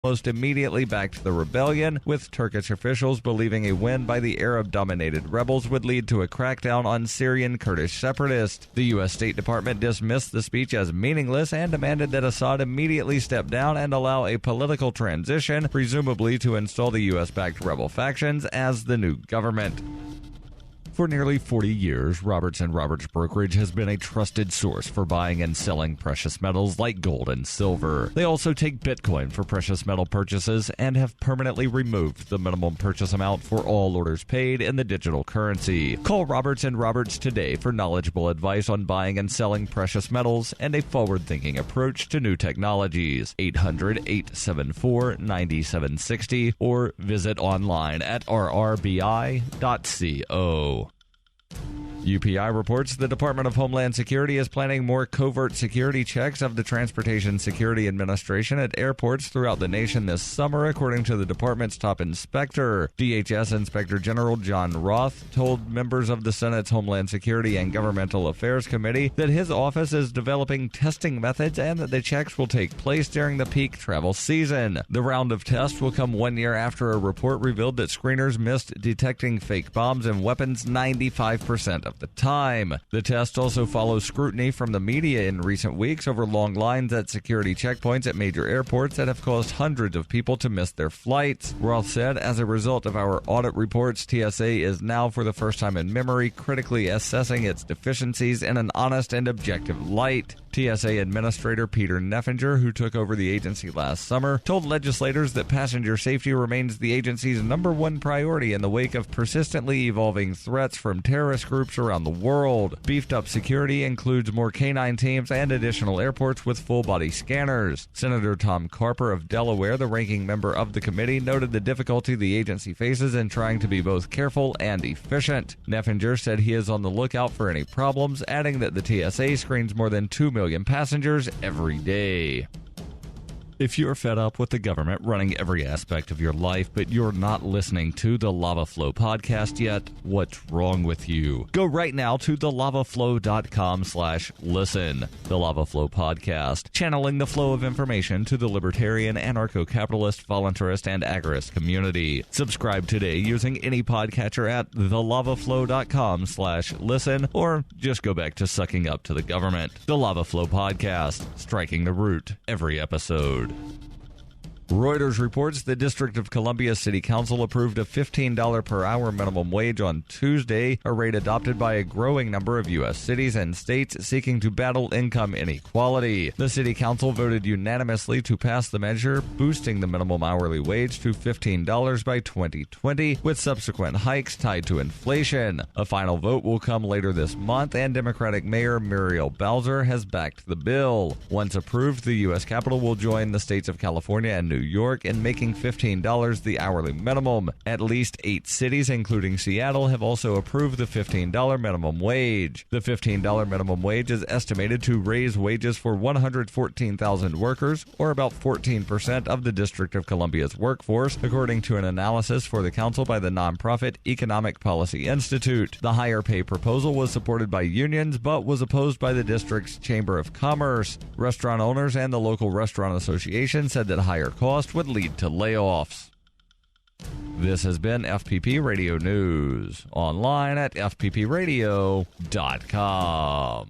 almost immediately backed the rebellion, with Turkish officials believing a win by the Arab-dominated rebels would lead to a crackdown on Syrian Kurdish separatists. The U.S. State Department dismissed the speech as meaningless and demanded that Assad immediately step down and allow a political transition, presumably to install the U.S.-backed rebel factions as the new government. For nearly 40 years, Roberts & Roberts Brokerage has been a trusted source for buying and selling precious metals like gold and silver. They also take Bitcoin for precious metal purchases and have permanently removed the minimum purchase amount for all orders paid in the digital currency. Call Roberts & Roberts today for knowledgeable advice on buying and selling precious metals and a forward-thinking approach to new technologies. 800-874-9760 or visit online at rrbi.co. UPI reports the Department of Homeland Security is planning more covert security checks of the Transportation Security Administration at airports throughout the nation this summer, according to the department's top inspector. DHS Inspector General John Roth told members of the Senate's Homeland Security and Governmental Affairs Committee that his office is developing testing methods and that the checks will take place during the peak travel season. The round of tests will come 1 year after a report revealed that screeners missed detecting fake bombs and weapons 95% of the time. The test also follows scrutiny from the media in recent weeks over long lines at security checkpoints at major airports that have caused hundreds of people to miss their flights. Roth said, as a result of our audit reports, TSA is now, for the first time in memory, critically assessing its deficiencies in an honest and objective light. TSA Administrator Peter Neffinger, who took over the agency last summer, told legislators that passenger safety remains the agency's number one priority in the wake of persistently evolving threats from terrorist groups around the world. Beefed up security includes more canine teams and additional airports with full-body scanners. Senator Tom Carper of Delaware, the ranking member of the committee, noted the difficulty the agency faces in trying to be both careful and efficient. Neffinger said he is on the lookout for any problems, adding that the TSA screens more than 2 million passengers every day. If you're fed up with the government running every aspect of your life, but you're not listening to the Lava Flow podcast yet, what's wrong with you? Go right now to thelavaflow.com/listen. The Lava Flow podcast, channeling the flow of information to the libertarian, anarcho-capitalist, voluntarist, and agorist community. Subscribe today using any podcatcher at thelavaflow.com/listen, or just go back to sucking up to the government. The Lava Flow podcast, striking the root every episode. Reuters reports the District of Columbia City Council approved a $15 per hour minimum wage on Tuesday, a rate adopted by a growing number of U.S. cities and states seeking to battle income inequality. The City Council voted unanimously to pass the measure, boosting the minimum hourly wage to $15 by 2020, with subsequent hikes tied to inflation. A final vote will come later this month, and Democratic Mayor Muriel Bowser has backed the bill. Once approved, the U.S. Capitol will join the states of California and New York in making $15 the hourly minimum. At least 8 cities, including Seattle, have also approved the $15 minimum wage. The $15 minimum wage is estimated to raise wages for 114,000 workers, or about 14% of the District of Columbia's workforce, according to an analysis for the council by the nonprofit Economic Policy Institute. The higher pay proposal was supported by unions, but was opposed by the district's Chamber of Commerce. Restaurant owners and the local restaurant association said that higher costs would lead to layoffs. This has been FPP Radio News, online at fppradio.com.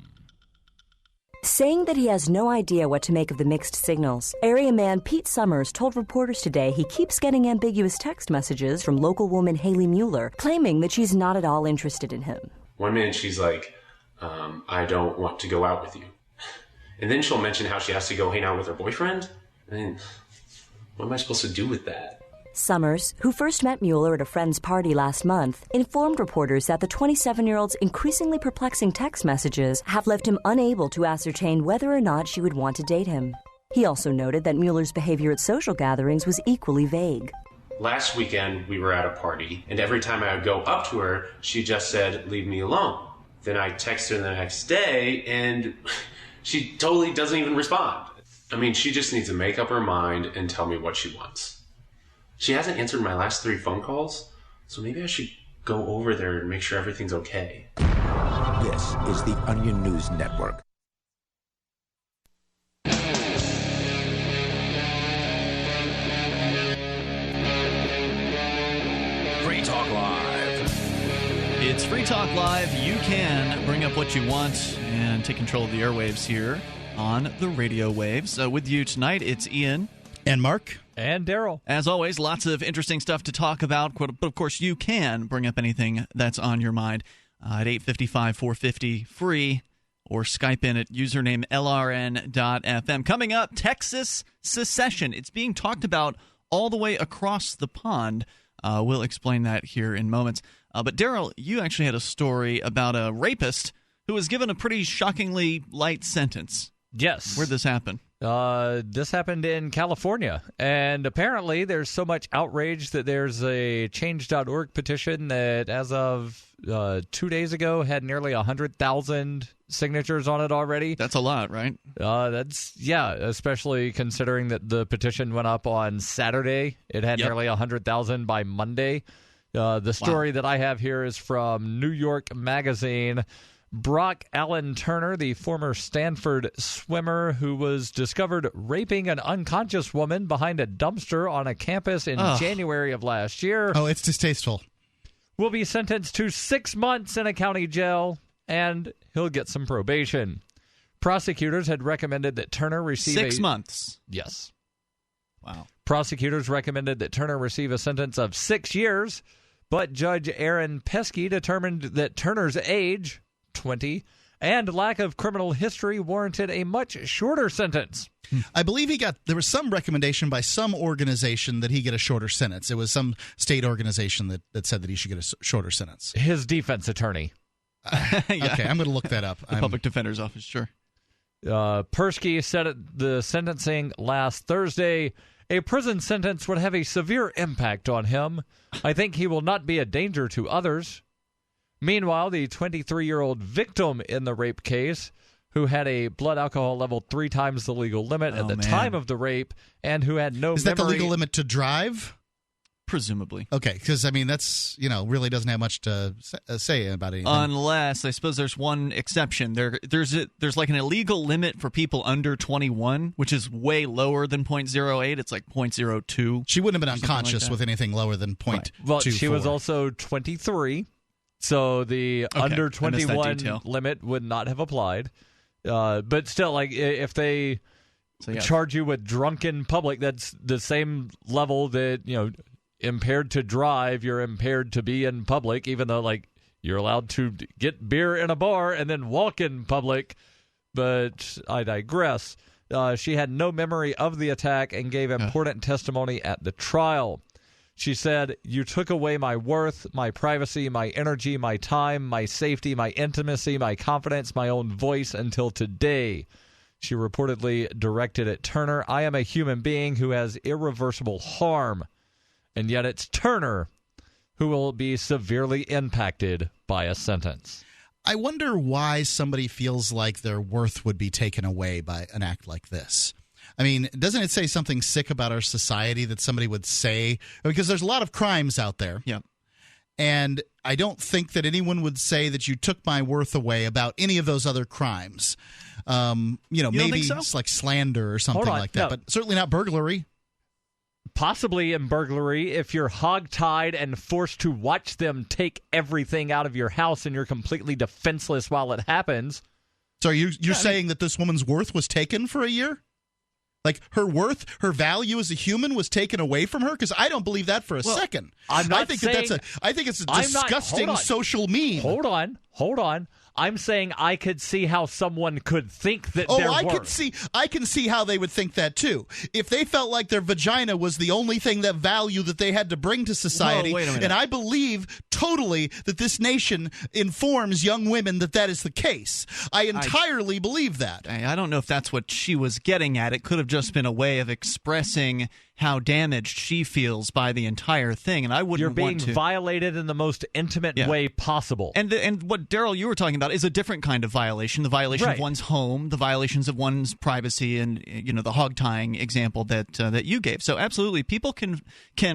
Saying that he has no idea what to make of the mixed signals, area man Pete Summers told reporters today he keeps getting ambiguous text messages from local woman Haley Mueller, claiming that she's not at all interested in him. One minute she's like, I don't want to go out with you. And then she'll mention how she has to go hang out with her boyfriend. I mean, what am I supposed to do with that? Summers, who first met Mueller at a friend's party last month, informed reporters that the 27-year-old's increasingly perplexing text messages have left him unable to ascertain whether or not she would want to date him. He also noted that Mueller's behavior at social gatherings was equally vague. Last weekend, we were at a party, and every time I would go up to her, she just said, "Leave me alone." Then I text her the next day, and she totally doesn't even respond. I mean, she just needs to make up her mind and tell me what she wants. She hasn't answered my last 3 phone calls, so maybe I should go over there and make sure everything's okay. This is the Onion News Network. Free Talk Live. You can bring up what you want and take control of the airwaves here on the radio waves. With you tonight, it's Ian. And Mark. And Daryl. As always, lots of interesting stuff to talk about. But, of course, you can bring up anything that's on your mind at 855-450 free or Skype in at username LRN.FM. Coming up, Texas secession. It's being talked about all the way across the pond. We'll explain that here in moments. But, Daryl, you actually had a story about a rapist who was given a pretty shockingly light sentence. Yes. Where'd this happen? This happened in California, and apparently there's so much outrage that there's a Change.org petition that as of 2 days ago had nearly 100,000 signatures on it already. That's a lot, right? Especially considering that the petition went up on Saturday. It had nearly 100,000 by Monday. The story that I have here is from New York Magazine. Brock Allen Turner, the former Stanford swimmer who was discovered raping an unconscious woman behind a dumpster on a campus in January of last year. Oh, it's distasteful. Will be sentenced to 6 months in a county jail, and he'll get some probation. Prosecutors had recommended that Turner receive 6 months. Yes. Wow. Prosecutors recommended that Turner receive a sentence of 6 years, but Judge Aaron Pesky determined that Turner's age, 20, and lack of criminal history warranted a much shorter sentence. I believe there was some recommendation by some organization that he get a shorter sentence. It was some state organization that said that he should get a shorter sentence. His defense attorney. Okay, I'm going to look that up. The public defender's office, sure. Persky said at the sentencing last Thursday, a prison sentence would have a severe impact on him. I think he will not be a danger to others. Meanwhile, the 23-year-old victim in the rape case, who had a blood alcohol level 3 times the legal limit at the time of the rape, and who had no Is that the legal limit to drive? Presumably. Okay, because, I mean, that's, really doesn't have much to say about anything. Unless, I suppose there's one exception. There's like an illegal limit for people under 21, which is way lower than .08. It's like .02. She wouldn't have been unconscious with anything lower than .24. Right. Well, she was also 23. So the under 21 limit would not have applied. But still, like if they charge you with drunken public, that's the same level that, impaired to drive, you're impaired to be in public, even though like you're allowed to get beer in a bar and then walk in public. But I digress. She had no memory of the attack and gave important testimony at the trial. She said, "You took away my worth, my privacy, my energy, my time, my safety, my intimacy, my confidence, my own voice until today." She reportedly directed at Turner, "I am a human being who has irreversible harm." And yet it's Turner who will be severely impacted by a sentence. I wonder why somebody feels like their worth would be taken away by an act like this. I mean, doesn't it say something sick about our society that somebody would say? Because there's a lot of crimes out there. Yeah. And I don't think that anyone would say that you took my worth away about any of those other crimes. Maybe it's like slander or something like that, but certainly not burglary. Possibly in burglary if you're hogtied and forced to watch them take everything out of your house and you're completely defenseless while it happens. So you're saying that this woman's worth was taken for a year? Like her worth, her value as a human was taken away from her? Because I don't believe that for a second. I think it's a disgusting social meme. Hold on. I'm saying I could see how someone could think that their worth. I can see how they would think that too. If they felt like their vagina was the only thing that value that they had to bring to society, and I believe totally that this nation informs young women that is the case. I entirely believe that. I don't know if that's what she was getting at. It could have just been a way of expressing how damaged she feels by the entire thing, and I wouldn't want to. You're being violated in the most intimate way possible. And what, Daryl, you were talking about is a different kind of violation, the violation of one's home, the violations of one's privacy, and the hog tying example that you gave. So absolutely, people can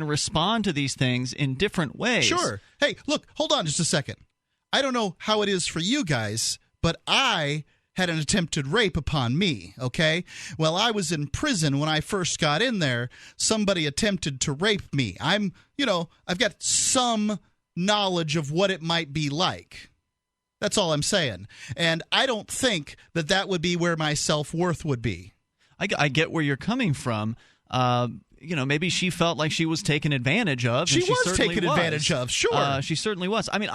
respond to these things in different ways. Sure. Hey, look, hold on just a second. I don't know how it is for you guys, but I had an attempted rape upon me, okay? Well, I was in prison when I first got in there. Somebody attempted to rape me. I've got some knowledge of what it might be like. That's all I'm saying. And I don't think that that would be where my self-worth would be. I get where you're coming from. Maybe she felt like she was taken advantage of. She was taken advantage of, sure. She certainly was. I mean,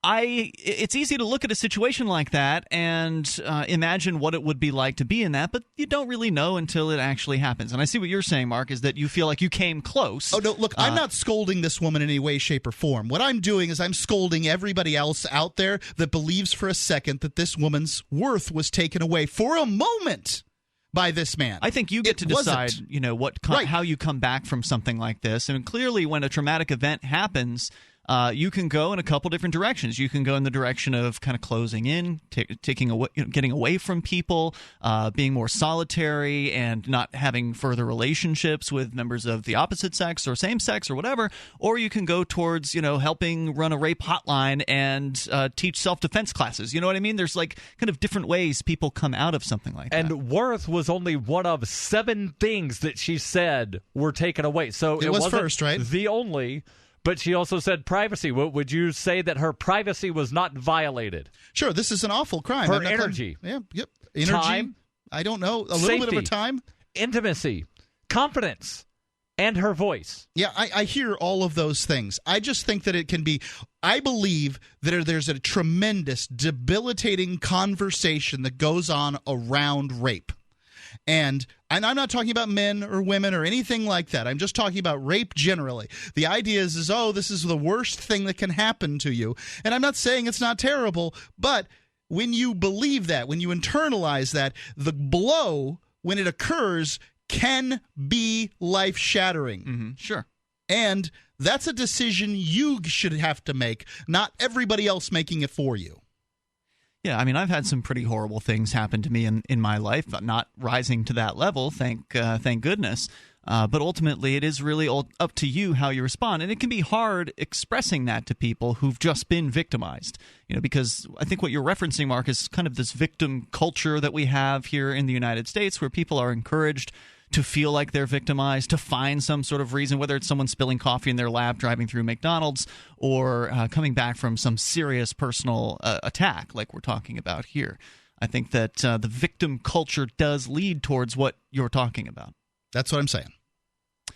it's easy to look at a situation like that and imagine what it would be like to be in that, but you don't really know until it actually happens. And I see what you're saying, Mark, is that you feel like you came close. Oh, no, look, I'm not scolding this woman in any way, shape, or form. What I'm doing is I'm scolding everybody else out there that believes for a second that this woman's worth was taken away for a moment by this man. I think you get to decide, how you come back from something like this. And clearly, when a traumatic event happens, you can go in a couple different directions. You can go in the direction of kind of closing in, taking away, getting away from people, being more solitary, and not having further relationships with members of the opposite sex or same sex or whatever. Or you can go towards, helping run a rape hotline and teach self-defense classes. You know what I mean? There's like kind of different ways people come out of something like that. And worth was only one of 7 things that she said were taken away. So it wasn't first, right? The only. But she also said privacy. Would you say that her privacy was not violated? Sure, this is an awful crime. Her energy. Energy. Time. I don't know. A little Safety, bit of a time. Intimacy. Confidence. And her voice. Yeah, I hear all of those things. I just think that it can be – I believe that there's a tremendous, debilitating conversation that goes on around rape. And I'm not talking about men or women or anything like that. I'm just talking about rape generally. The idea is this is the worst thing that can happen to you. And I'm not saying it's not terrible, but when you believe that, when you internalize that, the blow, when it occurs, can be life-shattering. Mm-hmm. Sure. And that's a decision you should have to make, not everybody else making it for you. Yeah, I mean, I've had some pretty horrible things happen to me in my life, not rising to that level, thank goodness. But ultimately, it is really up to you how you respond. And it can be hard expressing that to people who've just been victimized, because I think what you're referencing, Mark, is kind of this victim culture that we have here in the United States where people are encouraged to feel like they're victimized, to find some sort of reason, whether it's someone spilling coffee in their lap driving through McDonald's or coming back from some serious personal attack like we're talking about here. I think that the victim culture does lead towards what you're talking about. That's what I'm saying.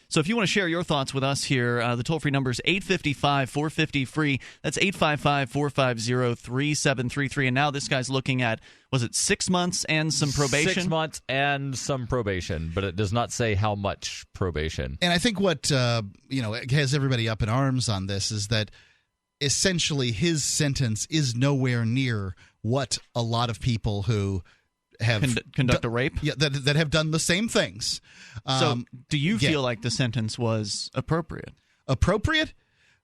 So if you want to share your thoughts with us here, the toll-free number is 855-450-FREE. That's 855-450-3733. And now this guy's looking at, was it 6 months and some probation? 6 months and some probation, but it does not say how much probation. And I think what has everybody up in arms on this is that essentially his sentence is nowhere near what a lot of people who have conduct a rape? Yeah, that have done the same things. So do you feel like the sentence was appropriate? Appropriate?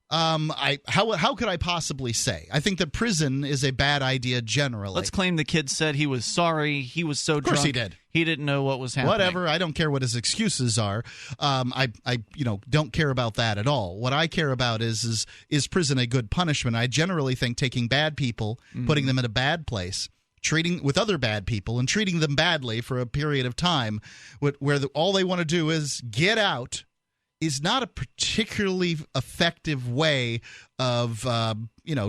How could I possibly say? I think that prison is a bad idea generally. Let's claim the kid said he was sorry. He was so drunk. Of course he did. He didn't know what was happening. Whatever. I don't care what his excuses are. I don't care about that at all. What I care about is prison a good punishment? I generally think taking bad people, putting them in a bad place, treating with other bad people and treating them badly for a period of time where all they want to do is get out is not a particularly effective way of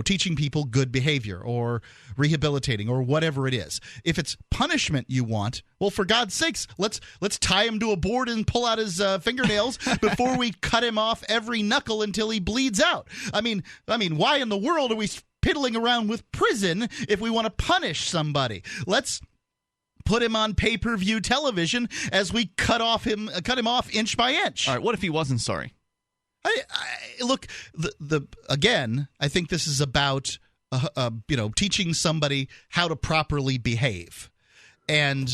teaching people good behavior or rehabilitating or whatever it is. If it's punishment you want, well, for God's sakes, let's tie him to a board and pull out his fingernails before we cut him off every knuckle until he bleeds out. I mean, why in the world are we piddling around with prison if we want to punish somebody? Let's put him on pay-per-view television as we cut him off inch by inch. All right, what if he wasn't sorry? Look, again, I think this is about teaching somebody how to properly behave. And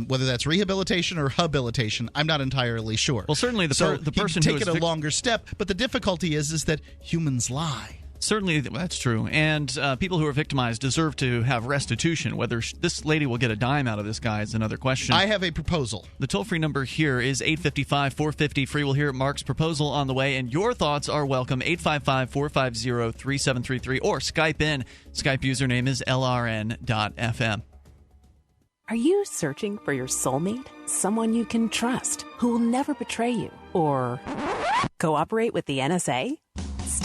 whether that's rehabilitation or habilitation, I'm not entirely sure. Well, certainly the person who take it a longer step, but the difficulty is that humans lie. Certainly, that's true. And people who are victimized deserve to have restitution. Whether this lady will get a dime out of this guy is another question. I have a proposal. The toll-free number here is 855-450-FREE. We'll hear Mark's proposal on the way, and your thoughts are welcome. 855-450-3733 or Skype in. Skype username is LRN.FM. Are you searching for your soulmate? Someone you can trust, who will never betray you or cooperate with the NSA?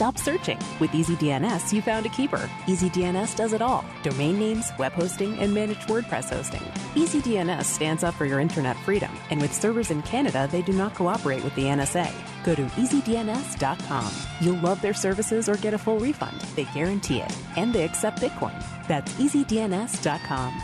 Stop searching. With EasyDNS, you found a keeper. EasyDNS does it all. Domain names, web hosting, and managed WordPress hosting. EasyDNS stands up for your internet freedom, and with servers in Canada, they do not cooperate with the NSA. Go to EasyDNS.com. You'll love their services or get a full refund. They guarantee it. And they accept Bitcoin. That's EasyDNS.com.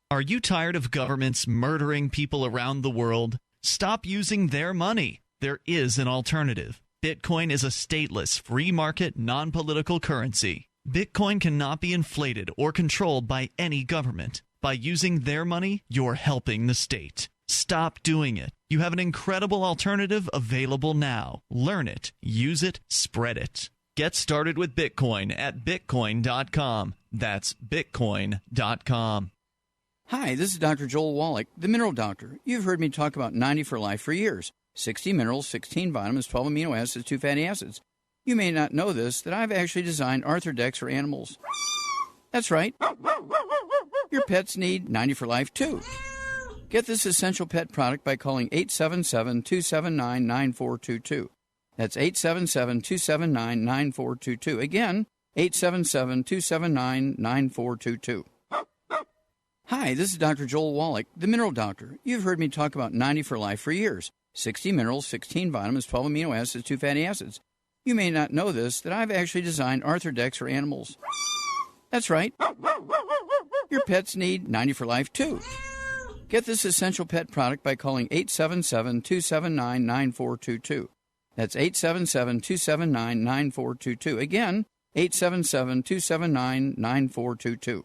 Are you tired of governments murdering people around the world? Stop using their money. There is an alternative. Bitcoin is a stateless, free market, non-political currency. Bitcoin cannot be inflated or controlled by any government. By using their money, you're helping the state. Stop doing it. You have an incredible alternative available now. Learn it, use it, spread it. Get started with Bitcoin at Bitcoin.com. That's Bitcoin.com. Hi, this is Dr. Joel Wallach, the Mineral Doctor. You've heard me talk about 90 for Life for years. 60 minerals, 16 vitamins, 12 amino acids, 2 fatty acids. You may not know this, that I've actually designed Arthrodex for animals. That's right. Your pets need 90 for Life, too. Get this essential pet product by calling 877-279-9422. That's 877-279-9422. Again, 877-279-9422. Hi, this is Dr. Joel Wallach, the Mineral Doctor. You've heard me talk about 90 for Life for years. 60 minerals, 16 vitamins, 12 amino acids, 2 fatty acids. You may not know this, that I've actually designed Arthrodex for animals. That's right. Your pets need 90 for Life, too. Get this essential pet product by calling 877-279-9422. That's 877-279-9422. Again, 877-279-9422.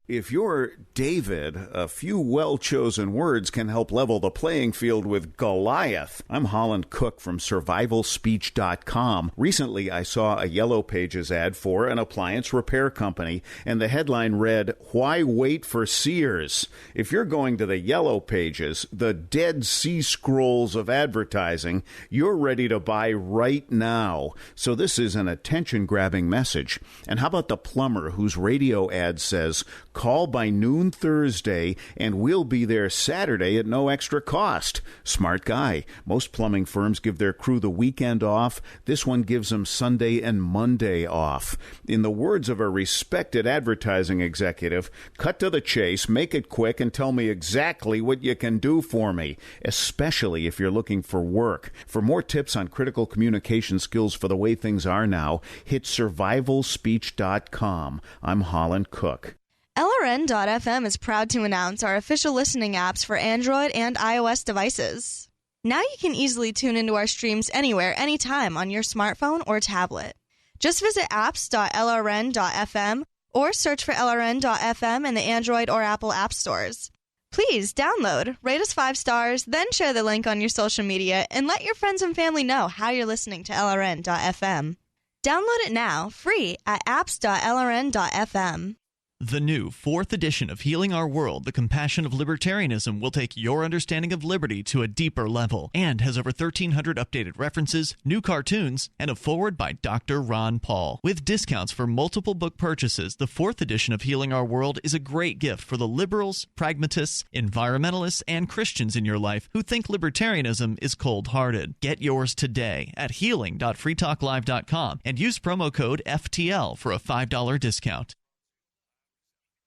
If you're David, a few well-chosen words can help level the playing field with Goliath. I'm Holland Cook from SurvivalSpeech.com. Recently, I saw a Yellow Pages ad for an appliance repair company, and the headline read, "Why wait for Sears?" If you're going to the Yellow Pages, the Dead Sea Scrolls of advertising, you're ready to buy right now. So this is an attention-grabbing message. And how about the plumber whose radio ad says, "Call by noon Thursday, and we'll be there Saturday at no extra cost"? Smart guy. Most plumbing firms give their crew the weekend off. This one gives them Sunday and Monday off. In the words of a respected advertising executive, cut to the chase, make it quick, and tell me exactly what you can do for me, especially if you're looking for work. For more tips on critical communication skills for the way things are now, hit SurvivalSpeech.com. I'm Holland Cook. LRN.FM is proud to announce our official listening apps for Android and iOS devices. Now you can easily tune into our streams anywhere, anytime on your smartphone or tablet. Just visit apps.lrn.fm or search for LRN.FM in the Android or Apple app stores. Please download, rate us 5 stars, then share the link on your social media and let your friends and family know how you're listening to LRN.FM. Download it now, free at apps.lrn.fm. The new 4th edition of Healing Our World, The Compassion of Libertarianism, will take your understanding of liberty to a deeper level and has over 1,300 updated references, new cartoons, and a foreword by Dr. Ron Paul. With discounts for multiple book purchases, the 4th edition of Healing Our World is a great gift for the liberals, pragmatists, environmentalists, and Christians in your life who think libertarianism is cold-hearted. Get yours today at healing.freetalklive.com and use promo code FTL for a $5 discount.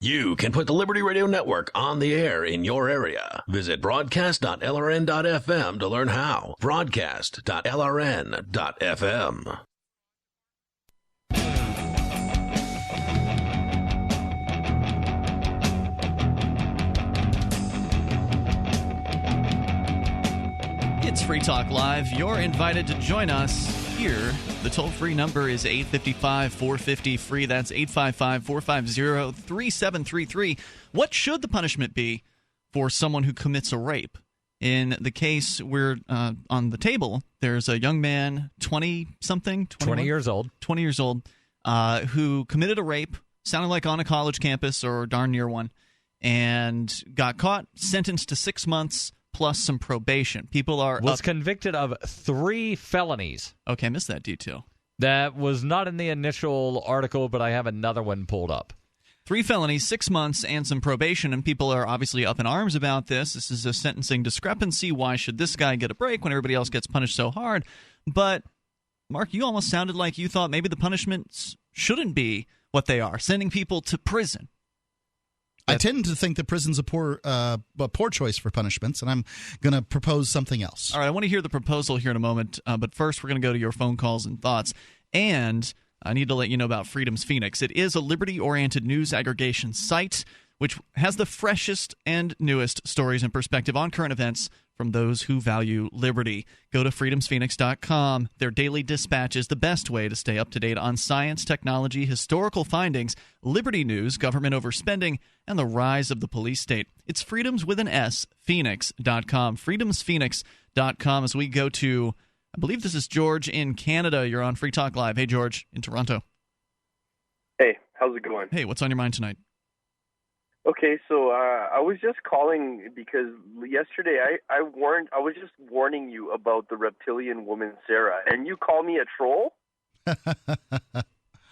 You can put the Liberty Radio Network on the air in your area. Visit broadcast.lrn.fm to learn how. Broadcast.lrn.fm. It's Free Talk Live. You're invited to join us here. The toll-free number is 855-450-FREE. That's 855-450-3733. What should the punishment be for someone who commits a rape? In the case we're on the table, there's a young man, 20-something? 20 years old. 20 years old, who committed a rape, sounded like on a college campus or darn near one, and got caught, sentenced to 6 months, plus some probation. People are was convicted of 3 felonies. Okay, I missed that detail. That was not in the initial article, but I have another one pulled up. 3 felonies, 6 months, and some probation, and people are obviously up in arms about this. This is a sentencing discrepancy. Why should this guy get a break when everybody else gets punished so hard? But, Mark, you almost sounded like you thought maybe the punishments shouldn't be what they are, sending people to prison. I tend to think that prison's a poor choice for punishments, and I'm going to propose something else. All right, I want to hear the proposal here in a moment, but first we're going to go to your phone calls and thoughts. And I need to let you know about Freedom's Phoenix. It is a liberty-oriented news aggregation site which has the freshest and newest stories and perspective on current events from those who value liberty. Go to freedomsphoenix.com. Their daily dispatch is the best way to stay up to date on science, technology, historical findings, liberty news, government overspending, and the rise of the police state. It's freedoms with an S, phoenix.com. freedomsphoenix.com as we go to, I believe this is George in Canada. You're on Free Talk Live. Hey, George, in Toronto. Hey, how's it going? Hey, what's on your mind tonight? Okay, so I was just calling because yesterday I was just warning you about the reptilian woman Sarah, and you call me a troll?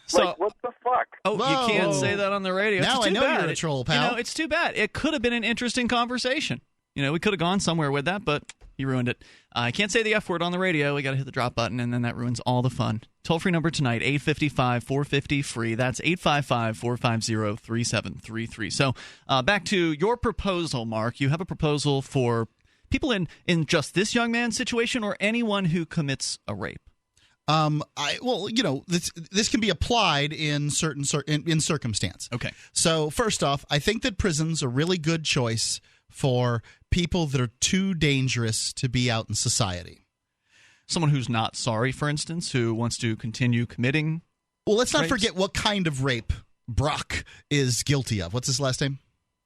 So, what the fuck? Oh, Whoa. You can't say that on the radio. Now it's too I know bad. you're a troll, pal. It's too bad. It could have been an interesting conversation. We could have gone somewhere with that, but you ruined it. I can't say the F word on the radio. We got to hit the drop button, and then that ruins all the fun. Toll-free number tonight, 855-450-FREE. That's 855-450-3733. So back to your proposal, Mark. You have a proposal for people in just this young man's situation or anyone who commits a rape. This can be applied in certain circumstance. Okay. So first off, I think that prison's a really good choice for people that are too dangerous to be out in society. Someone who's not sorry, for instance, who wants to continue committing. Well, let's not rapes? forget what kind of rape Brock is guilty of. What's his last name?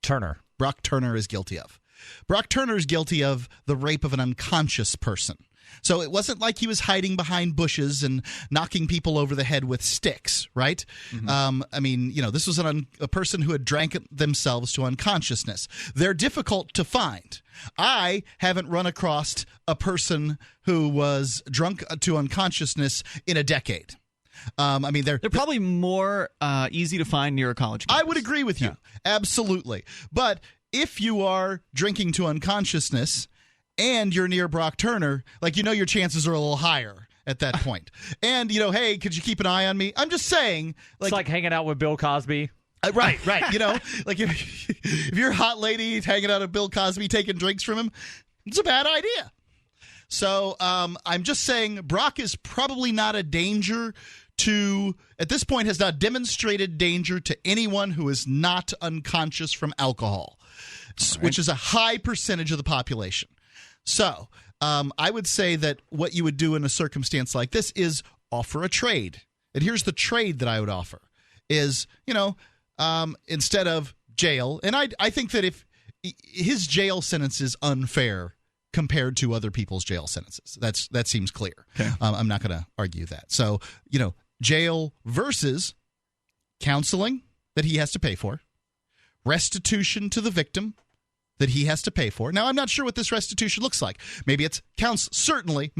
Turner. Brock Turner is guilty of. Brock Turner is guilty of the rape of an unconscious person. So it wasn't like he was hiding behind bushes and knocking people over the head with sticks, right? Mm-hmm. This was a person who had drank themselves to unconsciousness. They're difficult to find. I haven't run across a person who was drunk to unconsciousness in a decade. They're probably more easy to find near a college campus. I would agree with you. Absolutely. But if you are drinking to unconsciousness and you're near Brock Turner, your chances are a little higher at that point. And, hey, could you keep an eye on me? I'm just saying. It's like hanging out with Bill Cosby. Right. If you're a hot lady hanging out with Bill Cosby, taking drinks from him, it's a bad idea. So I'm just saying Brock is probably not a danger at this point, has not demonstrated danger to anyone who is not unconscious from alcohol, which is a high percentage of the population. So I would say that what you would do in a circumstance like this is offer a trade. And here's the trade that I would offer is, instead of jail, and I think that if his jail sentence is unfair compared to other people's jail sentences, that seems clear. Okay. I'm not going to argue that. So, jail versus counseling that he has to pay for, restitution to the victim that he has to pay for. Now, I'm not sure what this restitution looks like. Maybe it's most certainly,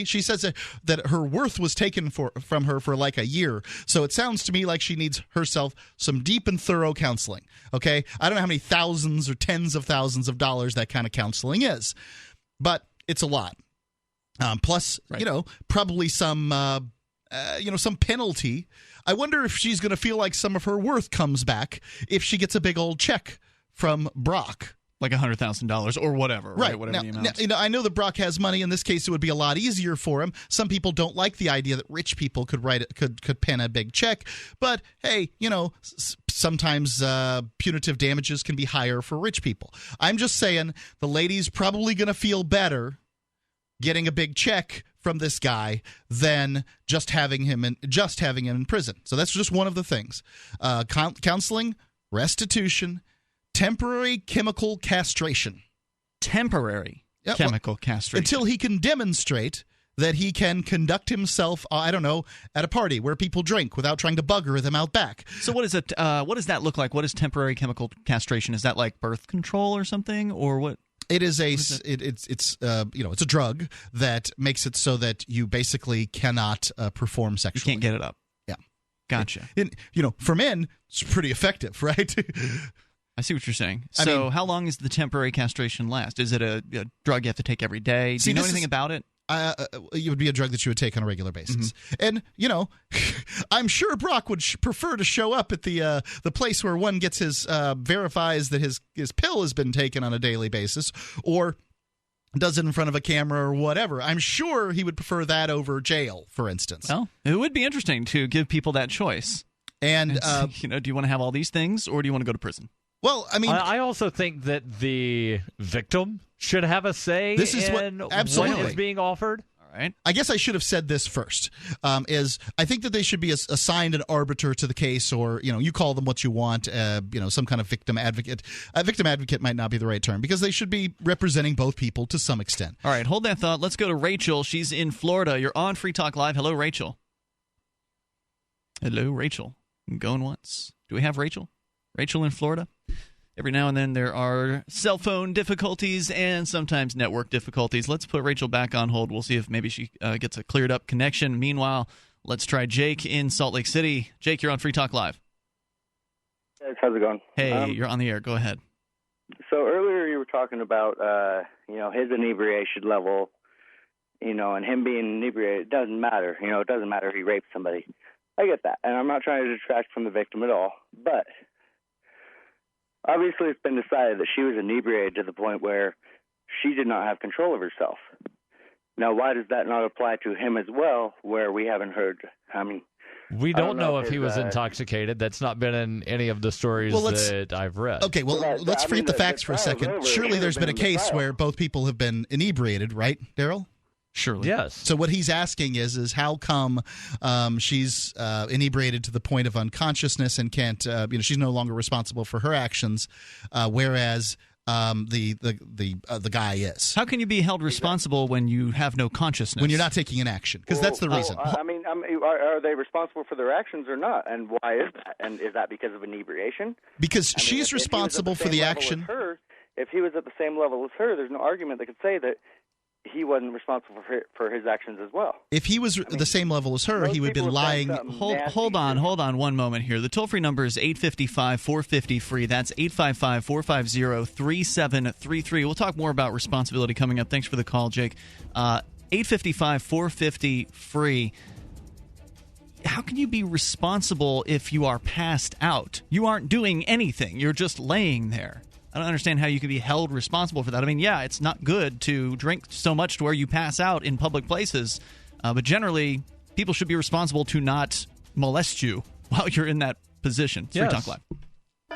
she says that her worth was taken from her for like a year. So it sounds to me like she needs herself some deep and thorough counseling. Okay? I don't know how many thousands or tens of thousands of dollars that kind of counseling is, but it's a lot. Plus, right. Probably some penalty. I wonder if she's going to feel like some of her worth comes back if she gets a big old check from Brock. Like $100,000 or whatever, right? Whatever the amount. I know that Brock has money. In this case, it would be a lot easier for him. Some people don't like the idea that rich people could pen a big check. But hey, sometimes punitive damages can be higher for rich people. I'm just saying the lady's probably going to feel better getting a big check from this guy than just having him in prison. So that's just one of the things. Counseling, restitution, temporary chemical castration. Temporary chemical castration. Until he can demonstrate that he can conduct himself, at a party where people drink without trying to bugger them out back. So what is it? What does that look like? What is temporary chemical castration? Is that like birth control or something, or what? It is it's a drug that makes it so that you basically cannot perform sexually. You can't get it up. Yeah. Gotcha. And, for men, it's pretty effective, right? I see what you're saying. So how long is the temporary castration last? Is it a drug you have to take every day? Do you know anything about it? It would be a drug that you would take on a regular basis. And, I'm sure Brock would prefer to show up at the place where one gets his verifies that his pill has been taken on a daily basis, or does it in front of a camera or whatever. I'm sure he would prefer that over jail, for instance. Well, it would be interesting to give people that choice. And do you want to have all these things, or do you want to go to prison? Well, I mean, I also think that the victim should have a say in what is being offered. All right. I guess I should have said this first. Is I think that they should be assigned an arbiter to the case, or you call them what you want. Some kind of victim advocate. Victim advocate might not be the right term, because they should be representing both people to some extent. All right, hold that thought. Let's go to Rachel. She's in Florida. You're on Free Talk Live. Hello, Rachel. Hello, Rachel. Going once. Do we have Rachel? Rachel in Florida? Every now and then there are cell phone difficulties and sometimes network difficulties. Let's put Rachel back on hold. We'll see if maybe she gets a cleared up connection. Meanwhile, let's try Jake in Salt Lake City. Jake, you're on Free Talk Live. Hey, how's it going? Hey, you're on the air. Go ahead. So earlier you were talking about, his inebriation level, and him being inebriated. It doesn't matter. It doesn't matter if he raped somebody. I get that. And I'm not trying to detract from the victim at all. But obviously, it's been decided that she was inebriated to the point where she did not have control of herself. Now, why does that not apply to him as well, where we haven't heard? We don't know if he was intoxicated. That's not been in any of the stories that I've read. Okay, well, let's forget the facts for a second. Surely there's been a case where both people have been inebriated, right, Daryl? Surely. Yes. So what he's asking is how come she's inebriated to the point of unconsciousness and can't, she's no longer responsible for her actions, whereas the guy is. How can you be held responsible when you have no consciousness? When you're not taking an action, because that's the reason. Are they responsible for their actions or not? And why is that? And is that because of inebriation? Because she's responsible for the action. If he was at the same level as her, there's no argument that could say that he wasn't responsible for his actions as well. If he was the same level as her, he would have been lying. Hold on one moment here. The toll-free number is 855-450-FREE. That's 855-450-3733. We'll talk more about responsibility coming up. Thanks for the call, Jake. 855-450-FREE. How can you be responsible if you are passed out? You aren't doing anything. You're just laying there. I don't understand how you can be held responsible for that. I mean, yeah, it's not good to drink so much to where you pass out in public places, but generally, people should be responsible to not molest you while you're in that position. Free Talk Live.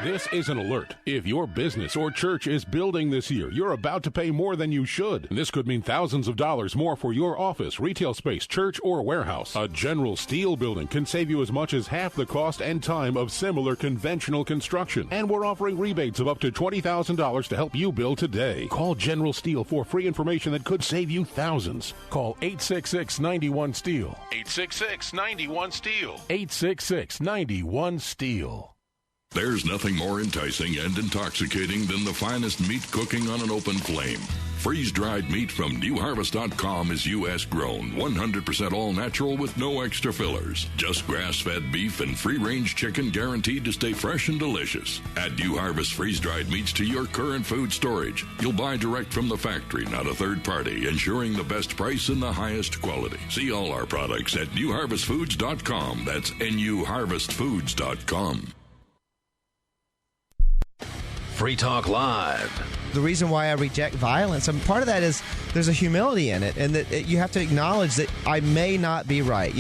This is an alert. If your business or church is building this year, you're about to pay more than you should. This could mean thousands of dollars more for your office, retail space, church, or warehouse. A General Steel building can save you as much as half the cost and time of similar conventional construction. And we're offering rebates of up to $20,000 to help you build today. Call General Steel for free information that could save you thousands. Call 866-91-STEEL. 866-91-STEEL. 866-91-STEEL. There's nothing more enticing and intoxicating than the finest meat cooking on an open flame. Freeze-dried meat from NewHarvest.com is U.S. grown, 100% all-natural with no extra fillers. Just grass-fed beef and free-range chicken guaranteed to stay fresh and delicious. Add New Harvest freeze-dried meats to your current food storage. You'll buy direct from the factory, not a third party, ensuring the best price and the highest quality. See all our products at NewHarvestFoods.com. That's NewHarvestFoods.com. Free Talk Live. The reason why I reject violence, part of that is there's a humility in it, and that you have to acknowledge that I may not be right.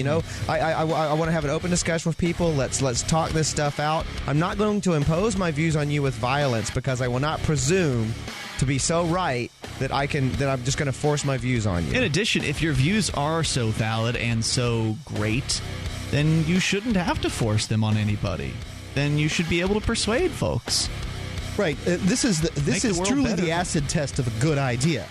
I want to have an open discussion with people. Let's talk this stuff out. I'm not going to impose my views on you with violence, because I will not presume to be so right that I'm just going to force my views on you. In addition, if your views are so valid and so great, then you shouldn't have to force them on anybody. Then you should be able to persuade folks. Right. This is truly the acid test of a good idea.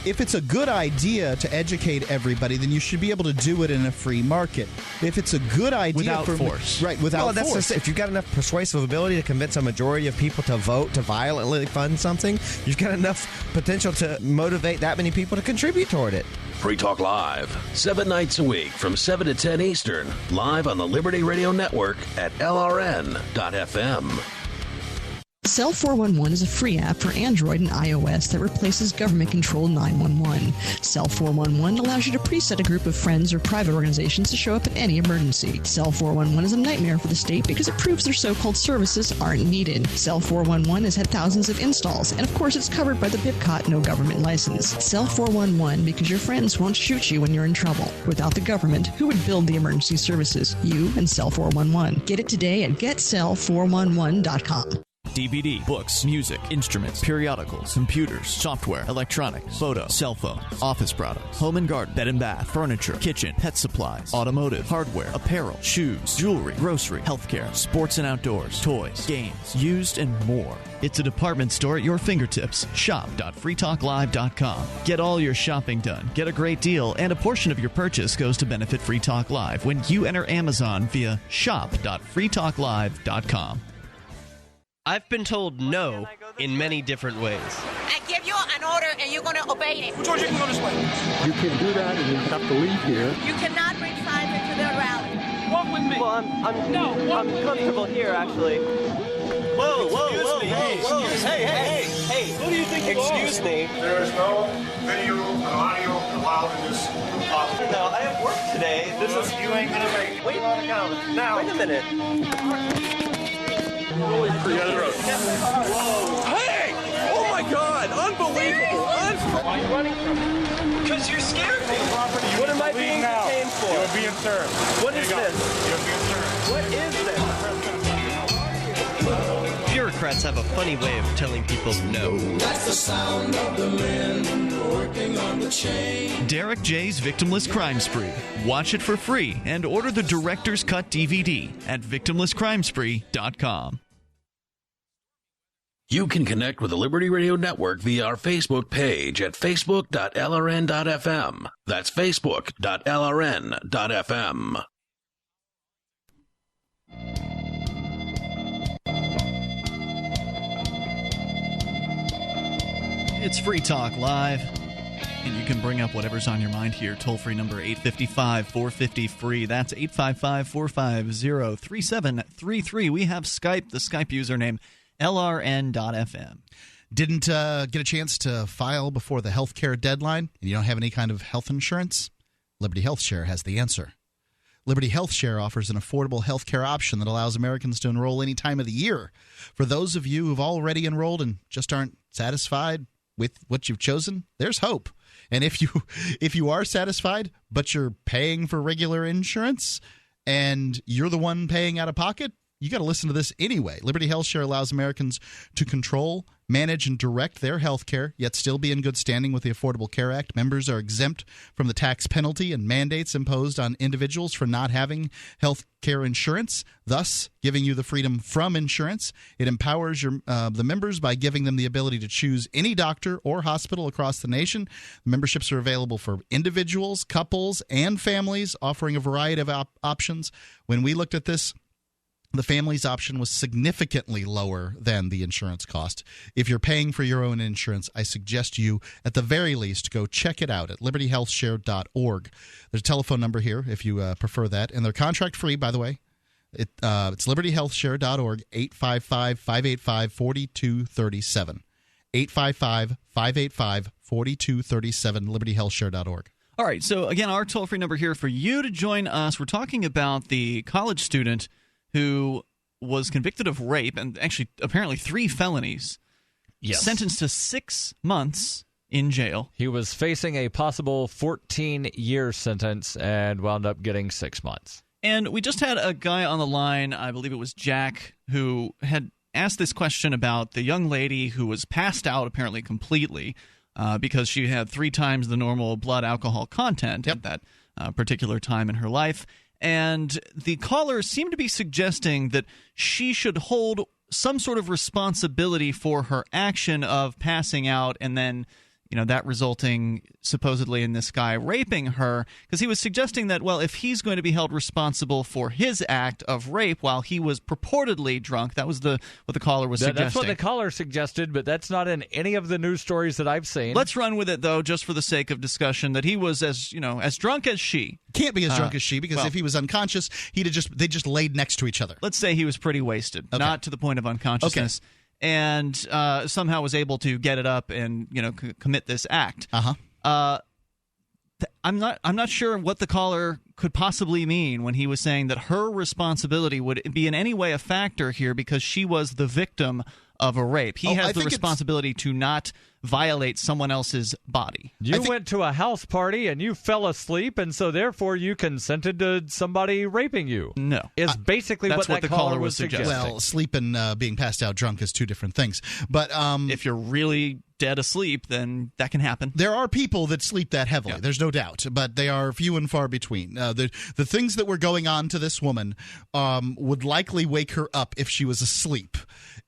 if it's a good idea to educate everybody, then you should be able to do it in a free market. If it's a good idea without force, right? Without force. If you've got enough persuasive ability to convince a majority of people to vote to violently fund something, you've got enough potential to motivate that many people to contribute toward it. Free Talk Live, 7 nights a week from 7 to 10 Eastern, live on the Liberty Radio Network at LRN.FM. Cell 411 is a free app for Android and iOS that replaces government-controlled 911. Cell 411 allows you to preset a group of friends or private organizations to show up in any emergency. Cell 411 is a nightmare for the state because it proves their so-called services aren't needed. Cell 411 has had thousands of installs, and of course it's covered by the BIPCOT no government license. Cell 411 because your friends won't shoot you when you're in trouble. Without the government, who would build the emergency services? You and Cell 411. Get it today at getcell411.com. DVD, books, music, instruments, periodicals, computers, software, electronics, photo, cell phones, office products, home and garden, bed and bath, furniture, kitchen, pet supplies, automotive, hardware, apparel, shoes, jewelry, grocery, healthcare, sports and outdoors, toys, games, used, and more. It's a department store at your fingertips. Shop.freetalklive.com. Get all your shopping done, get a great deal, and a portion of your purchase goes to benefit Free Talk Live when you enter Amazon via shop.freetalklive.com. I've been told no in many different ways. I give you an order and you're going to obey it. George, you can go this way. You can do that and you have to leave here. You cannot bring signs into the rally. Walk with me. Well, I'm comfortable here, actually. Whoa, Hey, who do you think you are? Excuse me. There is no video and audio allowed in this office. No, I have work today. You ain't going to make it. Wait a minute. Hey! Oh my God! Unbelievable! Why are you running from me? Because you're scared me. What am I being detained for? You're being served. What is this? You're being served. What is this? Bureaucrats have a funny way of telling people no. That's the sound of the men working on the chain. Derek J's Victimless Crime Spree. Watch it for free and order the Director's Cut DVD at victimlesscrimespree.com. You can connect with the Liberty Radio Network via our Facebook page at facebook.lrn.fm. That's facebook.lrn.fm. It's Free Talk Live, and you can bring up whatever's on your mind here. Toll-free number 855-450-FREE. That's 855-450-3733. We have Skype, the Skype username LRN.FM. Didn't get a chance to file before the health care deadline, and you don't have any kind of health insurance? Liberty Health Share has the answer. Liberty Health Share offers an affordable health care option that allows Americans to enroll any time of the year. For those of you who've already enrolled and just aren't satisfied with what you've chosen, there's hope. And if you are satisfied, but you're paying for regular insurance and you're the one paying out of pocket, you got to listen to this anyway. Liberty Health Share allows Americans to control, manage, and direct their health care, yet still be in good standing with the Affordable Care Act. Members are exempt from the tax penalty and mandates imposed on individuals for not having health care insurance, thus giving you the freedom from insurance. It empowers the members by giving them the ability to choose any doctor or hospital across the nation. Memberships are available for individuals, couples, and families, offering a variety of options. When we looked at this, the family's option was significantly lower than the insurance cost. If you're paying for your own insurance, I suggest you, at the very least, go check it out at libertyhealthshare.org. There's a telephone number here if you prefer that, and they're contract-free, by the way. It's libertyhealthshare.org, 855-585-4237. 855-585-4237, libertyhealthshare.org. All right, so again, our toll-free number here for you to join us. We're talking about the college student who was convicted of rape and actually apparently 3 felonies. Yes. Sentenced to 6 months in jail. He was facing a possible 14-year sentence and wound up getting 6 months. And we just had a guy on the line, I believe it was Jack, who had asked this question about the young lady who was passed out apparently completely because she had 3 times the normal blood alcohol content at that particular time in her life. And the caller seemed to be suggesting that she should hold some sort of responsibility for her action of passing out and then that resulting supposedly in this guy raping her, because he was suggesting that, well, if he's going to be held responsible for his act of rape while he was purportedly drunk, that was what the caller was suggesting. That's what the caller suggested, but that's not in any of the news stories that I've seen. Let's run with it, though, just for the sake of discussion, that he was as drunk as she. Can't be as drunk as she, because if he was unconscious, they just laid next to each other. Let's say he was pretty wasted, not to the point of unconsciousness. Okay. And somehow was able to get it up and commit this act. I'm not sure what the caller could possibly mean when he was saying that her responsibility would be in any way a factor here because she was the victim of a rape. He has the responsibility to not violate someone else's body. You went to a house party and you fell asleep, and so therefore you consented to somebody raping you. No. Is basically what the caller was suggesting. Well, sleep and being passed out drunk is two different things. But if you're really dead asleep, then that can happen. There are people that sleep that heavily. Yeah. There's no doubt, but they are few and far between. The things that were going on to this woman would likely wake her up if she was asleep,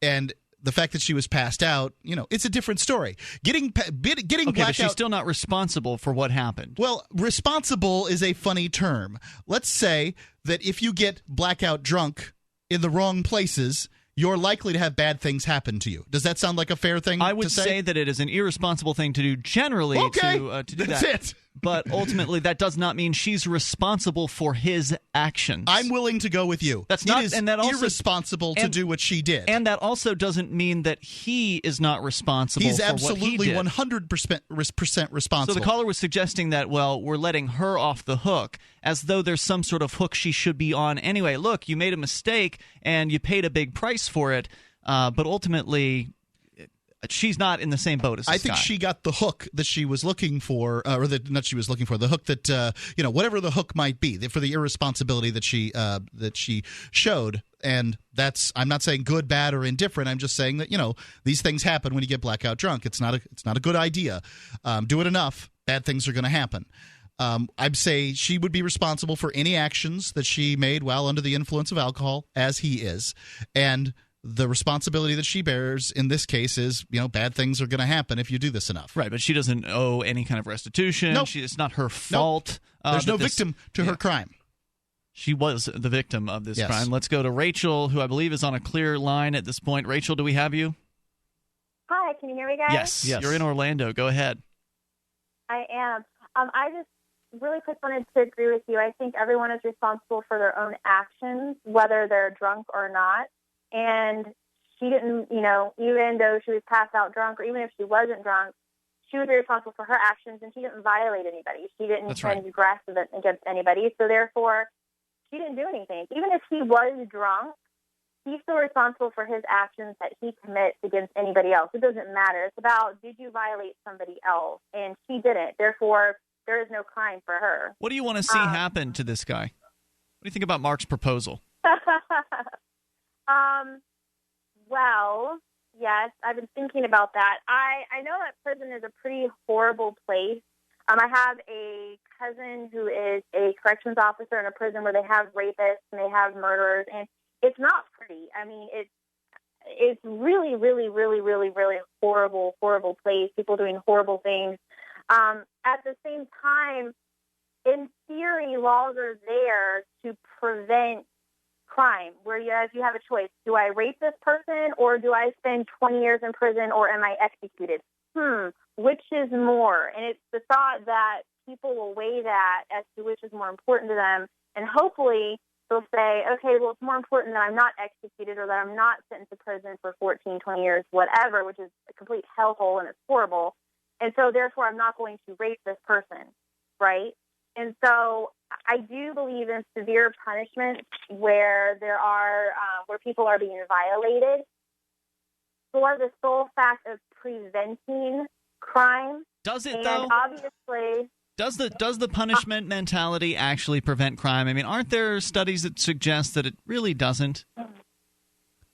and the fact that she was passed out, it's a different story. Getting blackout. But she's still not responsible for what happened. Well, responsible is a funny term. Let's say that if you get blackout drunk in the wrong places, you're likely to have bad things happen to you. Does that sound like a fair thing to say? I would say that it is an irresponsible thing to do generally to do that's that. It. But ultimately, that does not mean she's responsible for his actions. I'm willing to go with you. That's not, it is and that also, irresponsible to do what she did. And that also doesn't mean that he is not responsible He's for what he did. He's absolutely 100% responsible. So the caller was suggesting that, well, we're letting her off the hook, as though there's some sort of hook she should be on anyway. Look, you made a mistake, and you paid a big price for it, but ultimately she's not in the same boat as this I think guy. She got the hook that she was looking for, the hook that whatever the hook might be for the irresponsibility that she showed. And I'm not saying good, bad, or indifferent. I'm just saying that these things happen when you get blackout drunk. It's not a good idea. Do it enough, bad things are going to happen. I'd say she would be responsible for any actions that she made while under the influence of alcohol, as he is, and the responsibility that she bears in this case is, bad things are going to happen if you do this enough. Right, but she doesn't owe any kind of restitution. Nope. It's not her fault. Nope. There's no victim to her crime. She was the victim of this crime. Let's go to Rachel, who I believe is on a clear line at this point. Rachel, do we have you? Hi, can you hear me, guys? Yes. You're in Orlando. Go ahead. I am. I just really quick wanted to agree with you. I think everyone is responsible for their own actions, whether they're drunk or not. And she didn't, even though she was passed out drunk, or even if she wasn't drunk, she was responsible for her actions, and she didn't violate anybody. She didn't transgress against anybody. So therefore, she didn't do anything. Even if he was drunk, he's still responsible for his actions that he commits against anybody else. It doesn't matter. It's about, did you violate somebody else? And she didn't. Therefore, there is no crime for her. What do you want to see happen to this guy? What do you think about Mark's proposal? Well, yes, I've been thinking about that. I know that prison is a pretty horrible place. I have a cousin who is a corrections officer in a prison where they have rapists and they have murderers, and it's not pretty. I mean, it's really, really, really, really, really horrible place. People doing horrible things. At the same time, in theory, laws are there to prevent crime, where you have a choice. Do I rape this person, or do I spend 20 years in prison, or am I executed? Which is more? And it's the thought that people will weigh that as to which is more important to them, and hopefully they'll say, okay, well, it's more important that I'm not executed or that I'm not sent to prison for 14, 20 years, whatever, which is a complete hellhole and it's horrible. And so therefore I'm not going to rape this person, right? And so I do believe in severe punishment where where people are being violated for the sole fact of preventing crime. Does it, and though? Obviously, does the punishment mentality actually prevent crime? I mean, aren't there studies that suggest that it really doesn't?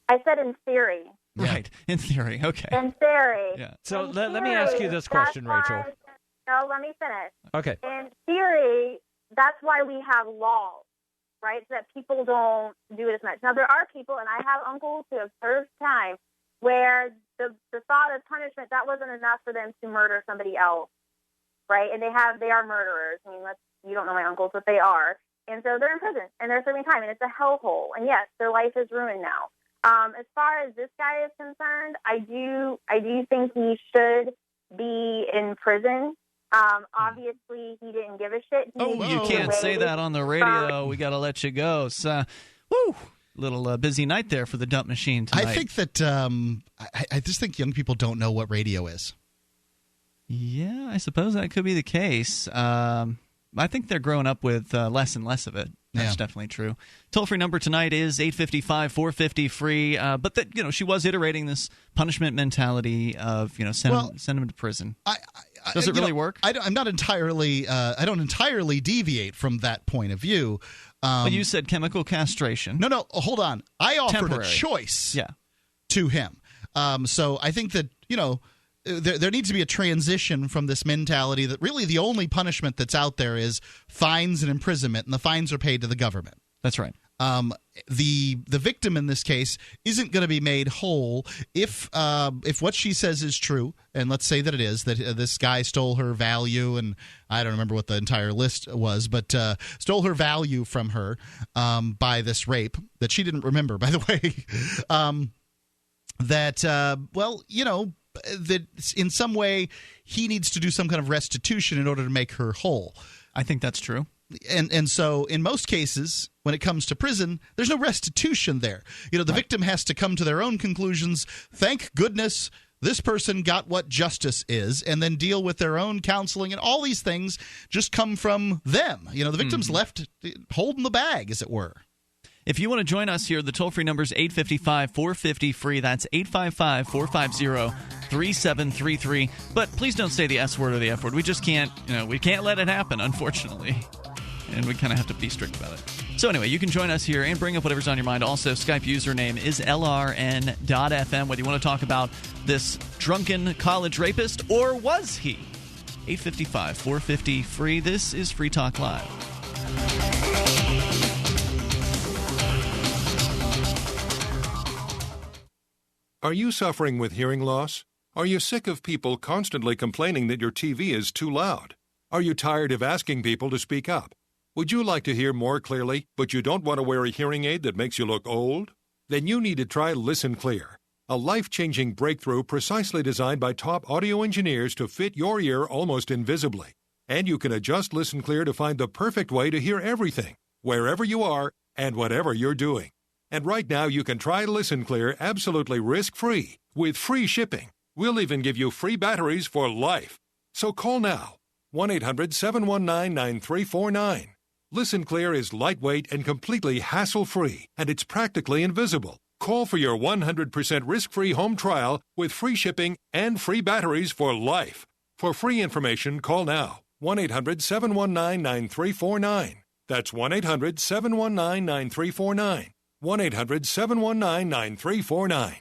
I said in theory. Right, in theory. Okay. In theory. Yeah. So let me ask you this question, Rachel. No, let me finish. Okay. In theory, that's why we have laws, right? So that people don't do it as much. Now, there are people, and I have uncles who have served time, where the thought of punishment, that wasn't enough for them to murder somebody else, right? And they are murderers. I mean, you don't know my uncles, but they are. And so they're in prison, and they're serving time, and it's a hellhole. And yes, their life is ruined now. As far as this guy is concerned, I do think he should be in prison. Obviously, he didn't give a shit. You can't say that on the radio. We got to let you go. So, little busy night there for the dump machine tonight. I think that I just think young people don't know what radio is. Yeah, I suppose that could be the case. I think they're growing up with less and less of it. That's definitely true. Toll-free number tonight is 855-450-FREE. But that, she was iterating this punishment mentality of send them to prison. Does it really work? I'm not entirely. I don't entirely deviate from that point of view. But you said chemical castration. No, hold on. I offered a choice. To him. So I think that there needs to be a transition from this mentality that really the only punishment that's out there is fines and imprisonment, and the fines are paid to the government. That's right. The victim in this case isn't going to be made whole if what she says is true, and let's say that it is, that this guy stole her value, and I don't remember what the entire list was, but stole her value from her by this rape that she didn't remember, by the way. That in some way he needs to do some kind of restitution in order to make her whole. I think that's true. And so in most cases, when it comes to prison, there's no restitution there. The victim has to come to their own conclusions. Thank goodness this person got what justice is, and then deal with their own counseling, and all these things just come from them. The victim's left holding the bag, as it were. If you want to join us here, the toll-free number is 855-450-FREE. That's 855-450-3733. But please don't say the S word or the F word. We just can't, we can't let it happen, unfortunately. And we kind of have to be strict about it. So anyway, you can join us here and bring up whatever's on your mind. Also, Skype username is LRN.FM, whether you want to talk about this drunken college rapist, or was he? 855-450-FREE. This is Free Talk Live. Are you suffering with hearing loss? Are you sick of people constantly complaining that your TV is too loud? Are you tired of asking people to speak up? Would you like to hear more clearly, but you don't want to wear a hearing aid that makes you look old? Then you need to try Listen Clear, a life-changing breakthrough precisely designed by top audio engineers to fit your ear almost invisibly. And you can adjust Listen Clear to find the perfect way to hear everything, wherever you are and whatever you're doing. And right now, you can try Listen Clear absolutely risk-free with free shipping. We'll even give you free batteries for life. So call now, 1-800-719-9349. Listen Clear is lightweight and completely hassle-free, and it's practically invisible. Call for your 100% risk-free home trial with free shipping and free batteries for life. For free information, call now, 1-800-719-9349. That's 1-800-719-9349. 1-800-719-9349.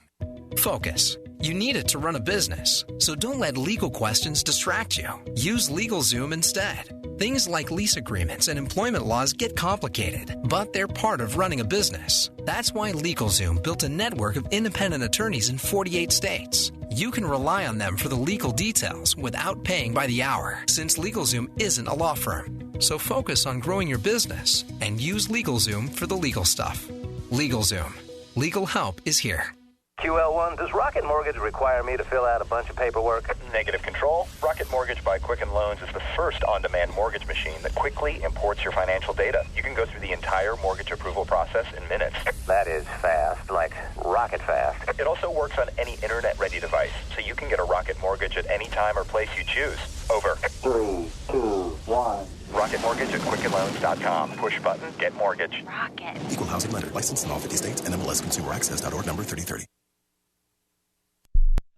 Focus. You need it to run a business, so don't let legal questions distract you. Use LegalZoom instead. Things like lease agreements and employment laws get complicated, but they're part of running a business. That's why LegalZoom built a network of independent attorneys in 48 states. You can rely on them for the legal details without paying by the hour, since LegalZoom isn't a law firm. So focus on growing your business and use LegalZoom for the legal stuff. LegalZoom. Legal help is here. QL1, does Rocket Mortgage require me to fill out a bunch of paperwork? Negative control. Rocket Mortgage by Quicken Loans is the first on-demand mortgage machine that quickly imports your financial data. You can go through the entire mortgage approval process in minutes. That is fast, like rocket fast. It also works on any internet-ready device, so you can get a Rocket Mortgage at any time or place you choose. Over. 3, 2, 1. Rocket Mortgage at QuickenLoans.com. Push button, get mortgage. Rocket. Equal housing lender. Licensed in all 50 states. NMLSConsumerAccess.org number 3030.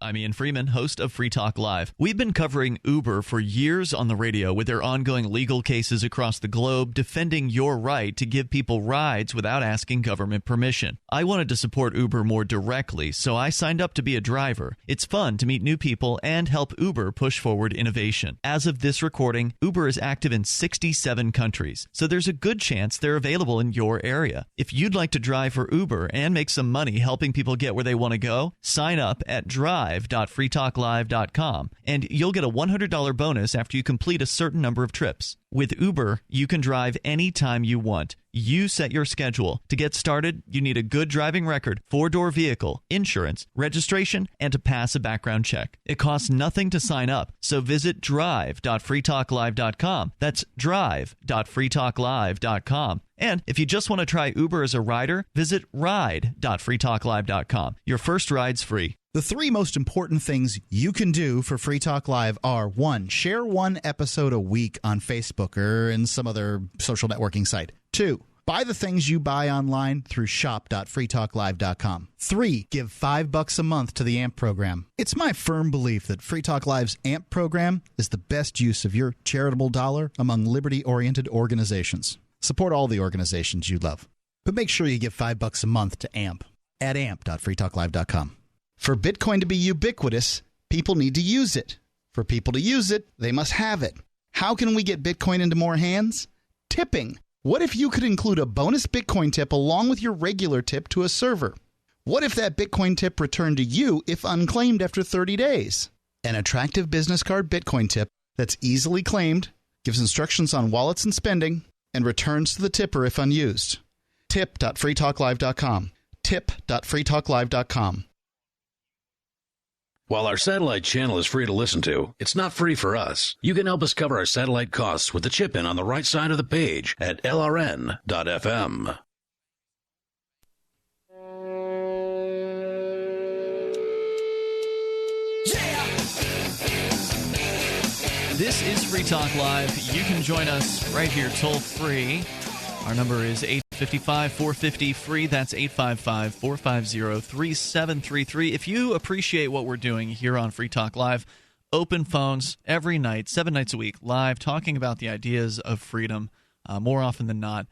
I'm Ian Freeman, host of Free Talk Live. We've been covering Uber for years on the radio with their ongoing legal cases across the globe defending your right to give people rides without asking government permission. I wanted to support Uber more directly, so I signed up to be a driver. It's fun to meet new people and help Uber push forward innovation. As of this recording, Uber is active in 67 countries, so there's a good chance they're available in your area. If you'd like to drive for Uber and make some money helping people get where they want to go, sign up at drive.uber.com. drive.freetalklive.com, and you'll get a $100 bonus after you complete a certain number of trips. With Uber, you can drive anytime you want. You set your schedule. To get started, you need a good driving record, 4-door vehicle, insurance, registration, and to pass a background check. It costs nothing to sign up, so visit drive.freetalklive.com. That's drive.freetalklive.com. And if you just want to try Uber as a rider, visit ride.freetalklive.com. Your first ride's free. The 3 most important things you can do for Free Talk Live are: 1, share 1 episode a week on Facebook or in some other social networking site. 2, buy the things you buy online through shop.freetalklive.com. 3, give $5 a month to the AMP program. It's my firm belief that Free Talk Live's AMP program is the best use of your charitable dollar among liberty-oriented organizations. Support all the organizations you love, but make sure you give $5 a month to AMP at amp.freetalklive.com. For Bitcoin to be ubiquitous, people need to use it. For people to use it, they must have it. How can we get Bitcoin into more hands? Tipping. What if you could include a bonus Bitcoin tip along with your regular tip to a server? What if that Bitcoin tip returned to you if unclaimed after 30 days? An attractive business card Bitcoin tip that's easily claimed, gives instructions on wallets and spending, and returns to the tipper if unused. Tip.freetalklive.com. Tip.freetalklive.com. While our satellite channel is free to listen to, it's not free for us. You can help us cover our satellite costs with the chip-in on the right side of the page at lrn.fm. This is Free Talk Live. You can join us right here toll-free. Our number is 855-450-FREE. That's 855-450-3733. If you appreciate what we're doing here on Free Talk Live, open phones every night, 7 nights a week, live, talking about the ideas of freedom, more often than not,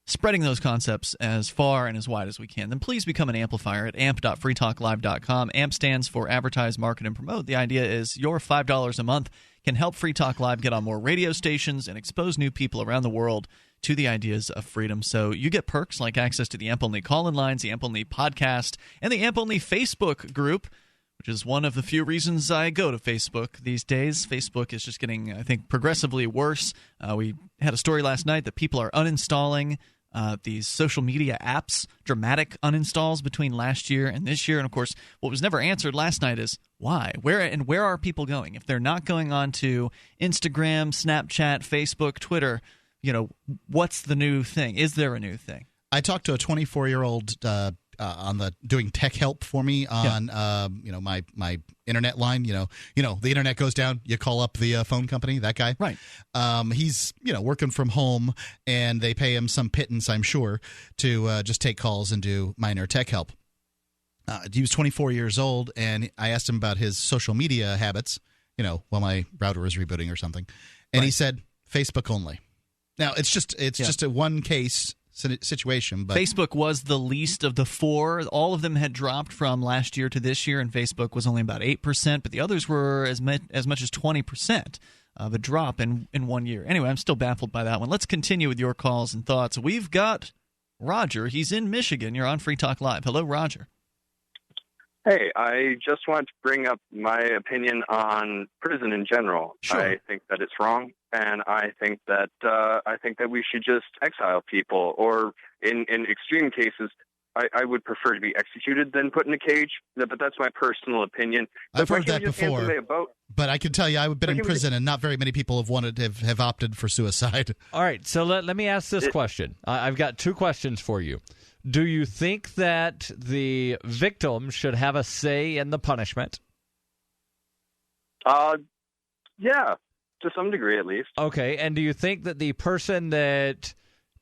spreading those concepts as far and as wide as we can, then please become an amplifier at amp.freetalklive.com. AMP stands for Advertise, Market, and Promote. The idea is your $5 a month can help Free Talk Live get on more radio stations and expose new people around the world to the ideas of freedom. So you get perks like access to the AMP-only call-in lines, the AMP-only podcast, and the AMP-only Facebook group, which is one of the few reasons I go to Facebook these days. Facebook is just getting, I think, progressively worse. We had a story last night that people are uninstalling these social media apps, dramatic uninstalls between last year and this year. And, of course, what was never answered last night is why? Where are people going? If they're not going on to Instagram, Snapchat, Facebook, Twitter, what's the new thing? Is there a new thing? I talked to a 24-year-old doing tech help for me on my internet line. The internet goes down, you call up the phone company. That guy, right? He's working from home, and they pay him some pittance, I'm sure, to just take calls and do minor tech help. He was 24 years old, and I asked him about his social media habits. While my router was rebooting or something, and he said Facebook only. Now it's just a one case situation, but Facebook was the least of the 4. All of them had dropped from last year to this year, and Facebook was only about 8%, but the others were as much as 20% of a drop in 1 year. Anyway, I'm still baffled by that one. Let's continue with your calls and thoughts. We've got Roger. He's in Michigan. You're on Free Talk Live. Hello, Roger. Hey, I just want to bring up my opinion on prison in general. Sure. I think that it's wrong, and I think that we should just exile people, or in extreme cases, I would prefer to be executed than put in a cage. But that's my personal opinion. I've heard that before. But I can tell you, I've been in prison, and not very many people have opted for suicide. All right, so let me ask this question. I've got 2 questions for you. Do you think that the victim should have a say in the punishment? Yeah, to some degree at least. Okay, and do you think that the person that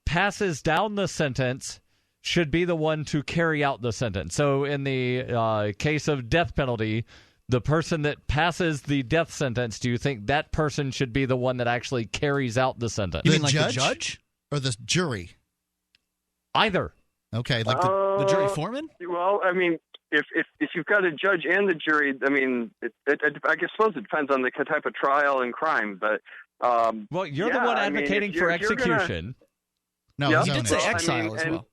passes down the sentence should be the one to carry out the sentence? So in the case of death penalty, the person that passes the death sentence, do you think that person should be the one that actually carries out the sentence? You mean like the judge? Or the jury? Either. Okay, like the jury foreman? Well, I mean, if you've got a judge and the jury, I mean, I suppose it depends on the type of trial and crime. But well, you're the one advocating for execution. No, he did say exile as well.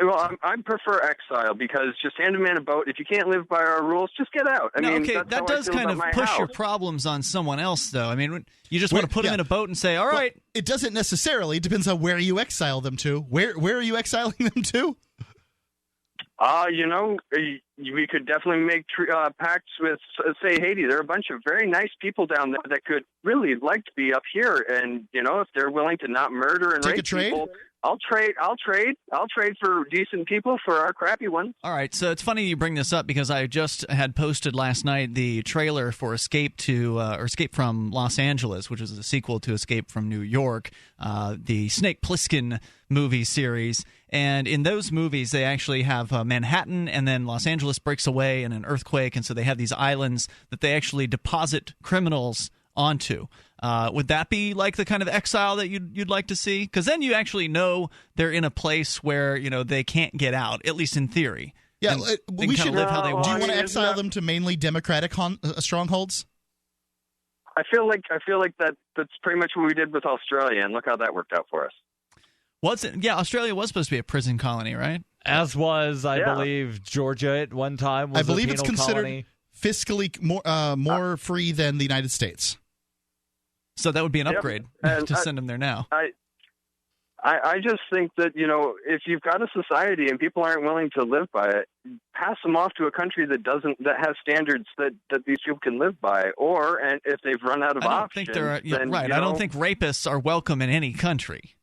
Well, I prefer exile because just hand a man a boat. If you can't live by our rules, just get out. I mean, okay, that does kind of push your problems on someone else, though. I mean, you just want to put them in a boat and say, all right. It doesn't necessarily. It depends on where you exile them to. Where are you exiling them to? We could definitely make pacts with, say, Haiti. There are a bunch of very nice people down there that could really like to be up here. And, if they're willing to not murder and rape people, I'll trade for decent people for our crappy ones. All right, so it's funny you bring this up because I just had posted last night the trailer for Escape from Los Angeles, which is a sequel to Escape from New York, the Snake Plissken movie series. And in those movies, they actually have Manhattan, and then Los Angeles breaks away in an earthquake, and so they have these islands that they actually deposit criminals onto. Would that be like the kind of exile that you'd like to see? Because then you actually know they're in a place where they can't get out, at least in theory. Yeah, we should live how they want. Do you want to exile them to mainly Democratic strongholds? I feel like that's pretty much what we did with Australia, and look how that worked out for us. Yeah, Australia was supposed to be a prison colony, right? As was, I believe, Georgia at one time. Was I believe a it's penal considered colony. Fiscally more free than the United States. So that would be an upgrade to send them there now. I just think that, if you've got a society and people aren't willing to live by it, pass them off to a country that has standards that these people can live by. And if they've run out of options, I don't think rapists are welcome in any country.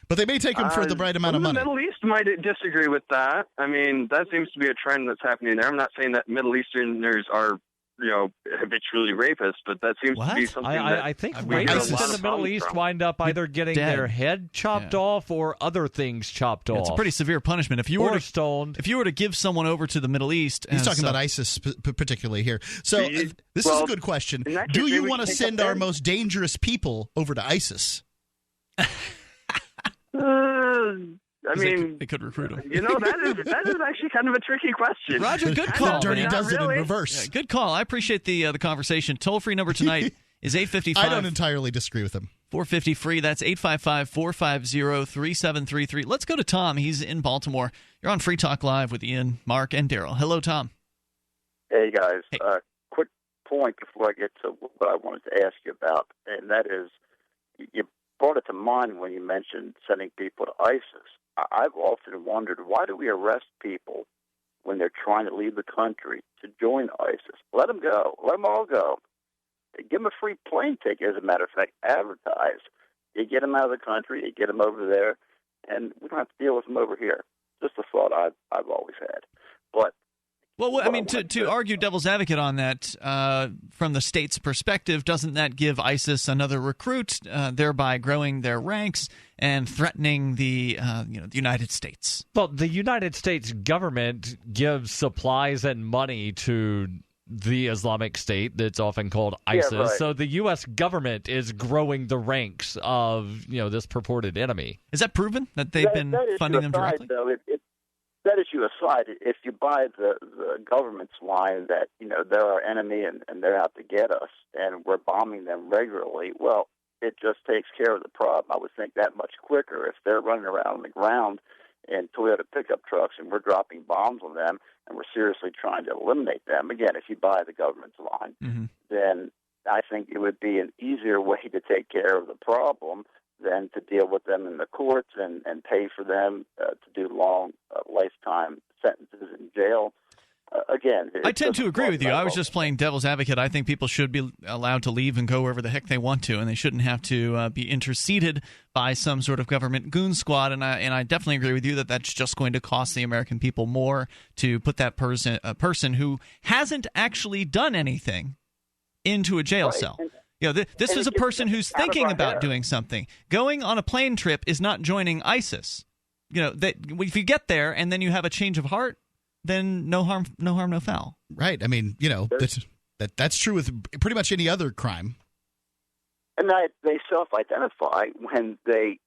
But they may take them for the right amount of money. The Middle East might disagree with that. I mean, that seems to be a trend that's happening there. I'm not saying that Middle Easterners are, habitually rapists, but that seems to be something I think rapists in the Middle East wind up either getting their head chopped off or other things chopped off. It's a pretty severe punishment. If you were stoned. If you were to give someone over to the Middle East, he's talking about ISIS particularly here. So this is a good question. Do you want to send our most dangerous people over to ISIS? They could recruit them. That is actually kind of a tricky question. Roger, good call. Dirty does it in reverse. Yeah, good call. I appreciate the conversation. Toll-free number tonight is 855. I don't entirely disagree with him. 450 free. That's 855-450-3733. Let's go to Tom. He's in Baltimore. You're on Free Talk Live with Ian, Mark, and Daryl. Hello, Tom. Hey, guys. Hey. Quick point before I get to what I wanted to ask you about, and that is you brought it to mind when you mentioned sending people to ISIS. I've often wondered, why do we arrest people when they're trying to leave the country to join ISIS? Let them go. Let them all go. Give them a free plane ticket, as a matter of fact, advertise. You get them out of the country, you get them over there, and we don't have to deal with them over here. Just a thought I've always had. But well, I mean, to argue devil's advocate on that, from the state's perspective, doesn't that give ISIS another recruit, thereby growing their ranks and threatening the United States? Well, the United States government gives supplies and money to the Islamic State that's often called ISIS. Yeah, right. So the U.S. government is growing the ranks of this purported enemy. Is that proven that they've been funding them directly? Though, that issue aside, if you buy the government's line that they're our enemy and they're out to get us and we're bombing them regularly, well, it just takes care of the problem. I would think that much quicker if they're running around on the ground in Toyota pickup trucks and we're dropping bombs on them and we're seriously trying to eliminate them. Again, if you buy the government's line, then I think it would be an easier way to take care of the problem than to deal with them in the courts and pay for them to do long lifetime sentences in jail. Again, I tend to agree with you. I was just playing devil's advocate. I think people should be allowed to leave and go wherever the heck they want to, and they shouldn't have to be interceded by some sort of government goon squad. And I definitely agree with you that that's just going to cost the American people more to put that person who hasn't actually done anything into a jail cell. This is a person who's thinking about doing something. Going on a plane trip is not joining ISIS. If you get there and then you have a change of heart, then no harm, no foul. Right. I mean, that's true with pretty much any other crime. And they self-identify when they,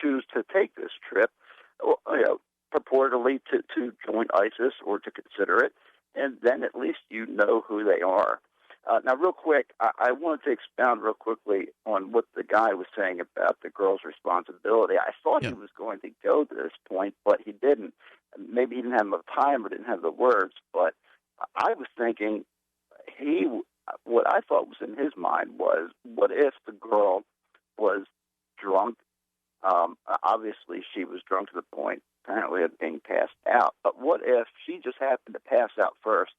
choose to take this trip, purportedly to join ISIS or to consider it, and then at least you know who they are. Now, real quick, I wanted to expound real quickly on what the guy was saying about the girl's responsibility. I thought he was going to go to this point, but he didn't. Maybe he didn't have enough time or didn't have the words, but I was thinking what I thought was in his mind was, what if the girl was drunk? Obviously, she was drunk to the point, apparently, of being passed out. But what if she just happened to pass out first,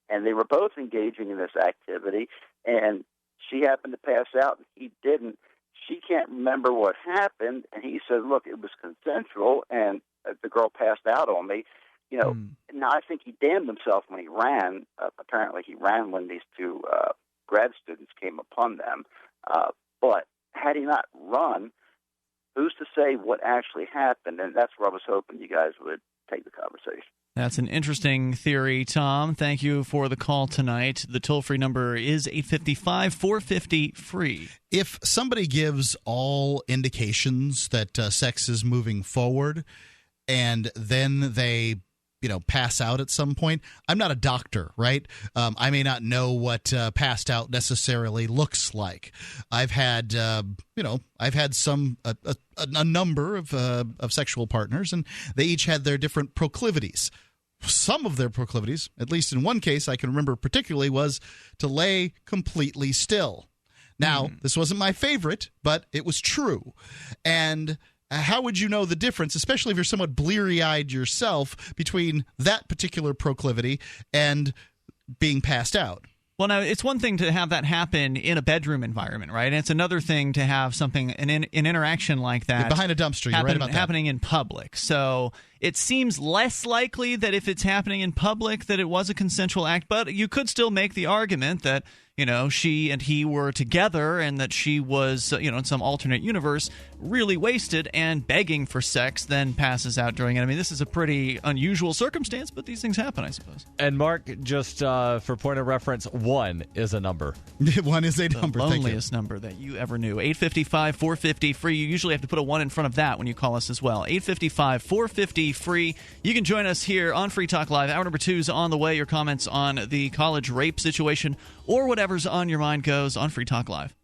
and they were both engaging in this activity, and she happened to pass out, and he didn't? She can't remember what happened, and he said, look, it was consensual, and the girl passed out on me. You know, now I think he damned himself when he ran. Apparently, he ran when these two grad students came upon them. But had he not run, who's to say what actually happened? And that's where I was hoping you guys would take the conversation. That's an interesting theory, Tom. Thank you for the call tonight. The toll-free number is 855-450-FREE. If somebody gives all indications that sex is moving forward and then they pass out at some point. I'm not a doctor, right? I may not know what passed out necessarily looks like. I've had, I've had a number of sexual partners, and they each had their different proclivities. Some of their proclivities, at least in one case I can remember particularly, was to lay completely still. Now, this wasn't my favorite, but it was true. And how would you know the difference, especially if you're somewhat bleary-eyed yourself, between that particular proclivity and being passed out? Well, now, it's one thing to have that happen in a bedroom environment, right? And it's another thing to have something, an interaction like that. Behind a dumpster, you're right about that. Happening in public. So it seems less likely that if it's happening in public that it was a consensual act, but you could still make the argument that, she and he were together and that she was, in some alternate universe, really wasted and begging for sex, then passes out during it. I mean, this is a pretty unusual circumstance, but these things happen, I suppose. And Mark, just for point of reference, 1 is a number. 1 is a number. The loneliest number that you ever knew. 855-450-FREE. You usually have to put a 1 in front of that when you call us as well. 855-450-FREE. You can join us here on Free Talk Live. Hour number 2 is on the way. Your comments on the college rape situation or whatever's on your mind goes on Free Talk Live.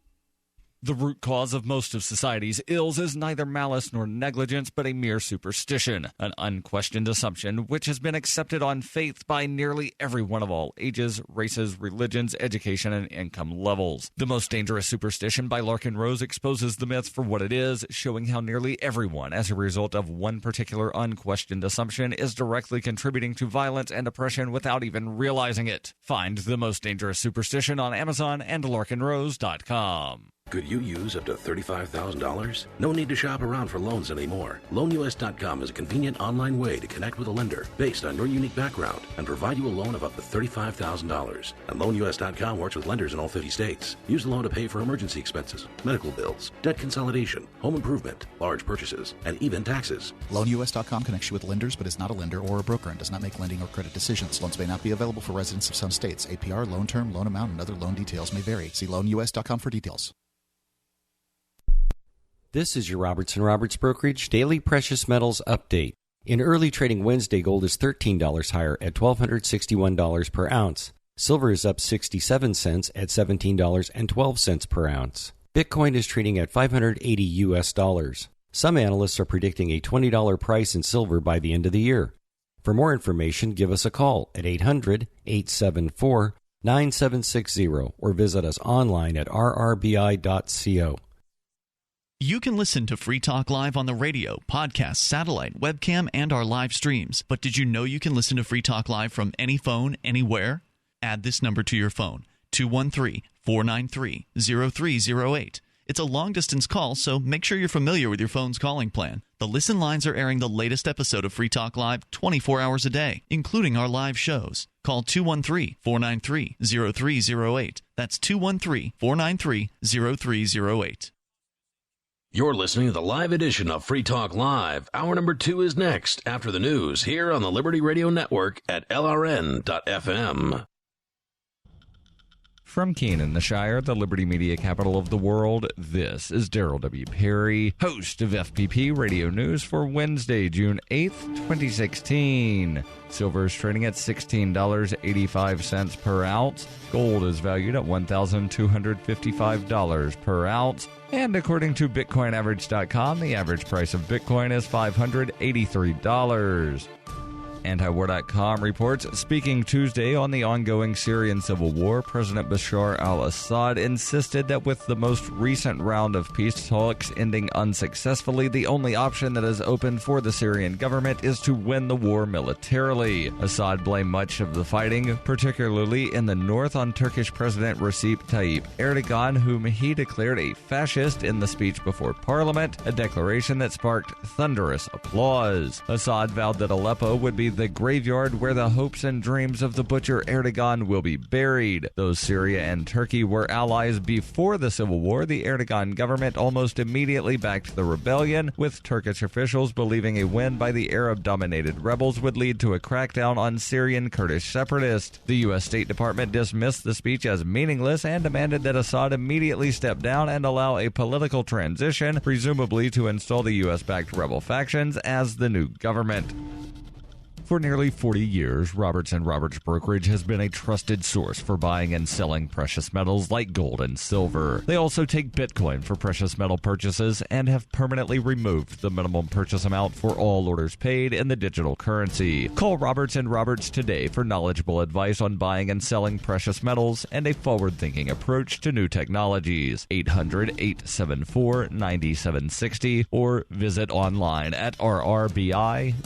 The root cause of most of society's ills is neither malice nor negligence, but a mere superstition, an unquestioned assumption which has been accepted on faith by nearly everyone of all ages, races, religions, education, and income levels. The Most Dangerous Superstition by Larkin Rose exposes the myth for what it is, showing how nearly everyone, as a result of one particular unquestioned assumption, is directly contributing to violence and oppression without even realizing it. Find The Most Dangerous Superstition on Amazon and LarkinRose.com. Could you use up to $35,000? No need to shop around for loans anymore. LoanUS.com is a convenient online way to connect with a lender based on your unique background and provide you a loan of up to $35,000. And LoanUS.com works with lenders in all 50 states. Use the loan to pay for emergency expenses, medical bills, debt consolidation, home improvement, large purchases, and even taxes. LoanUS.com connects you with lenders but is not a lender or a broker and does not make lending or credit decisions. Loans may not be available for residents of some states. APR, loan term, loan amount, and other loan details may vary. See LoanUS.com for details. This is your Robertson Roberts Brokerage Daily Precious Metals Update. In early trading Wednesday, gold is $13 higher at $1,261 per ounce. Silver is up 67 cents at $17.12 per ounce. Bitcoin is trading at $580. Some analysts are predicting a $20 price in silver by the end of the year. For more information, give us a call at 800-874-9760 or visit us online at rrbi.co. You can listen to Free Talk Live on the radio, podcast, satellite, webcam, and our live streams. But did you know you can listen to Free Talk Live from any phone, anywhere? Add this number to your phone, 213-493-0308. It's a long-distance call, so make sure you're familiar with your phone's calling plan. The listen lines are airing the latest episode of Free Talk Live 24 hours a day, including our live shows. Call 213-493-0308. That's 213-493-0308. You're listening to the live edition of Free Talk Live. Hour number 2 is next after the news here on the Liberty Radio Network at LRN.FM. From Keene in the Shire, the Liberty Media capital of the world, this is Daryl W. Perry, host of FPP Radio News for Wednesday, June 8th, 2016. Silver is trading at $16.85 per ounce. Gold is valued at $1,255 per ounce. And according to BitcoinAverage.com, the average price of Bitcoin is $583. Antiwar.com reports, speaking Tuesday on the ongoing Syrian civil war, President Bashar al-Assad insisted that with the most recent round of peace talks ending unsuccessfully, the only option that is open for the Syrian government is to win the war militarily. Assad blamed much of the fighting, particularly in the north, on Turkish President Recep Tayyip Erdogan, whom he declared a fascist in the speech before parliament, a declaration that sparked thunderous applause. Assad vowed that Aleppo would be the graveyard where the hopes and dreams of the butcher Erdogan will be buried. Though Syria and Turkey were allies before the civil war, the Erdogan government almost immediately backed the rebellion, with Turkish officials believing a win by the Arab-dominated rebels would lead to a crackdown on Syrian Kurdish separatists. The U.S. State Department dismissed the speech as meaningless and demanded that Assad immediately step down and allow a political transition, presumably to install the U.S.-backed rebel factions as the new government. For nearly 40 years, Roberts & Roberts Brokerage has been a trusted source for buying and selling precious metals like gold and silver. They also take Bitcoin for precious metal purchases and have permanently removed the minimum purchase amount for all orders paid in the digital currency. Call Roberts & Roberts today for knowledgeable advice on buying and selling precious metals and a forward-thinking approach to new technologies. 800-874-9760 or visit online at rrbi.co.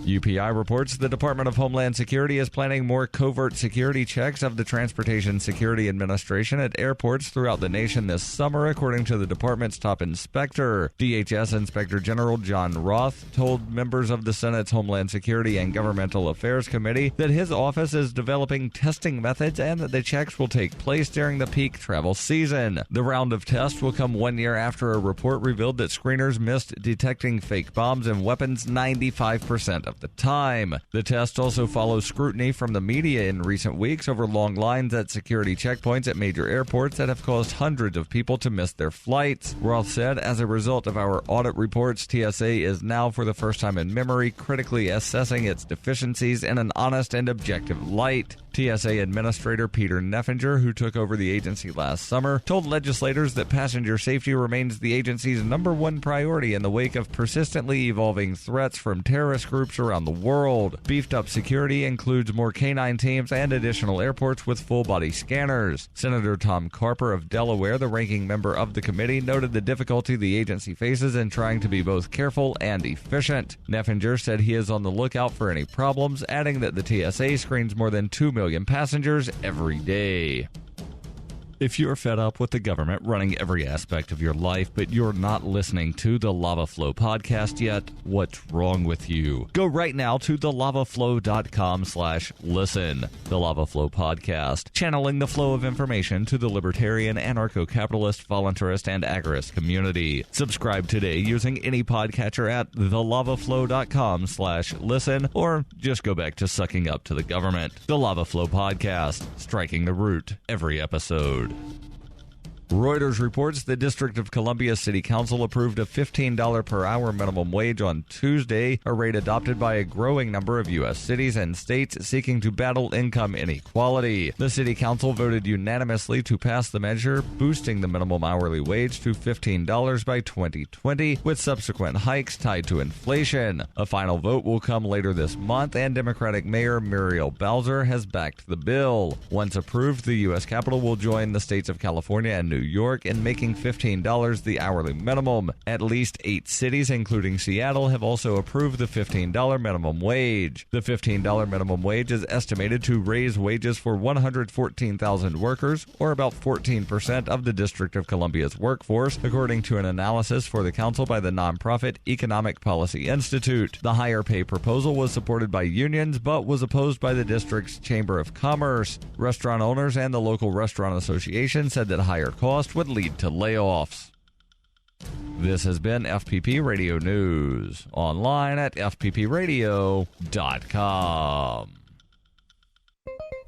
UPI reports the Department of Homeland Security is planning more covert security checks of the Transportation Security Administration at airports throughout the nation this summer, according to the department's top inspector. DHS Inspector General John Roth told members of the Senate's Homeland Security and Governmental Affairs Committee that his office is developing testing methods and that the checks will take place during the peak travel season. The round of tests will come 1 year after a report revealed that screeners missed detecting fake bombs and weapons 95% of the time. The test also follows scrutiny from the media in recent weeks over long lines at security checkpoints at major airports that have caused hundreds of people to miss their flights. Roth said, as a result of our audit reports, TSA is now, for the first time in memory, critically assessing its deficiencies in an honest and objective light. TSA Administrator Peter Neffinger, who took over the agency last summer, told legislators that passenger safety remains the agency's #1 priority in the wake of persistently evolving threats from terrorist groups around the world. Beefed up security includes more canine teams and additional airports with full-body scanners. Senator Tom Carper of Delaware, the ranking member of the committee, noted the difficulty the agency faces in trying to be both careful and efficient. Neffinger said he is on the lookout for any problems, adding that the TSA screens more than 2 million passengers every day. If you're fed up with the government running every aspect of your life, but you're not listening to the Lava Flow podcast yet, what's wrong with you? Go right now to thelavaflow.com/listen. The Lava Flow podcast, channeling the flow of information to the libertarian, anarcho-capitalist, voluntarist, and agorist community. Subscribe today using any podcatcher at thelavaflow.com/listen, or just go back to sucking up to the government. The Lava Flow podcast, striking the root every episode. Reuters reports the District of Columbia City Council approved a $15 per hour minimum wage on Tuesday, a rate adopted by a growing number of U.S. cities and states seeking to battle income inequality. The City Council voted unanimously to pass the measure, boosting the minimum hourly wage to $15 by 2020, with subsequent hikes tied to inflation. A final vote will come later this month, and Democratic Mayor Muriel Bowser has backed the bill. Once approved, the U.S. Capitol will join the states of California and New York in making $15 the hourly minimum. At least 8 cities, including Seattle, have also approved the $15 minimum wage. The $15 minimum wage is estimated to raise wages for 114,000 workers, or about 14% of the District of Columbia's workforce, according to an analysis for the council by the nonprofit Economic Policy Institute. The higher pay proposal was supported by unions, but was opposed by the district's Chamber of Commerce. Restaurant owners and the local restaurant association said that higher costs would lead to layoffs. This has been FPP Radio News, online at fppradio.com.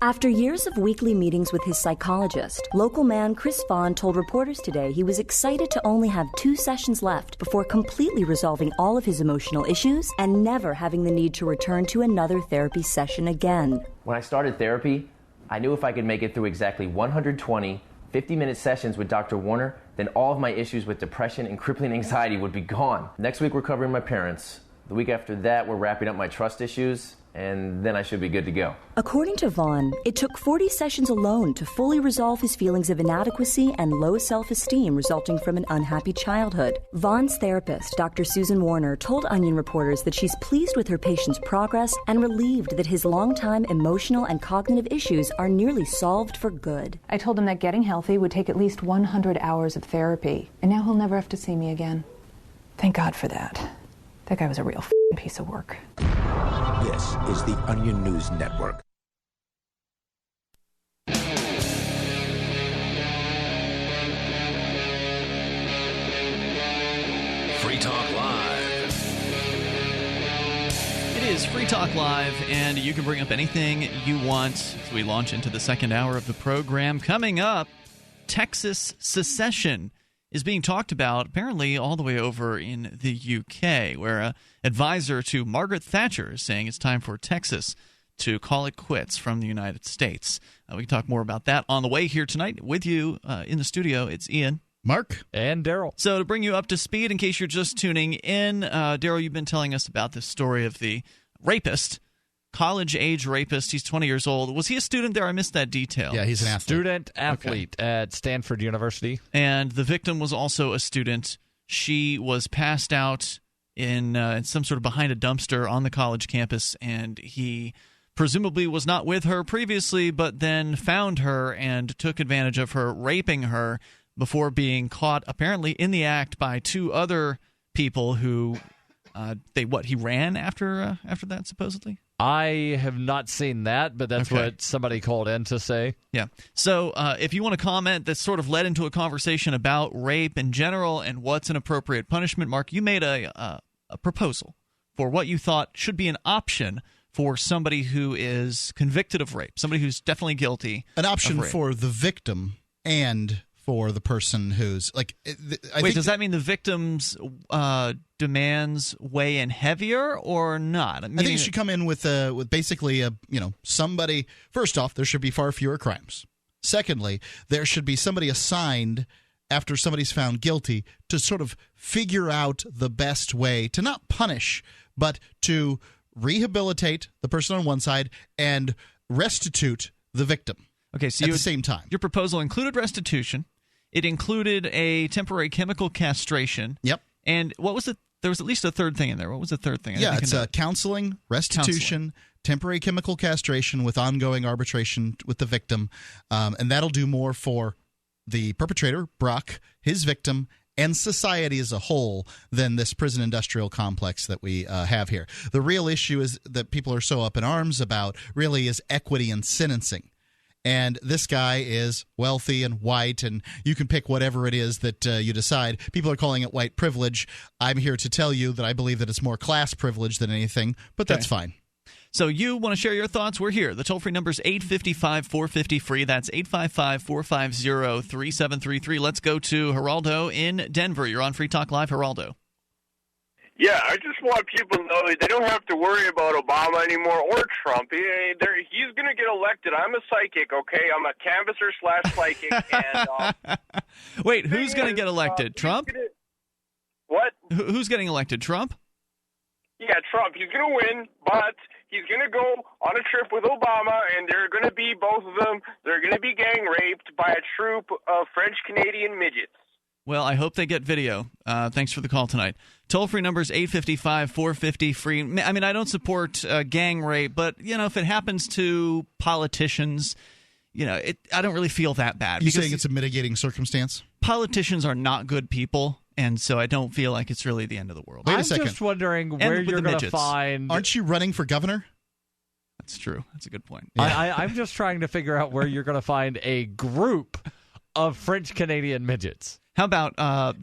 After years of weekly meetings with his psychologist, local man Chris Vaughn told reporters today he was excited to only have 2 sessions left before completely resolving all of his emotional issues and never having the need to return to another therapy session again. When I started therapy, I knew if I could make it through exactly 120 50-minute sessions with Dr. Warner, then all of my issues with depression and crippling anxiety would be gone. Next week, we're covering my parents. The week after that, we're wrapping up my trust issues, and then I should be good to go. According to Vaughn, it took 40 sessions alone to fully resolve his feelings of inadequacy and low self-esteem resulting from an unhappy childhood. Vaughn's therapist, Dr. Susan Warner, told Onion reporters that she's pleased with her patient's progress and relieved that his long-time emotional and cognitive issues are nearly solved for good. I told him that getting healthy would take at least 100 hours of therapy, and now he'll never have to see me again. Thank God for that. That guy was a real piece of work. This is the Onion News Network. Free Talk Live. It is Free Talk Live, and you can bring up anything you want as we launch into the second hour of the program. Coming up, Texas secession is being talked about apparently all the way over in the UK, where an advisor to Margaret Thatcher is saying it's time for Texas to call it quits from the United States. We can talk more about that on the way here tonight. With you in the studio, it's Ian. Mark. And Daryl. So to bring you up to speed, in case you're just tuning in, Daryl, you've been telling us about this story of the rapist, college-age rapist. He's 20 years old. Was he a student there? I missed that detail. Yeah, he's an athlete. Student-athlete at Stanford University. And the victim was also a student. She was passed out in some sort of behind a dumpster on the college campus, and he presumably was not with her previously, but then found her and took advantage of her, raping her before being caught apparently in the act by 2 other people who he ran after that, supposedly? I have not seen that, but that's what somebody called in to say. Yeah. So if you want to comment, that sort of led into a conversation about rape in general and what's an appropriate punishment. Mark, you made a proposal for what you thought should be an option for somebody who is convicted of rape, somebody who's definitely guilty. An option for the victim and for the person who's like. Does that mean the victim's demands weigh in heavier or not? I think you should come in with basically somebody. First off, there should be far fewer crimes. Secondly, there should be somebody assigned after somebody's found guilty to sort of figure out the best way to not punish, but to rehabilitate the person on one side and restitute the victim. Okay, so at the same time. Your proposal included restitution. It included a temporary chemical castration. Yep. And what was it? There was at least a third thing in there. What was the third thing? It's counseling, restitution, temporary chemical castration with ongoing arbitration with the victim. And that'll do more for the perpetrator, Brock, his victim, and society as a whole than this prison industrial complex that we have here. The real issue is that people are so up in arms about really is equity in sentencing. And this guy is wealthy and white, and you can pick whatever it is that you decide. People are calling it white privilege. I'm here to tell you that I believe that it's more class privilege than anything, but that's fine. So you want to share your thoughts? We're here. The toll-free number is 855-450-FREE. That's 855-450-3733. Let's go to Geraldo in Denver. You're on Free Talk Live, Geraldo. Yeah, I just want people to know they don't have to worry about Obama anymore or Trump. He's going to get elected. I'm a psychic, okay? I'm a canvasser/psychic. And wait, who's going to get elected? Trump? What? Who's getting elected? Trump? Yeah, Trump. He's going to win, but he's going to go on a trip with Obama, and they're going to be, both of them, they're going to be gang raped by a troop of French-Canadian midgets. Well, I hope they get video. Thanks for the call tonight. Toll-free number is 855-450-FREE. I mean, I don't support gang rape, but, if it happens to politicians, I don't really feel that bad. You're saying it's a mitigating circumstance? Politicians are not good people, and so I don't feel like it's really the end of the world. Wait a second. I'm just wondering where you're going to find... Aren't you running for governor? That's true. That's a good point. Yeah. I'm just trying to figure out where you're going to find a group of French-Canadian midgets. How about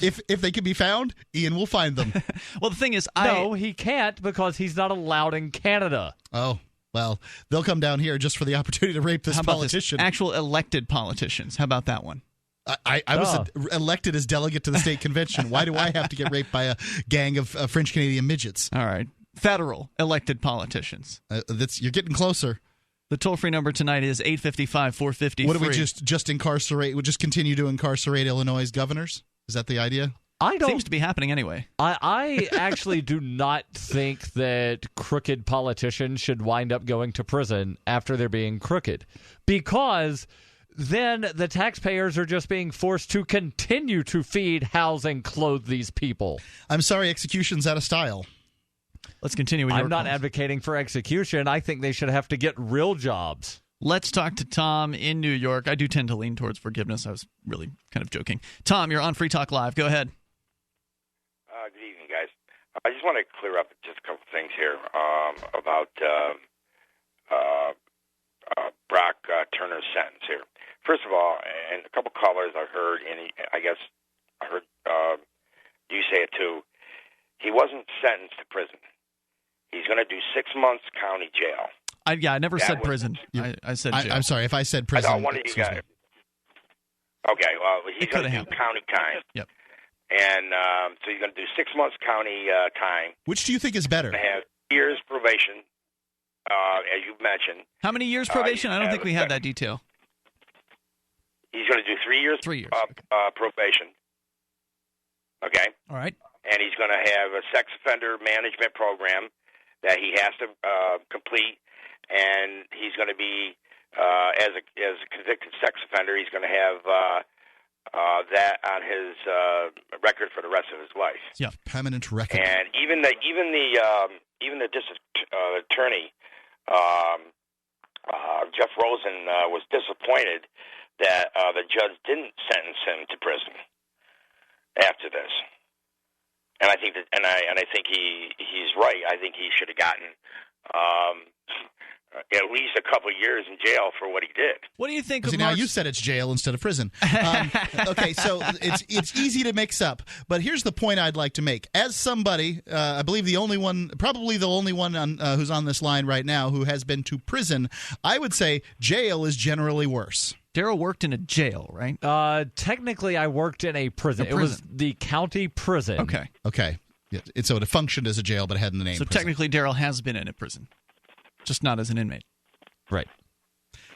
if they can be found, Ian will find them. Well, the thing is, no, he can't because he's not allowed in Canada. Oh, Well, they'll come down here just for the opportunity to rape this politician. Actual elected politicians. How about that one? I was elected as delegate to the state convention. Why do I have to get raped by a gang of French-Canadian midgets? All right. Federal elected politicians. You're getting closer. The toll-free number tonight is 855-450-FREE. What do we just incarcerate? We just continue to incarcerate Illinois' governors? Is that the idea? Seems to be happening anyway. I actually do not think that crooked politicians should wind up going to prison after they're being crooked, because then the taxpayers are just being forced to continue to feed, house, and clothe these people. I'm sorry, execution's out of style. Let's continue with your I'm not calls. advocating for execution. I think they should have to get real jobs. Let's talk to Tom in New York. I do tend to lean towards forgiveness. I was really kind of joking. Tom, you're on Free Talk Live. Go ahead. Good evening, guys. I just want to clear up just a couple things here about Brock Turner's sentence here. First of all, and a couple callers I heard, and I heard you say it too, he wasn't sentenced to prison. He's going to do 6 months county jail. I never said prison. I said jail. I'm sorry if I said prison. I thought one of you guys. Okay, well, he's going to do county time. Yep. And so he's going to do 6 months county time. Which do you think is better? He's going to have years probation, as you mentioned. How many years probation? I don't think we had that detail. He's going to do 3 years. 3 years. Probation. Okay. All right. And he's going to have a sex offender management program that he has to complete. And he's going to be, as a convicted sex offender, he's going to have that on his record for the rest of his life. Yeah, permanent record. And even the district attorney, Jeff Rosen, was disappointed that the judge didn't sentence him to prison after this. And I think that, and I think he's right. I think he should have gotten at least a couple of years in jail for what he did. What do you think of now you said it's jail instead of prison. Okay, so it's easy to mix up. But here's the point I'd like to make. As somebody, I believe probably the only one who's on this line right now who has been to prison, I would say jail is generally worse. Daryl worked in a jail, right? Technically, I worked in a prison. It was the county prison. Okay. Yeah, so it functioned as a jail, but it had the name. So prison. technically, Daryl has been in a prison, just not as an inmate. Right.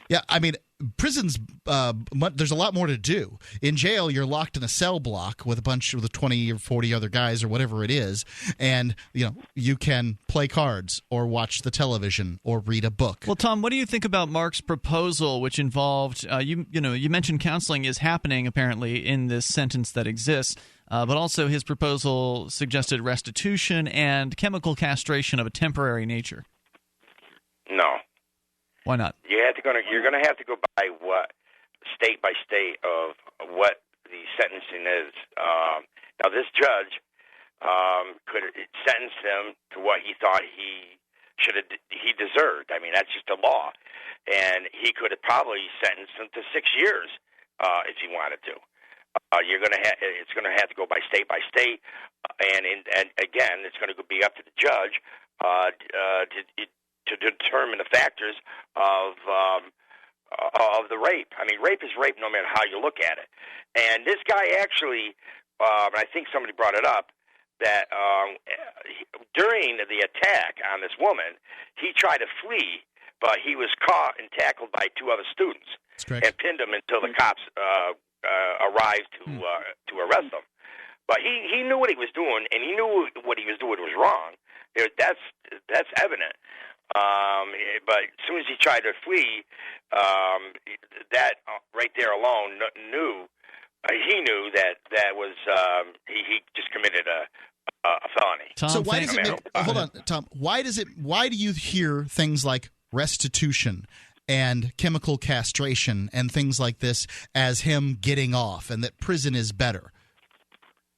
Yeah, I mean, prisons, there's a lot more to do. In jail, you're locked in a cell block with 20 or 40 other guys or whatever it is, and you can play cards or watch the television or read a book. Well, Tom, what do you think about Mark's proposal, which involved you mentioned counseling is happening apparently in this sentence that exists, but also his proposal suggested restitution and chemical castration of a temporary nature. No. Why not? You're going to have to go by state by state of what the sentencing is. Now, this judge could sentence him to what he thought he deserved. I mean, that's just the law, and he could have probably sentenced him to 6 years if he wanted to. It's going to have to go by state, and again, it's going to be up to the judge to determine the factors of the rape. I mean, rape is rape no matter how you look at it. And this guy actually, and I think somebody brought it up, that during the attack on this woman, he tried to flee, but he was caught and tackled by two other students and pinned him until the cops arrived to arrest him. But he knew what he was doing, and he knew what he was doing was wrong. That's evident. But as soon as he tried to flee, that right there alone he knew that was he just committed a felony. Tom, so why does it hold on, Tom? Why do you hear things like restitution and chemical castration and things like this as him getting off, and that prison is better?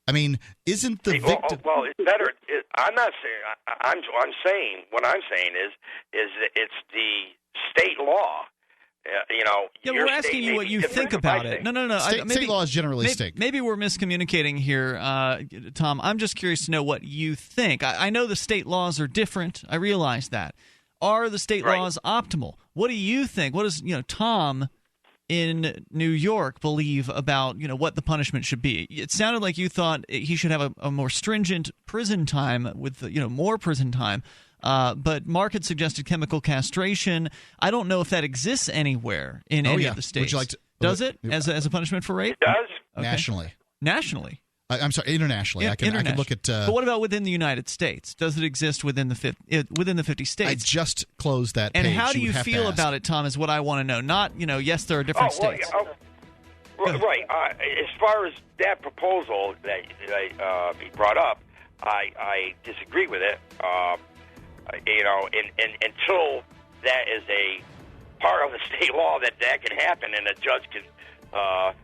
I mean, isn't the victim? Well, it's better. I'm not saying. I'm saying what I'm saying is that it's the state law. Yeah, we're asking you what you think about it. No. State law is generally state. Maybe we're miscommunicating here, Tom. I'm just curious to know what you think. I know the state laws are different. I realize that. Are the state laws optimal? What do you think? What does Tom in New York believe about what the punishment should be? It sounded like you thought he should have a more stringent prison time with more prison time. But Mark had suggested chemical castration. I don't know if that exists anywhere in any of the states. Would you like to, does it as a punishment for rape? It does. Okay. Nationally. I'm sorry, internationally. I can look at. But what about within the United States? Does it exist within the 50 states? I just closed that page. And how do you feel about it, Tom? Is what I want to know. Not yes, there are different states. Right. As far as that proposal that he brought up, I disagree with it. Until that is a part of the state law that can happen, and a judge can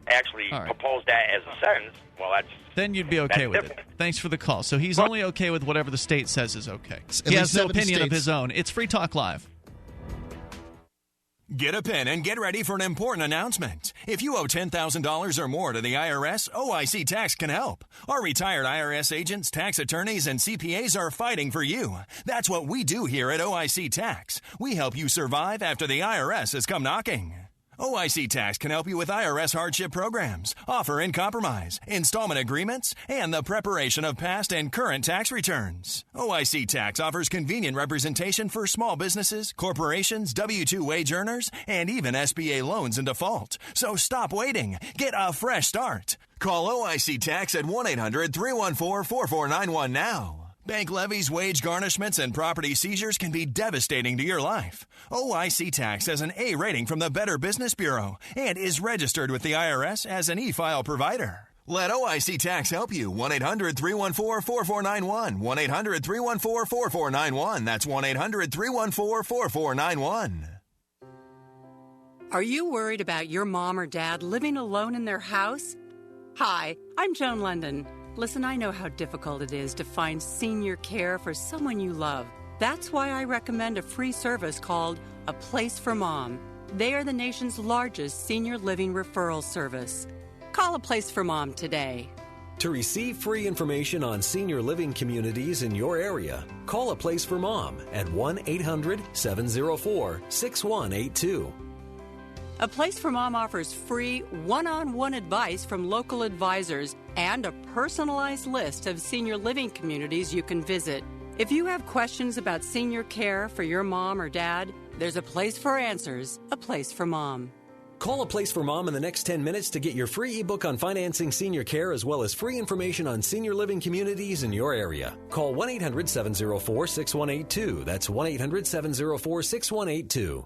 actually propose that as a sentence. Well, then you'd be okay with it. Thanks for the call. So he's only okay with whatever the state says is okay. He has no opinion of his own. It's Free Talk Live. Get a pen and get ready for an important announcement. If you owe $10,000 or more to the IRS, OIC Tax can help. Our retired IRS agents, tax attorneys, and CPAs are fighting for you. That's what we do here at OIC Tax. We help you survive after the IRS has come knocking. OIC Tax can help you with IRS hardship programs, offer in compromise, installment agreements, and the preparation of past and current tax returns. OIC Tax offers convenient representation for small businesses, corporations, W-2 wage earners, and even SBA loans in default. So stop waiting. Get a fresh start. Call OIC Tax at 1-800-314-4491 now. Bank levies, wage garnishments, and property seizures can be devastating to your life. OIC Tax has an A rating from the Better Business Bureau and is registered with the IRS as an e-file provider. Let OIC Tax help you. 1-800-314-4491. 1-800-314-4491. That's 1-800-314-4491. Are you worried about your mom or dad living alone in their house? Hi, I'm Joan London. Listen, I know how difficult it is to find senior care for someone you love. That's why I recommend a free service called A Place for Mom. They are the nation's largest senior living referral service. Call A Place for Mom today. To receive free information on senior living communities in your area, call A Place for Mom at 1-800-704-6182. A Place for Mom offers free one-on-one advice from local advisors and a personalized list of senior living communities you can visit. If you have questions about senior care for your mom or dad, there's a place for answers, A Place for Mom. Call A Place for Mom in the next 10 minutes to get your free ebook on financing senior care as well as free information on senior living communities in your area. Call 1-800-704-6182. That's 1-800-704-6182.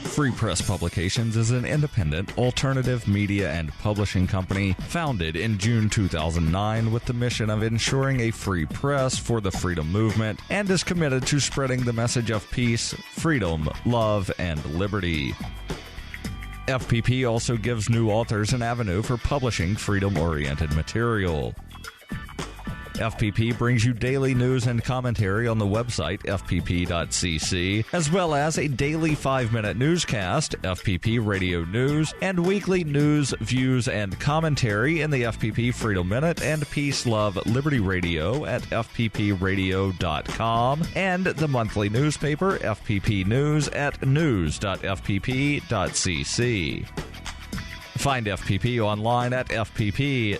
Free Press Publications is an independent, alternative media and publishing company founded in June 2009 with the mission of ensuring a free press for the freedom movement and is committed to spreading the message of peace, freedom, love, and liberty. FPP also gives new authors an avenue for publishing freedom-oriented material. FPP brings you daily news and commentary on the website, fpp.cc, as well as a daily 5-minute newscast, FPP Radio News, and weekly news, views, and commentary in the FPP Freedom Minute and Peace, Love, Liberty Radio at fppradio.com, and the monthly newspaper, FPP News, at news.fpp.cc. Find FPP online at fpp.cc.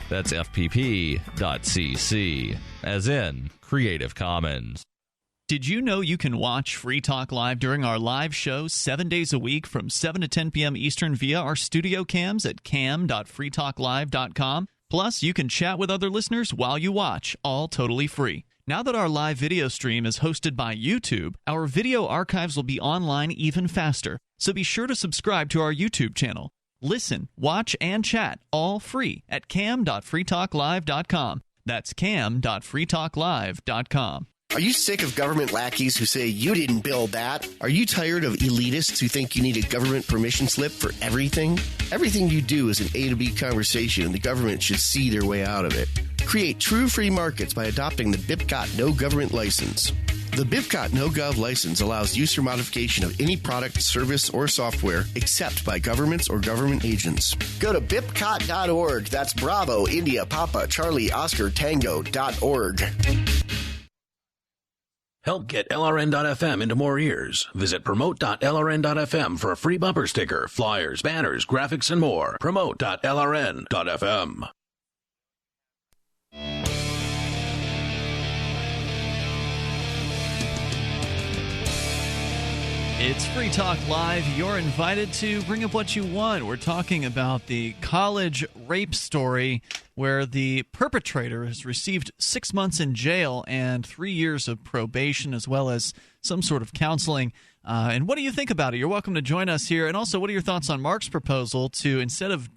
That's fpp.cc, as in Creative Commons. Did you know you can watch Free Talk Live during our live show 7 days a week from 7 to 10 p.m. Eastern via our studio cams at cam.freetalklive.com? Plus, you can chat with other listeners while you watch, all totally free. Now that our live video stream is hosted by YouTube, our video archives will be online even faster. So be sure to subscribe to our YouTube channel. Listen, watch, and chat all free at cam.freetalklive.com. That's cam.freetalklive.com. Are you sick of government lackeys who say you didn't build that? Are you tired of elitists who think you need a government permission slip for everything? Everything you do is an A to B conversation, and the government should see their way out of it. Create true free markets by adopting the BIPCOT No Government License. The BIPCOT NoGov license allows use or modification of any product, service, or software except by governments or government agents. Go to BIPCOT.org. That's Bravo, India, Papa, Charlie, Oscar, Tango.org. Help get LRN.FM into more ears. Visit promote.lrn.fm for a free bumper sticker, flyers, banners, graphics, and more. Promote.lrn.fm. It's Free Talk Live. You're invited to bring up what you want. We're talking about the college rape story where the perpetrator has received 6 months in jail and 3 years of probation, as well as some sort of counseling. And what do you think about it? You're welcome to join us here. And also, what are your thoughts on Mark's proposal to, instead of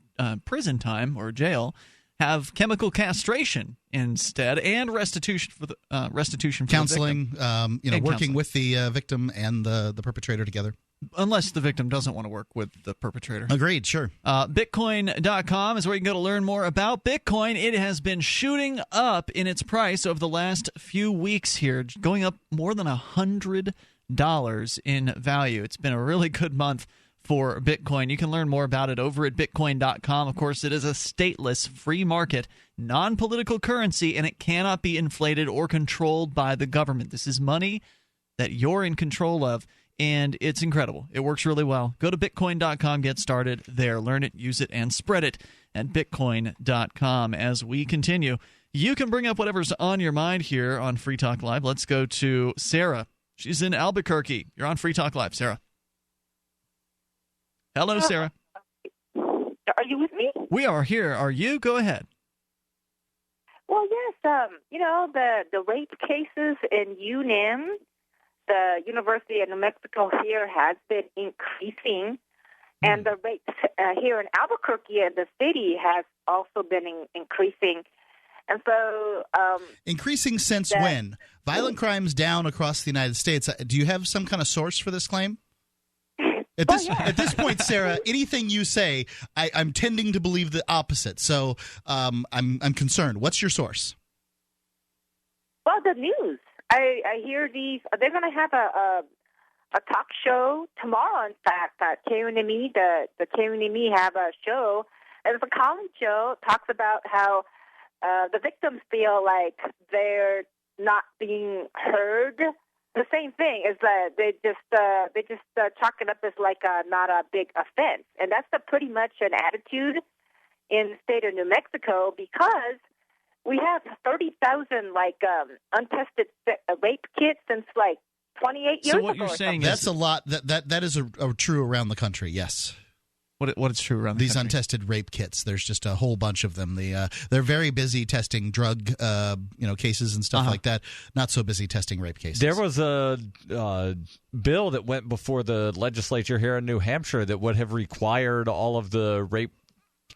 prison time or jail, have chemical castration instead, and restitution for the restitution for counseling, the victim. Working with the victim and the perpetrator together. Unless the victim doesn't want to work with the perpetrator. Agreed, sure. Bitcoin.com is where you can go to learn more about Bitcoin. It has been shooting up in its price over the last few weeks here, going up more than $100 in value. It's been a really good month for Bitcoin. You can learn more about it over at Bitcoin.com. Of course, it is a stateless, free market, non-political currency, and it cannot be inflated or controlled by the government. This is money that you're in control of, and it's incredible. It works really well. Go to Bitcoin.com, get started there. Learn it, use it, and spread it at Bitcoin.com. As we continue, you can bring up whatever's on your mind here on Free Talk Live. Let's go to Sarah. She's in Albuquerque. You're on Free Talk Live, Sarah. Hello, Sarah. Are you with me? We are here. Are you? Go ahead. Well, yes. The rape cases in UNM, the University of New Mexico here, has been increasing, and the rapes here in Albuquerque, the city, has also been increasing. And so, increasing since when? Violent crimes down across the United States. Do you have some kind of source for this claim? At this point, Sarah, anything you say, I'm tending to believe the opposite. So I'm concerned. What's your source? Well, the news. I hear these. They're going to have a talk show tomorrow. In fact, KUNME, the KUNME have a show. And it's a college show. Talks about how the victims feel like they're not being heard. The same thing is that they just chalk it up as like not a big offense, and that's pretty much an attitude in the state of New Mexico, because we have 30,000 untested rape kits since 28 years ago. So what you're saying that's a lot. That is true around the country. Yes. What is true around these country? Untested rape kits? There's just a whole bunch of them. They're very busy testing drug cases and stuff like that. Not so busy testing rape cases. There was a bill that went before the legislature here in New Hampshire that would have required all of the rape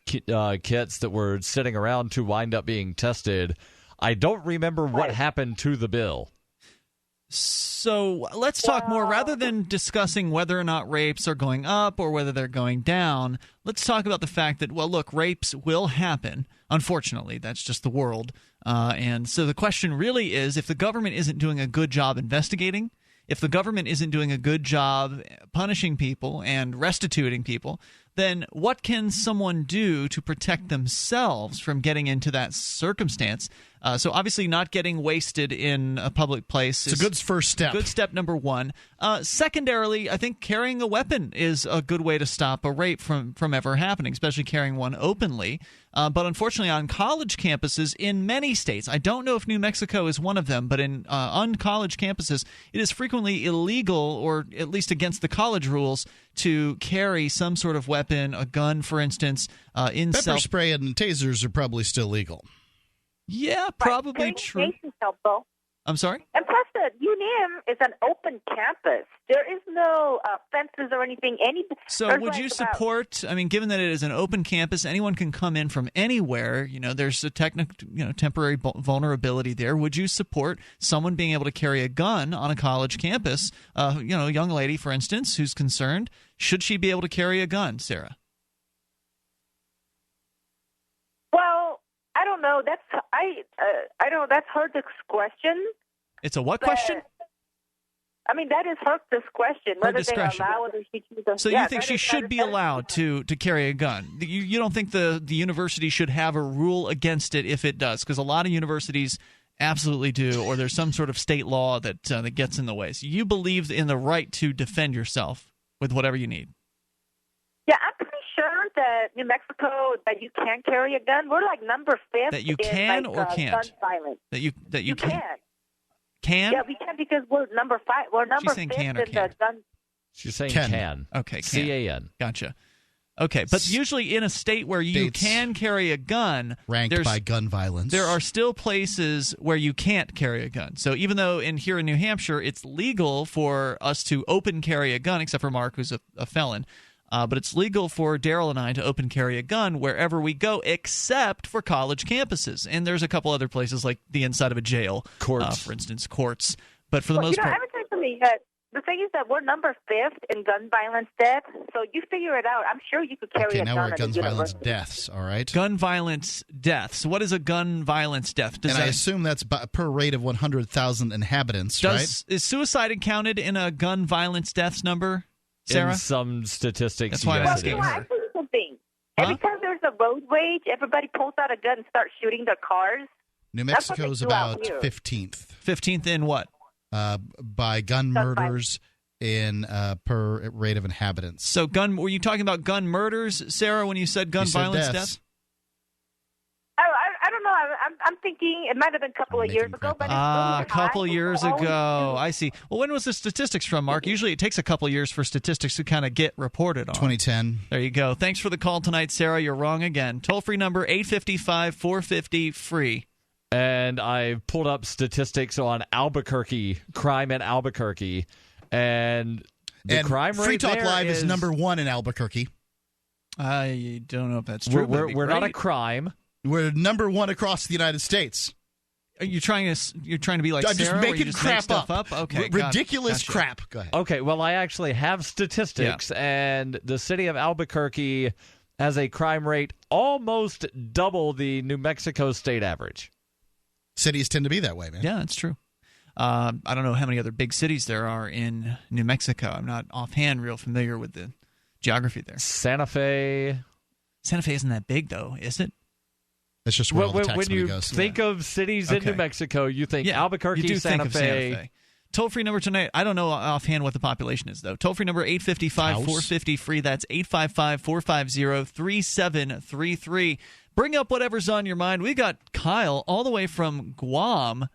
kits that were sitting around to wind up being tested. I don't remember what happened to the bill. So let's talk more. Rather than discussing whether or not rapes are going up or whether they're going down, let's talk about the fact that, well, look, rapes will happen. Unfortunately, that's just the world. And so the question really is, if the government isn't doing a good job investigating, if the government isn't doing a good job punishing people and restituting people, then what can someone do to protect themselves from getting into that circumstance? So obviously not getting wasted in a public place is a good first step. Good step number one. Secondarily, I think carrying a weapon is a good way to stop a rape from ever happening, especially carrying one openly. But unfortunately, on college campuses in many states, I don't know if New Mexico is one of them, but on college campuses, it is frequently illegal, or at least against the college rules, to carry some sort of weapon, a gun, for instance. Pepper spray and tasers are probably still legal. Yeah, probably true. I'm sorry? And plus, the UNM is an open campus. There is no fences or anything. So would you support, given that it is an open campus, anyone can come in from anywhere, there's a temporary vulnerability there. Would you support someone being able to carry a gun on a college campus? A young lady, for instance, who's concerned, should she be able to carry a gun, Sarah? Well, I don't know. That's hard to question. It's a what question? I mean, that is her discretion. Her Whether discretion. they allow it or she chooses. So you think she should be allowed to carry a gun? You don't think the university should have a rule against it if it does? Because a lot of universities absolutely do, or there's some sort of state law that gets in the way. So you believe in the right to defend yourself with whatever you need? Yeah, I'm pretty sure that New Mexico, that you can carry a gun. We're like number 5th. That you can in, or can't? Gun violence. That you can. Can? Yeah, we can because we're number 5. We're number She's saying 5th can or in can't? the gun. She's saying Can. Okay, can. C-A-N. Gotcha. Okay, but usually in a state where you States can carry a gun, ranked by gun violence, there are still places where you can't carry a gun. So even though here in New Hampshire it's legal for us to open carry a gun, except for Mark, who's a felon, but it's legal for Daryl and I to open carry a gun wherever we go, except for college campuses. And there's a couple other places like the inside of a jail, courts, for instance, courts. But for the most part, I would say to me that the thing is that we're number 5th in gun violence deaths, so you figure it out. I'm sure you could carry a gun. Okay, now we're at gun violence university. deaths, all right? Gun violence deaths. What is a gun violence death? I assume that's per rate of 100,000 inhabitants, right? Is suicide counted in a gun violence deaths number, Sarah? In some statistics, That's why I'm asking I tell you something. Every time there's a road rage, everybody pulls out a gun and starts shooting their cars. New Mexico's about 15th. 15th in what? By gun murders in per rate of inhabitants. So were you talking about gun murders, Sarah, when you said gun violence deaths? I don't know. I'm thinking it might have been a couple of years ago. But a couple years ago. I see. Well, when was the statistics from, Mark? Usually it takes a couple years for statistics to kind of get reported on. 2010. There you go. Thanks for the call tonight, Sarah. You're wrong again. Toll-free number 855-450-FREE. And I pulled up statistics on Albuquerque, crime in Albuquerque, and the crime rate Free Talk there Live is number 1 in Albuquerque. I don't know if that's true. We're not a crime. We're number 1 across the United States. Are you trying to be like I'm Sarah? just making just crap make stuff up? Okay, ridiculous gotcha. crap. Go ahead. Okay, well, I actually have statistics, and the city of Albuquerque has a crime rate almost double the New Mexico state average. Cities tend to be that way, man. Yeah, that's true. I don't know how many other big cities there are in New Mexico. I'm not offhand real familiar with the geography there. Santa Fe. Santa Fe isn't that big, though, is it? That's just where all the tax when money you goes. think of cities in New Mexico, you think Albuquerque, you do Santa think Fe. of Santa Fe. Toll-free number tonight. I don't know offhand what the population is, though. Toll-free number 855-450-FREE. That's 855-450-3733. Bring up whatever's on your mind. We got Kyle all the way from Guam.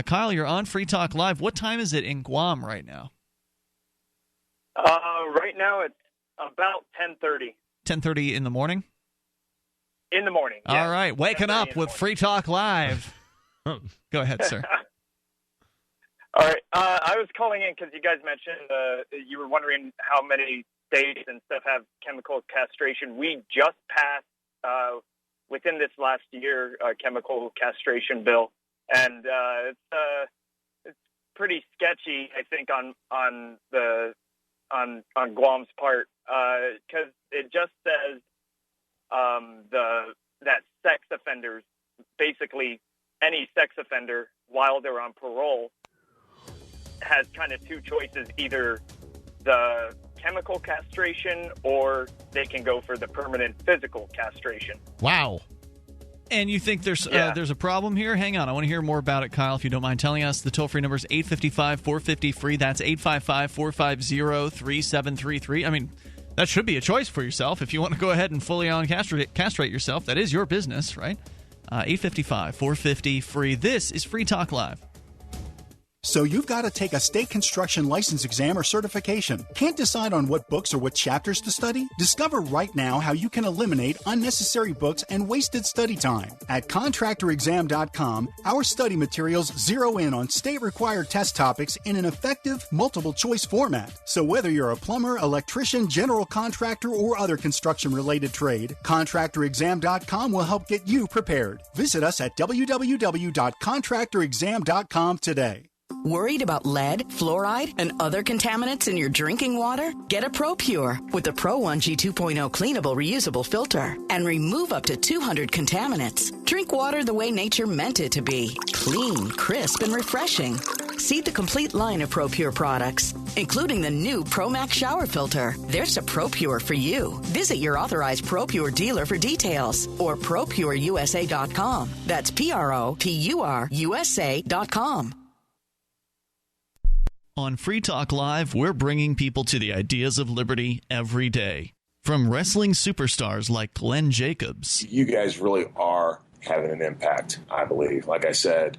Kyle, you're on Free Talk Live. What time is it in Guam right now? Right now it's about 10:30. 10:30 in the morning? In the morning. Yeah. All right. Waking up with Free Talk Live. Go ahead, sir. All right. I was calling in because you guys mentioned you were wondering how many states and stuff have chemical castration. We just passed, within this last year, a chemical castration bill. And it's pretty sketchy, I think, on Guam's part, because it just says that sex offenders, basically any sex offender, while they're on parole, has kind of two choices: either the chemical castration or they can go for the permanent physical castration. Wow. And you think there's a problem here? Hang on. I want to hear more about it, Kyle, if you don't mind telling us. The toll-free number is 855-450-FREE. That's 855-450-3733. I mean, that should be a choice for yourself. If you want to go ahead and fully on castrate yourself, that is your business, right? 855-450-FREE. This is Free Talk Live. So you've got to take a state construction license exam or certification. Can't decide on what books or what chapters to study? Discover right now how you can eliminate unnecessary books and wasted study time. At contractorexam.com, our study materials zero in on state-required test topics in an effective, multiple-choice format. So whether you're a plumber, electrician, general contractor, or other construction-related trade, contractorexam.com will help get you prepared. Visit us at www.contractorexam.com today. Worried about lead, fluoride, and other contaminants in your drinking water? Get a ProPure with the Pro 1G 2.0 cleanable reusable filter and remove up to 200 contaminants. Drink water the way nature meant it to be. Clean, crisp, and refreshing. See the complete line of ProPure products, including the new ProMax shower filter. There's a ProPure for you. Visit your authorized ProPure dealer for details or ProPureUSA.com. That's ProPureUSA.com. On Free Talk Live, we're bringing people to the ideas of liberty every day. From wrestling superstars like Glenn Jacobs. You guys really are having an impact, I believe. Like I said,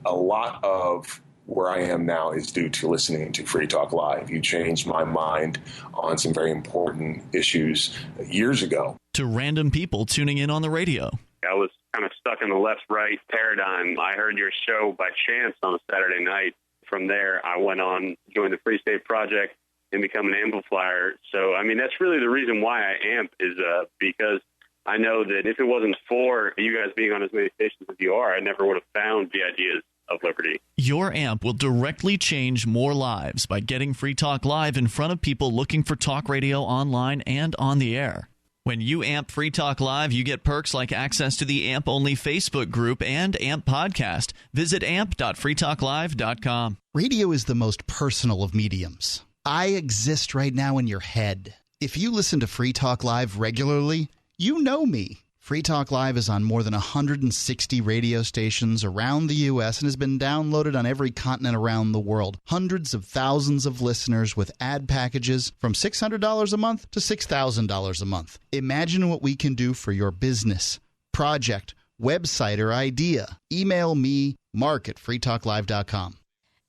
a lot of where I am now is due to listening to Free Talk Live. You changed my mind on some very important issues years ago. To random people tuning in on the radio. I was kind of stuck in the left-right paradigm. I heard your show by chance on a Saturday night. From there, I went on, joined the Free State Project, and become an amplifier. So, I mean, that's really the reason why I amp is because I know that if it wasn't for you guys being on as many stations as you are, I never would have found the ideas of liberty. Your amp will directly change more lives by getting Free Talk Live in front of people looking for talk radio online and on the air. When you amp Free Talk Live, you get perks like access to the AMP-only Facebook group and AMP podcast. Visit amp.freetalklive.com. Radio is the most personal of mediums. I exist right now in your head. If you listen to Free Talk Live regularly, you know me. Free Talk Live is on more than 160 radio stations around the U.S. and has been downloaded on every continent around the world. Hundreds of thousands of listeners with ad packages from $600 a month to $6,000 a month. Imagine what we can do for your business, project, website, or idea. Email me, mark@freetalklive.com.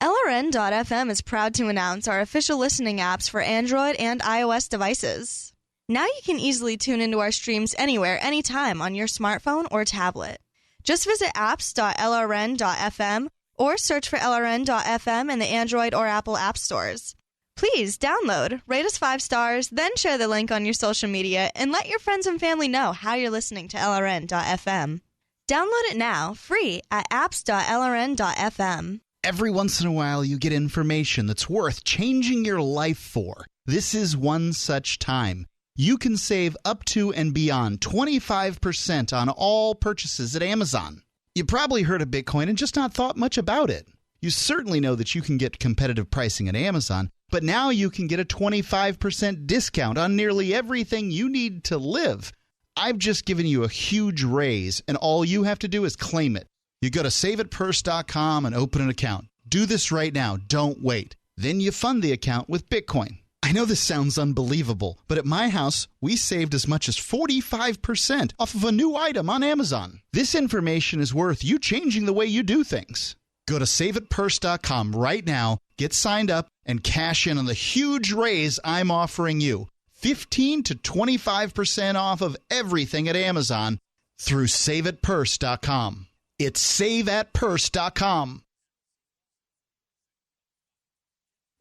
LRN.FM is proud to announce our official listening apps for Android and iOS devices. Now you can easily tune into our streams anywhere, anytime on your smartphone or tablet. Just visit apps.lrn.fm or search for LRN.FM in the Android or Apple app stores. Please download, rate us 5 stars, then share the link on your social media and let your friends and family know how you're listening to LRN.FM. Download it now, free at apps.lrn.fm. Every once in a while, you get information that's worth changing your life for. This is one such time. You can save up to and beyond 25% on all purchases at Amazon. You probably heard of Bitcoin and just not thought much about it. You certainly know that you can get competitive pricing at Amazon, but now you can get a 25% discount on nearly everything you need to live. I've just given you a huge raise, and all you have to do is claim it. You go to saveitpurse.com and open an account. Do this right now. Don't wait. Then you fund the account with Bitcoin. I know this sounds unbelievable, but at my house, we saved as much as 45% off of a new item on Amazon. This information is worth you changing the way you do things. Go to saveitpurse.com right now, get signed up, and cash in on the huge raise I'm offering you. 15 to 25% off of everything at Amazon through saveitpurse.com. It's saveatpurse.com.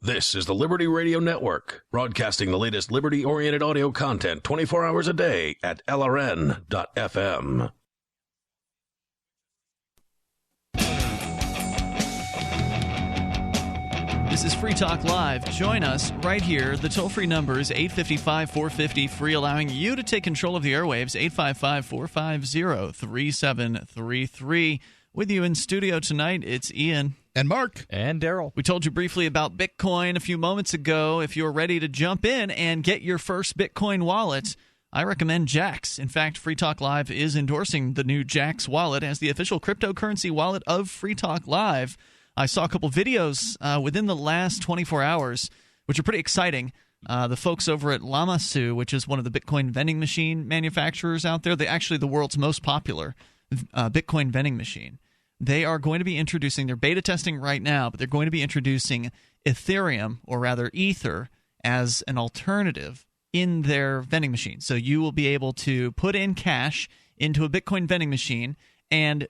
This is the Liberty Radio Network, broadcasting the latest liberty-oriented audio content 24 hours a day at LRN.FM. This is Free Talk Live. Join us right here. The toll-free number is 855-450-FREE, allowing you to take control of the airwaves, 855-450-3733. With you in studio tonight, it's Ian. And Mark. And Daryl. We told you briefly about Bitcoin a few moments ago. If you're ready to jump in and get your first Bitcoin wallet, I recommend Jaxx. In fact, Free Talk Live is endorsing the new Jaxx wallet as the official cryptocurrency wallet of Free Talk Live. I saw a couple videos within the last 24 hours, which are pretty exciting. The folks over at Lamassu, which is one of the Bitcoin vending machine manufacturers out there, they're actually the world's most popular Bitcoin vending machine. They are going to be introducing, they're beta testing right now, but they're going to be introducing Ethereum, or rather Ether, as an alternative in their vending machine. So you will be able to put in cash into a Bitcoin vending machine and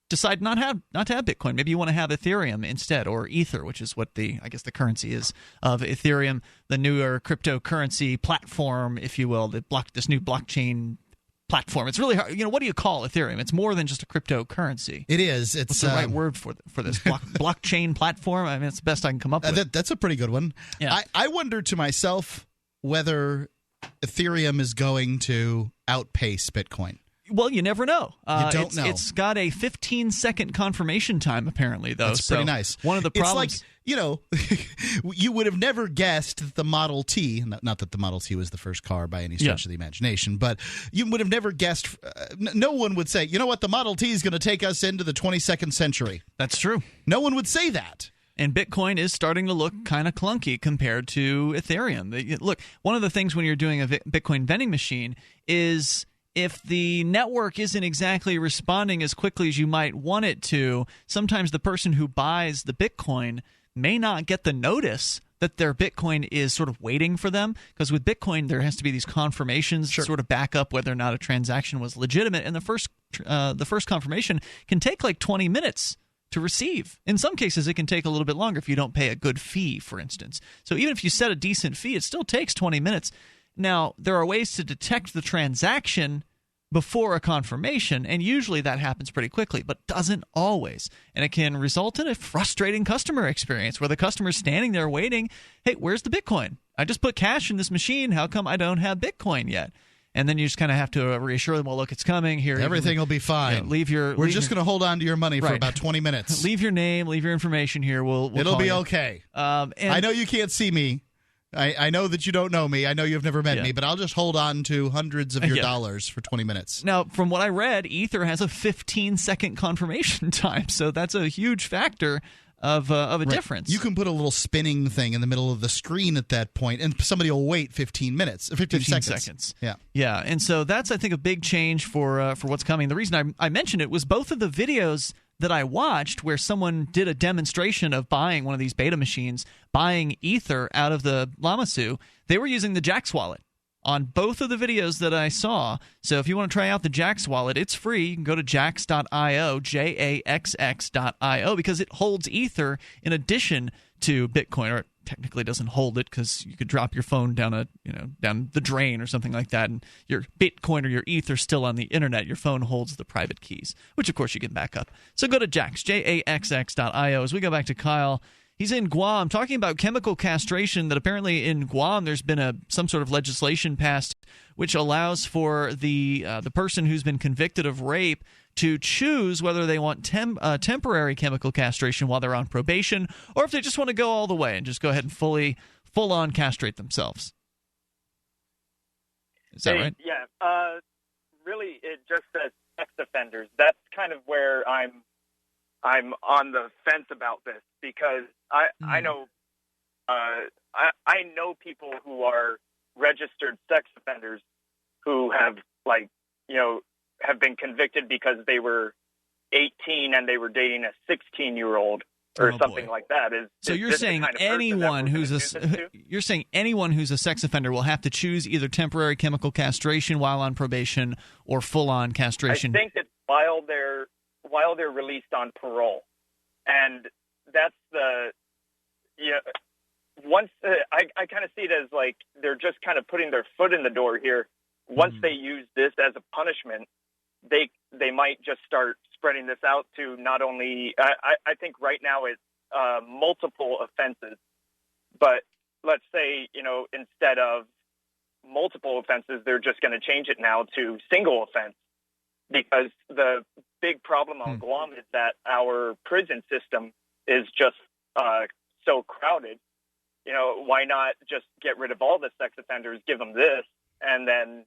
decide not to have Bitcoin. Maybe you want to have Ethereum instead, or Ether, which is what the currency is of Ethereum, the newer cryptocurrency platform, if you will, this new blockchain platform. It's really hard. What do you call Ethereum? It's more than just a cryptocurrency. It is. It's What's the right word for this blockchain platform? I mean, it's the best I can come up with. That's a pretty good one. Yeah. I wonder to myself whether Ethereum is going to outpace Bitcoin. Well, you never know. You don't know. It's got a 15-second confirmation time, apparently, though. That's pretty nice. One of the problems... It's like, you would have never guessed that the Model T, not that the Model T was the first car by any stretch of the imagination, but you would have never guessed, no one would say, you know what, the Model T is going to take us into the 22nd century. That's true. No one would say that. And Bitcoin is starting to look kind of clunky compared to Ethereum. Look, one of the things when you're doing a Bitcoin vending machine is if the network isn't exactly responding as quickly as you might want it to, sometimes the person who buys the Bitcoin may not get the notice that their Bitcoin is sort of waiting for them, because with Bitcoin there has to be these confirmations to sort of back up whether or not a transaction was legitimate, and the first confirmation can take like 20 minutes to receive. In some cases it can take a little bit longer if you don't pay a good fee, for instance. So even if you set a decent fee, it still takes 20 minutes. Now, there are ways to detect the transaction before a confirmation, and usually that happens pretty quickly, but doesn't always. And it can result in a frustrating customer experience where the customer's standing there waiting, hey, where's the Bitcoin? I just put cash in this machine. How come I don't have Bitcoin yet? And then you just kind of have to reassure them, well, look, it's coming. Here, everything will be fine. We're just going to hold on to your money for about 20 minutes. Leave your name, leave your information here. It'll be okay. I know you can't see me. I know that you don't know me. I know you've never met me, but I'll just hold on to hundreds of your dollars for 20 minutes. Now, from what I read, Ether has a 15-second confirmation time, so that's a huge factor of a difference. You can put a little spinning thing in the middle of the screen at that point, and somebody will wait 15 seconds. Yeah, and so that's, I think, a big change for what's coming. The reason I mentioned it was both of the videos that I watched where someone did a demonstration of buying one of these beta machines, buying Ether out of the Lamassu. They were using the Jaxx wallet on both of the videos that I saw. So if you want to try out the Jaxx wallet, it's free. You can go to jaxx.io, JAXX.io, because it holds Ether in addition to Bitcoin, or it technically doesn't hold it because you could drop your phone down down the drain or something like that, and your Bitcoin or your Ether still on the internet. Your phone holds the private keys, which of course you can back up. So go to Jaxx, JAXX.io. As we go back to Kyle, he's in Guam talking about chemical castration, that apparently in Guam there's been some sort of legislation passed which allows for the person who's been convicted of rape to choose whether they want temporary chemical castration while they're on probation, or if they just want to go all the way and just go ahead and full-on castrate themselves. Is that right? Yeah. Really, it just says sex offenders. That's kind of where I'm on the fence about this, because I know people who are registered sex offenders who have have been convicted because they were 18 and they were dating a 16-year-old or something like that. So you're saying anyone who's a sex offender will have to choose either temporary chemical castration while on probation or full-on castration? I think that while they're released on parole, and that's once I kind of see it as like they're just kind of putting their foot in the door here. Once they use this as a punishment, they might just start spreading this out to not only I think right now it's multiple offenses, but let's say instead of multiple offenses, they're just going to change it now to single offense, because the big problem on Guam is that our prison system is just so crowded. Why not just get rid of all the sex offenders, give them this, and then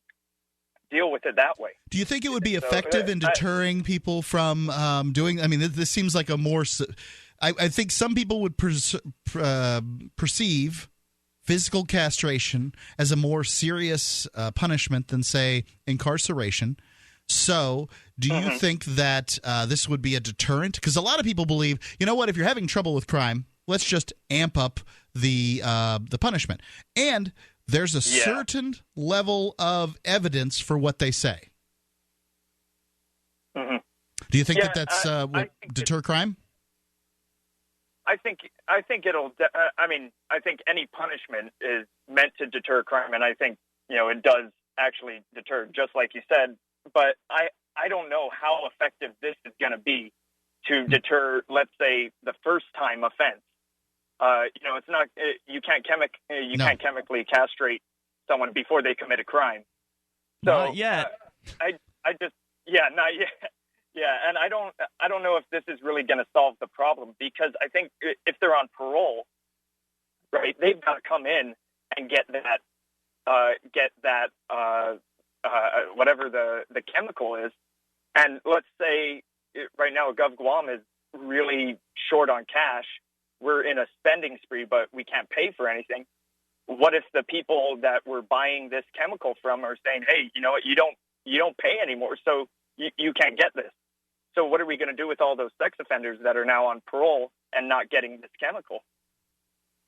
deal with it that way? Do you think it would be effective in deterring people from doing? I mean, this seems like a more. I think some people would perceive physical castration as a more serious punishment than, say, incarceration. So, do you think that this would be a deterrent? Because a lot of people believe, you know what, if you're having trouble with crime, let's just amp up the punishment. And there's a certain level of evidence for what they say. Mm-hmm. Do you think that's will deter crime? I think it'll. I think any punishment is meant to deter crime, and I think it does actually deter, just like you said. But I don't know how effective this is going to be to deter, let's say, the first time offense. It's not. You can't chemically castrate someone before they commit a crime. So not yet. I Yeah, not yet. Yeah, and I don't know if this is really going to solve the problem, because I think if they're on parole, right, they've got to come in and get that whatever the chemical is. And let's say right now GovGuam is really short on cash. We're in a spending spree, but we can't pay for anything. What if the people that we're buying this chemical from are saying, hey, you know what, you don't pay anymore, so you can't get this. So what are we going to do with all those sex offenders that are now on parole and not getting this chemical?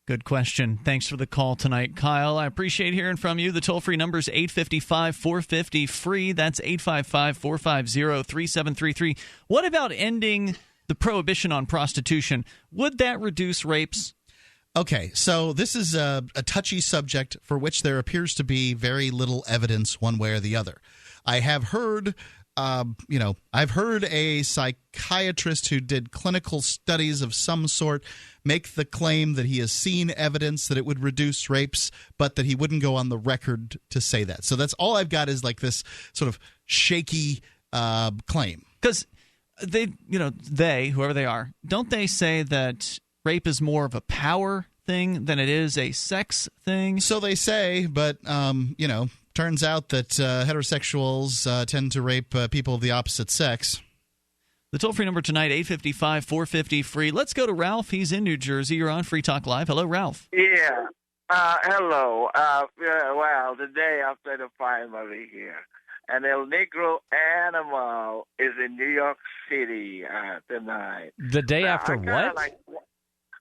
Good question. Thanks for the call tonight, Kyle. I appreciate hearing from you. The toll-free number is 855-450-FREE. That's 855-450-3733. What about ending the prohibition on prostitution? Would that reduce rapes? Okay, so this is a touchy subject for which there appears to be very little evidence one way or the other. I have heard... I've heard a psychiatrist who did clinical studies of some sort make the claim that he has seen evidence that it would reduce rapes, but that he wouldn't go on the record to say that. So that's all I've got is like this sort of shaky claim. Because they, whoever they are, don't they say that rape is more of a power thing than it is a sex thing? So they say, but, turns out that heterosexuals tend to rape people of the opposite sex. The toll-free number tonight, 855-450-FREE. Let's go to Ralph. He's in New Jersey. You're on Free Talk Live. Hello, Ralph. Yeah. Hello. Well, the day after the primary here. And El Negro Animal is in New York City tonight. The day after what?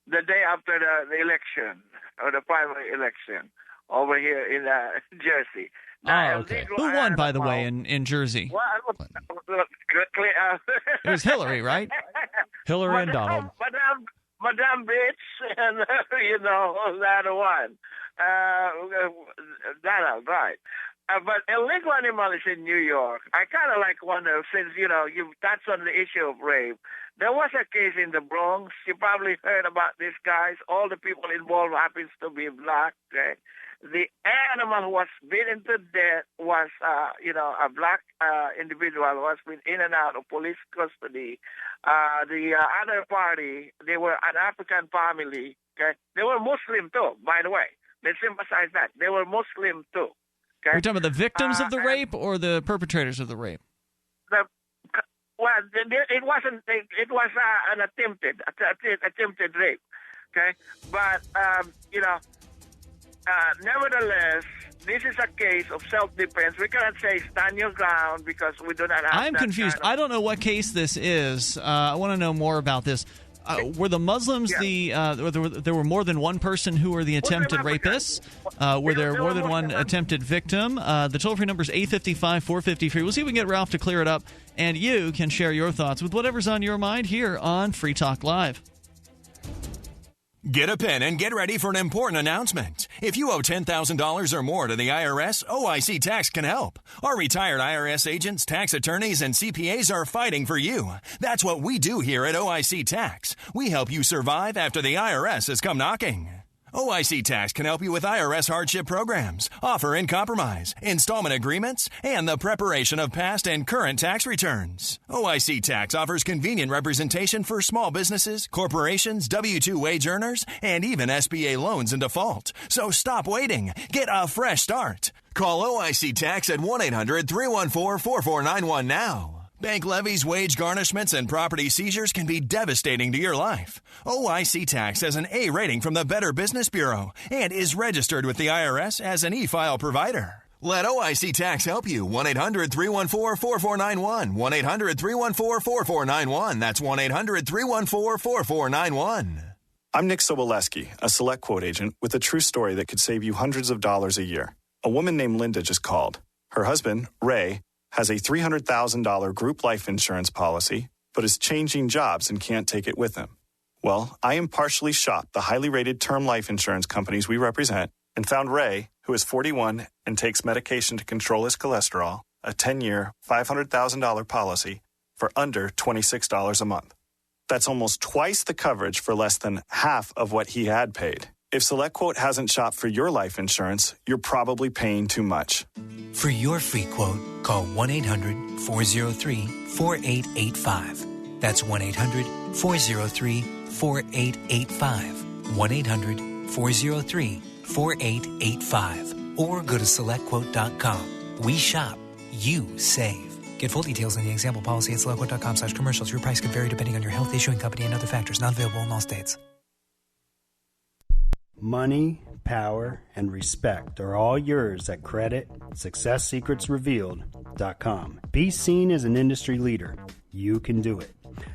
The day after the election, or the primary election. Over here in Jersey. Now, okay. Who won, by the way, in Jersey? It was Hillary, right? Hillary and Donald. Madame Bitch, and, that one. Donald, right. But illegal animal is in New York. I kind of wonder, since, you touched on the issue of rape. There was a case in the Bronx. You probably heard about these guys. All the people involved happens to be black, okay? The animal who was beaten to death was, a black individual who has been in and out of police custody. The other party, they were an African family. Okay, they were Muslim too, by the way. Let's emphasize that they were Muslim too. Okay? Are you talking about the victims of the rape or the perpetrators of the rape? It wasn't. It was an attempted rape. Okay, but nevertheless, this is a case of self-defense. We cannot say stand your ground because we do not have. I'm confused. I don't know what case this is. I want to know more about this. Were the Muslims there were more than one person who were the attempted rapists? Were there more than one attempted victim? The toll-free number is 855-450-FREE. We'll see if we can get Ralph to clear it up, and you can share your thoughts with whatever's on your mind here on Free Talk Live. Get a pen and get ready for an important announcement. If you owe $10,000 or more to the IRS, OIC Tax can help. Our retired IRS agents, tax attorneys, and CPAs are fighting for you. That's what we do here at OIC Tax. We help you survive after the IRS has come knocking. OIC Tax can help you with IRS hardship programs, offer in compromise, installment agreements, and the preparation of past and current tax returns. OIC Tax offers convenient representation for small businesses, corporations, W-2 wage earners, and even SBA loans in default. So stop waiting. Get a fresh start. Call OIC Tax at 1-800-314-4491 now. Bank levies, wage garnishments, and property seizures can be devastating to your life. OIC Tax has an A rating from the Better Business Bureau and is registered with the IRS as an e-file provider. Let OIC Tax help you. 1-800-314-4491. 1-800-314-4491. That's 1-800-314-4491. I'm Nick Soboleski, a Select Quote agent with a true story that could save you hundreds of dollars a year. A woman named Linda just called. Her husband, Ray, has a $300,000 group life insurance policy, but is changing jobs and can't take it with him. Well, I impartially shopped the highly rated term life insurance companies we represent and found Ray, who is 41 and takes medication to control his cholesterol, a 10-year, $500,000 policy for under $26 a month. That's almost twice the coverage for less than half of what he had paid. If SelectQuote hasn't shopped for your life insurance, you're probably paying too much. For your free quote, call 1-800-403-4885. That's 1-800-403-4885. 1-800-403-4885. Or go to SelectQuote.com. We shop. You save. Get full details in the example policy at SelectQuote.com/commercials. Your price could vary depending on your health, issuing company, and other factors. Not available in all states. Money, power, and respect are all yours at CreditSuccessSecretsRevealed.com. Be seen as an industry leader. You can do it.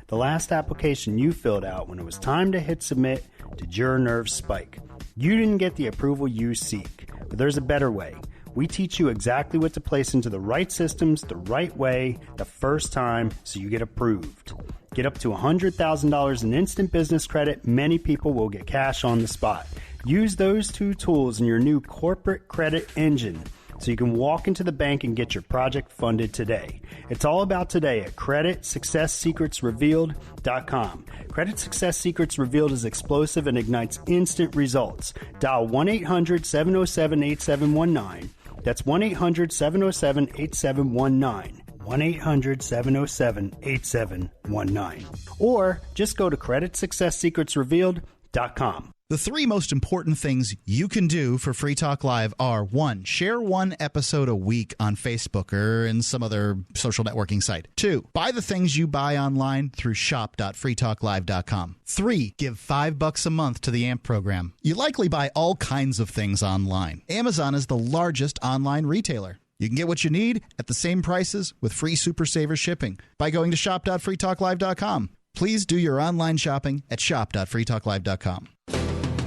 The last application you filled out when it was time to hit submit did your nerves spike. You didn't get the approval you seek, but there's a better way. We teach you exactly what to place into the right systems the right way the first time so you get approved. Get up to $100,000 in instant business credit. Many people will get cash on the spot. Use those two tools in your new corporate credit engine so you can walk into the bank and get your project funded today. It's all about today at CreditSuccessSecretsRevealed.com. Credit Success Secrets Revealed is explosive and ignites instant results. Dial 1-800-707-8719. That's 1-800-707-8719. 1-800-707-8719. Or just go to CreditSuccessSecretsRevealed.com. The three most important things you can do for Free Talk Live are: 1, share one episode a week on Facebook or in some other social networking site. 2, buy the things you buy online through shop.freetalklive.com. 3, give $5 a month to the AMP program. You likely buy all kinds of things online. Amazon is the largest online retailer. You can get what you need at the same prices with free Super Saver shipping by going to shop.freetalklive.com. Please do your online shopping at shop.freetalklive.com.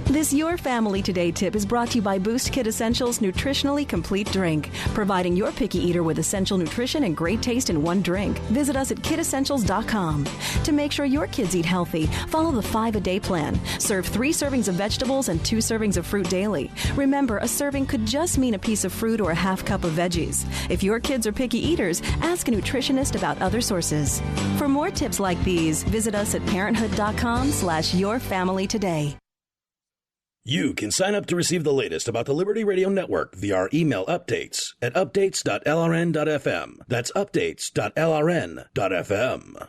This Your Family Today tip is brought to you by Boost Kid Essentials Nutritionally Complete Drink, providing your picky eater with essential nutrition and great taste in one drink. Visit us at kidessentials.com. To make sure your kids eat healthy, follow the 5-a-day plan. Serve 3 servings of vegetables and 2 servings of fruit daily. Remember, a serving could just mean a piece of fruit or a half cup of veggies. If your kids are picky eaters, ask a nutritionist about other sources. For more tips like these, visit us at parenthood.com/yourfamilytoday. You can sign up to receive the latest about the Liberty Radio Network via our email updates at updates.lrn.fm. That's updates.lrn.fm.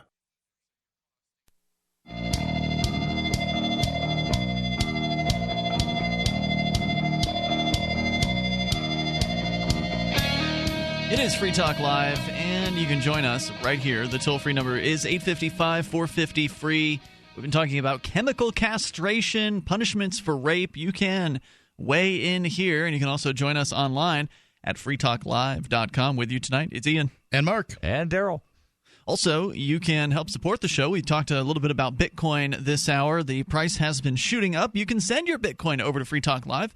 It is Free Talk Live, and you can join us right here. The toll-free number is 855-450-FREE. We've been talking about chemical castration, punishments for rape. You can weigh in here, and you can also join us online at freetalklive.com. With you tonight, it's Ian. And Mark. And Daryl. Also, you can help support the show. We talked a little bit about Bitcoin this hour. The price has been shooting up. You can send your Bitcoin over to Free Talk Live.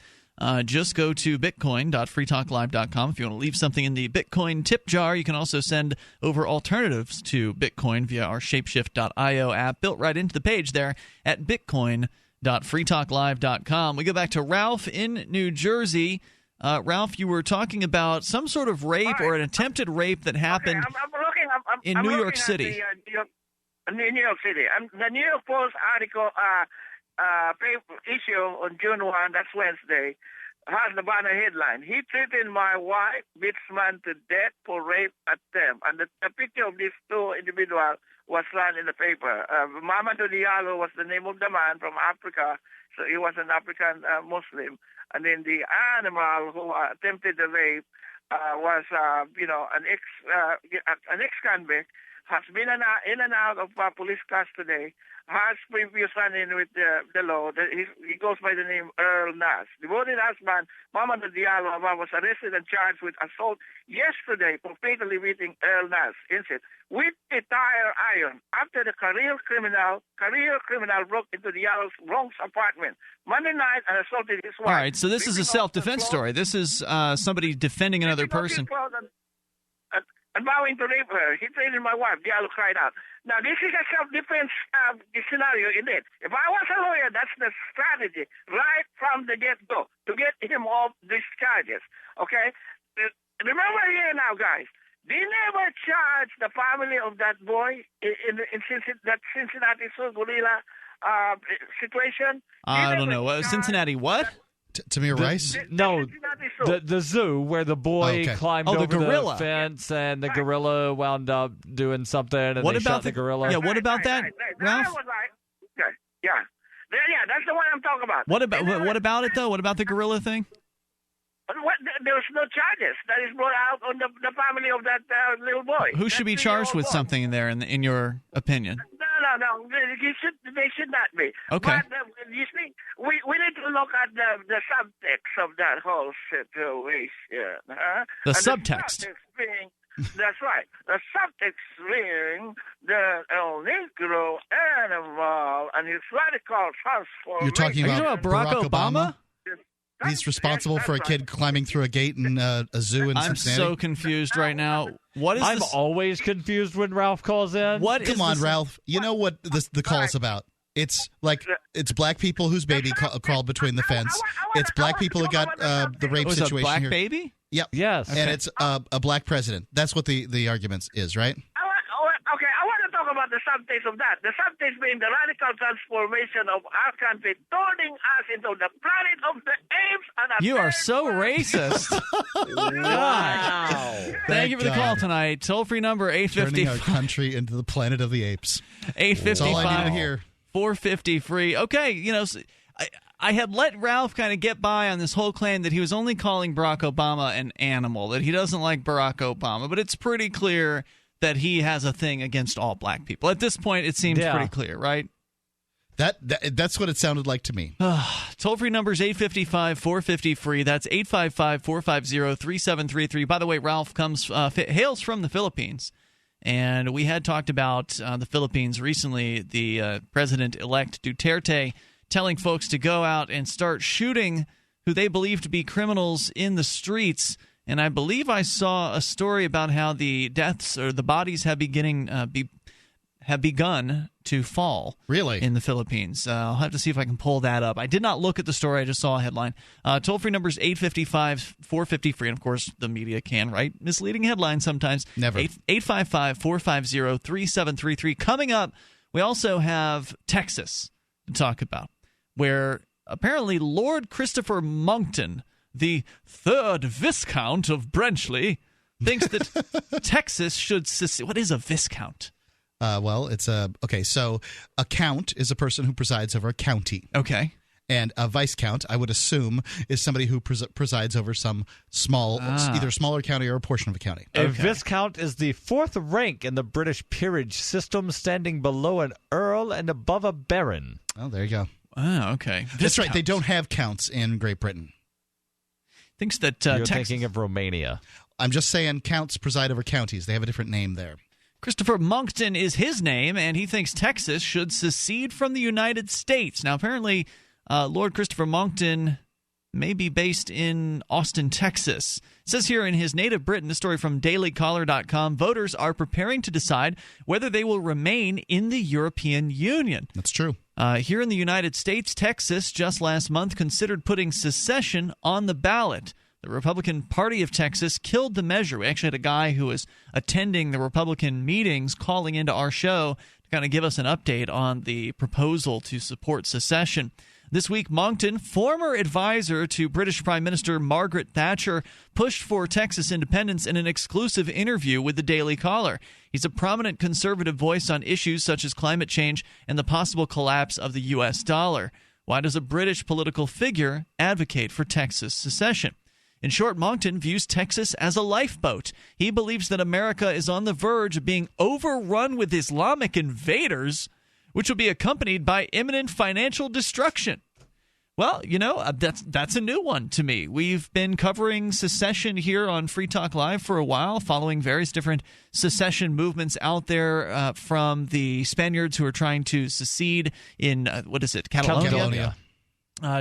Just go to bitcoin.freetalklive.com. If you want to leave something in the Bitcoin tip jar, you can also send over alternatives to Bitcoin via our Shapeshift.io app, built right into the page there at bitcoin.freetalklive.com. We go back to Ralph in New Jersey. Ralph, you were talking about some sort of rape or an attempted rape that happened in New York City. New York City. The New York Post article paper issue on June 1, that's Wednesday, has the banner headline: "He threatened my wife, beats man to death for rape attempt." And the picture of these two individuals was run in the paper. Mamadou Diallo was the name of the man from Africa, so he was an African Muslim. And then the animal who attempted the rape was, an ex-convict, has been in and out of police custody, has previous run-in with the law. He goes by the name Earl Nass. Devoted husband, Mamadou Diallo, was arrested and charged with assault yesterday for fatally beating Earl Nass with a tire iron after the career criminal broke into Diallo's Bronx apartment Monday night and assaulted his wife. All right, so this is a self-defense story. This is somebody defending another person. And vowing to rape her. He threatened my wife. Diallo cried out. Now, this is a self-defense scenario, isn't it? If I was a lawyer, that's the strategy right from the get-go to get him off these charges. Okay? Remember here now, guys. They never charged the family of that boy in that Cincinnati Zoo gorilla situation. I don't know. Cincinnati what? Tamir Rice? No, the zoo where the boy climbed over the gorilla fence and the gorilla wound up doing something and they shot the gorilla. Yeah, what about that, Ralph? Yeah, that's the one I'm talking about. What about it though? What about the gorilla thing? There's no charges that is brought out on the family of that little boy. Who should be charged with something in there, in your opinion? No. They should not be. Okay. But you see, we need to look at the subtext of that whole situation. The subtext. That's right. The subtext being the El Negro animal and its radical transformation. You're talking about Barack Obama? He's responsible for a kid climbing through a gate in a zoo in Cincinnati. I'm so confused right now. What is I'm this? always confused when Ralph calls in. Come on, Ralph. You know what the call's about. It's like it's black people whose baby crawled between the fence. It's black people who got the rape situation a black here. baby? Yep. Yes. And it's a black president. That's what the argument is, right? Okay, I want to talk about the subtext of that. The subtext being the radical transformation of our country, turning us into the planet of the apes. And you are so racist. Wow. Thank you for the call tonight. Toll-free number 850. Turning our country into the planet of the apes. 855. That's all I need to hear. 450 free. Okay, I had let Ralph kind of get by on this whole claim that he was only calling Barack Obama an animal, that he doesn't like Barack Obama, but it's pretty clear that he has a thing against all black people. At this point, it seems pretty clear, right? That's what it sounded like to me. Toll-free number is 855-450-FREE. That's 855-450-3733. By the way, Ralph hails from the Philippines, and we had talked about the Philippines recently. The President-elect Duterte telling folks to go out and start shooting who they believe to be criminals in the streets. And I believe I saw a story about how the deaths or the bodies have begun to fall. Really? In the Philippines. I'll have to see if I can pull that up. I did not look at the story. I just saw a headline. Toll-free number is 855-450-FREE. And, of course, the media can write misleading headlines sometimes. Never. 855-450-3733. Coming up, we also have Texas to talk about, where apparently Lord Christopher Monckton, the 3rd Viscount of Brenchley, thinks that Texas should secede. What is a Viscount? Well, it's so a count is a person who presides over a county. Okay. And a viscount, I would assume, is somebody who presides over some either smaller county or a portion of a county. A viscount is the 4th rank in the British peerage system, standing below an earl and above a baron. Oh, there you go. Oh, okay. That's right. They don't have counts in Great Britain. Thinks that You're Texas, thinking of Romania. I'm just saying counts preside over counties. They have a different name there. Christopher Monckton is his name, and he thinks Texas should secede from the United States. Now, apparently, Lord Christopher Monckton may be based in Austin, Texas. It says here in his native Britain, a story from dailycaller.com, voters are preparing to decide whether they will remain in the European Union. That's true. Here in the United States, Texas just last month considered putting secession on the ballot. The Republican Party of Texas killed the measure. We actually had a guy who was attending the Republican meetings calling into our show to kind of give us an update on the proposal to support secession. This week, Monckton, former advisor to British Prime Minister Margaret Thatcher, pushed for Texas independence in an exclusive interview with the Daily Caller. He's a prominent conservative voice on issues such as climate change and the possible collapse of the U.S. dollar. Why does a British political figure advocate for Texas secession? In short, Monckton views Texas as a lifeboat. He believes that America is on the verge of being overrun with Islamic invaders, which will be accompanied by imminent financial destruction. Well, that's a new one to me. We've been covering secession here on Free Talk Live for a while, following various different secession movements out there, from the Spaniards who are trying to secede in, Catalonia.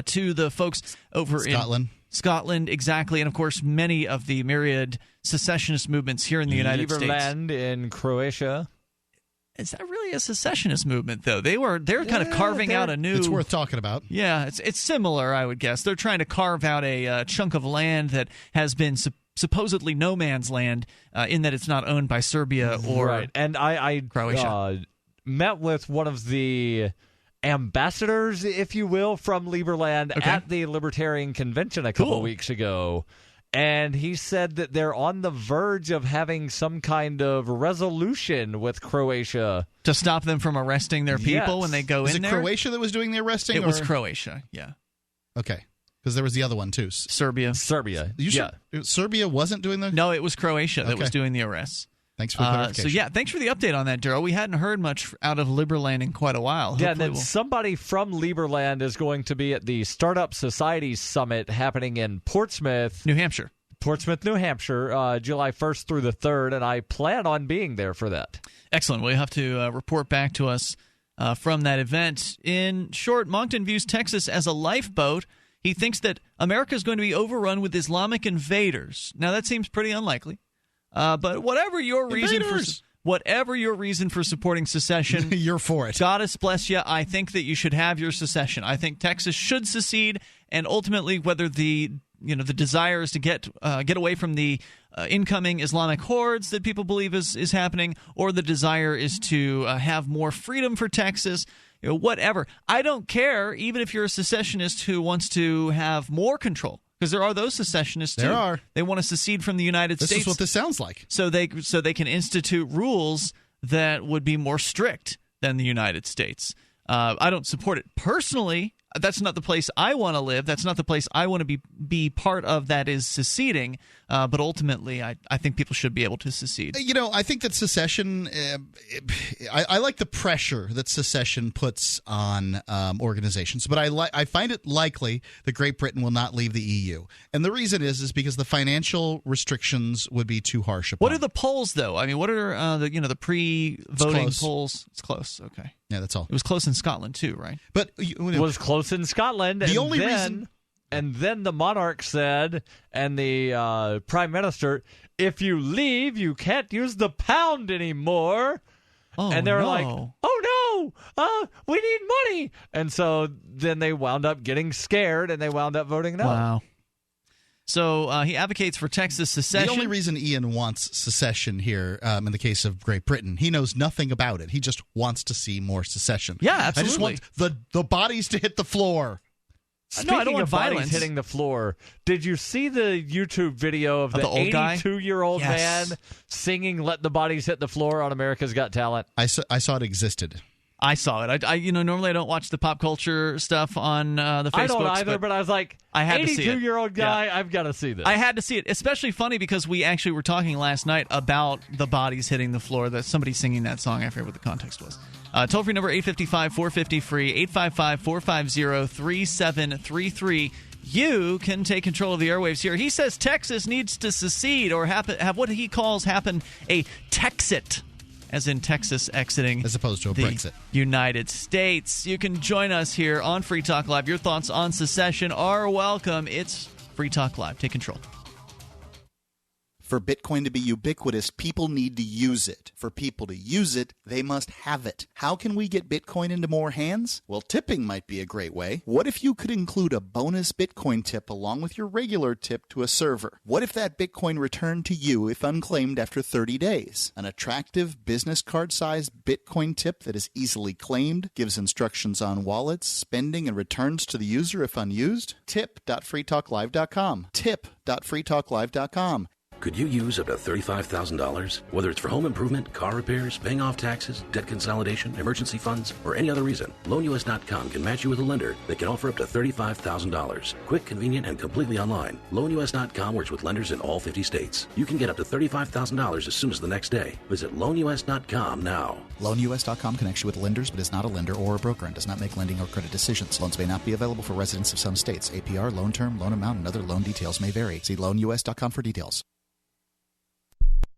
To the folks over in Scotland, exactly. And, of course, many of the myriad secessionist movements here in the United States. Liberland in Croatia. Is that really a secessionist movement, though? They're kind of carving out a new... It's worth talking about. Yeah, it's similar, I would guess. They're trying to carve out a chunk of land that has been supposedly no man's land, in that it's not owned by Serbia or right. And I Croatia. Met with one of the ambassadors, if you will, from Lieberland at the Libertarian Convention a couple weeks ago. And he said that they're on the verge of having some kind of resolution with Croatia. To stop them from arresting their people when they go in there? Was it Croatia that was doing the arresting? It was Croatia, yeah. Okay. Because there was the other one, too. Serbia. Serbia wasn't doing the... No, it was Croatia that was doing the arrests. Thanks for the clarification. Thanks for the update on that, Daryl. We hadn't heard much out of Liberland in quite a while. Yeah, and then somebody from Lieberland is going to be at the Startup Society Summit happening in Portsmouth, New Hampshire. New Hampshire, July 1st through the 3rd, and I plan on being there for that. Excellent. Well, you have to report back to us from that event. In short, Moncton views Texas as a lifeboat. He thinks that America is going to be overrun with Islamic invaders. Now, that seems pretty unlikely. But whatever your reason for supporting secession, you're for it. God bless you. I think that you should have your secession. I think Texas should secede, and ultimately, whether the desire is to get away from the incoming Islamic hordes that people believe is happening, or the desire is to have more freedom for Texas. Whatever. I don't care, even if you're a secessionist who wants to have more control. Because there are those secessionists, too. There are. They want to secede from the United States. This is what this sounds like. So they can institute rules that would be more strict than the United States. I don't support it personally. That's not the place I want to live. That's not the place I want to be part of that is seceding. But ultimately, I think people should be able to secede. I think that secession, I like the pressure that secession puts on organizations. But I find it likely that Great Britain will not leave the EU. And the reason is because the financial restrictions would be too harsh upon. What are the polls, though? I mean, what are the pre-voting polls? It's close. Okay. Yeah, that's all. It was close in Scotland, too, right? But it was close in Scotland. The only reason... And then the monarch said, and the prime minister, if you leave, you can't use the pound anymore. Oh, and they're no. like, oh, no, we need money. And so then they wound up getting scared, and they wound up voting no. Wow. So he advocates for Texas secession. The only reason Ian wants secession here, in the case of Great Britain, he knows nothing about it. He just wants to see more secession. Yeah, absolutely. I just want the bodies to hit the floor. Speaking of bodies hitting the floor, did you see the YouTube video of the 82-year-old man singing "Let the Bodies Hit the Floor" on America's Got Talent? I saw it existed. I saw it. I normally I don't watch the pop culture stuff on the Facebook. I don't either, but I was like, I had to see it. 82-year-old guy, yeah. I've got to see this. I had to see it, especially funny because we actually were talking last night about the bodies hitting the floor. That somebody singing that song. I forget what the context was. Toll-free number 855-450-FREE, 855-450-3733. You can take control of the airwaves here. He says Texas needs to secede or have what he calls a Texit, as in Texas exiting as opposed to a Brexit. United States. You can join us here on Free Talk Live. Your thoughts on secession are welcome. It's Free Talk Live. Take control. For Bitcoin to be ubiquitous, people need to use it. For people to use it, they must have it. How can we get Bitcoin into more hands? Well, tipping might be a great way. What if you could include a bonus Bitcoin tip along with your regular tip to a server? What if that Bitcoin returned to you if unclaimed after 30 days? An attractive business card-sized Bitcoin tip that is easily claimed, gives instructions on wallets, spending, and returns to the user if unused? Tip.freetalklive.com. Tip.freetalklive.com. Could you use up to $35,000? Whether it's for home improvement, car repairs, paying off taxes, debt consolidation, emergency funds, or any other reason, LoanUS.com can match you with a lender that can offer up to $35,000. Quick, convenient, and completely online. LoanUS.com works with lenders in all 50 states. You can get up to $35,000 as soon as the next day. Visit LoanUS.com now. LoanUS.com connects you with lenders, but is not a lender or a broker and does not make lending or credit decisions. Loans may not be available for residents of some states. APR, loan term, loan amount, and other loan details may vary. See LoanUS.com for details.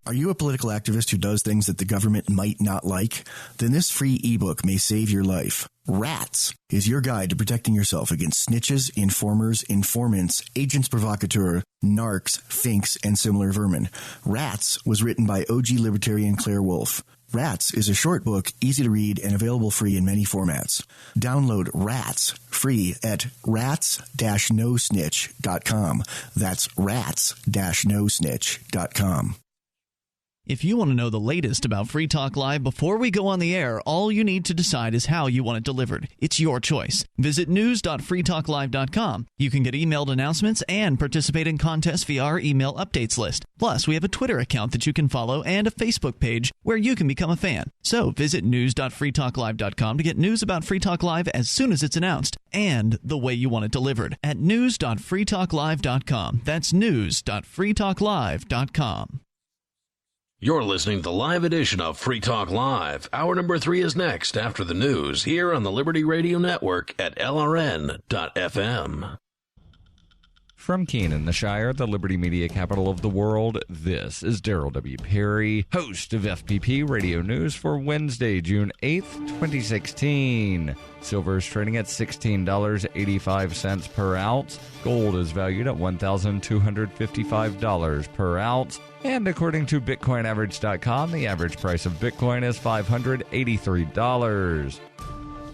Are you a political activist who does things that the government might not like? Then this free ebook may save your life. Rats is your guide to protecting yourself against snitches, informers, informants, agents provocateur, narcs, finks, and similar vermin. Rats was written by OG libertarian Claire Wolfe. Rats is a short book, easy to read, and available free in many formats. Download Rats free at rats-nosnitch.com. That's rats-nosnitch.com. If you want to know the latest about Free Talk Live before we go on the air, all you need to decide is how you want it delivered. It's your choice. Visit news.freetalklive.com. You can get emailed announcements and participate in contests via our email updates list. Plus, we have a Twitter account that you can follow and a Facebook page where you can become a fan. So visit news.freetalklive.com to get news about Free Talk Live as soon as it's announced and the way you want it delivered at news.freetalklive.com. That's news.freetalklive.com. You're listening to the live edition of Free Talk Live. Hour number 3 is next after the news here on the Liberty Radio Network at LRN.FM. From Keene, the Shire, the Liberty Media capital of the world, this is Daryl W. Perry, host of FPP Radio News for Wednesday, June 8th, 2016. Silver is trading at $16.85 per ounce. Gold is valued at $1,255 per ounce. And according to BitcoinAverage.com, the average price of Bitcoin is $583.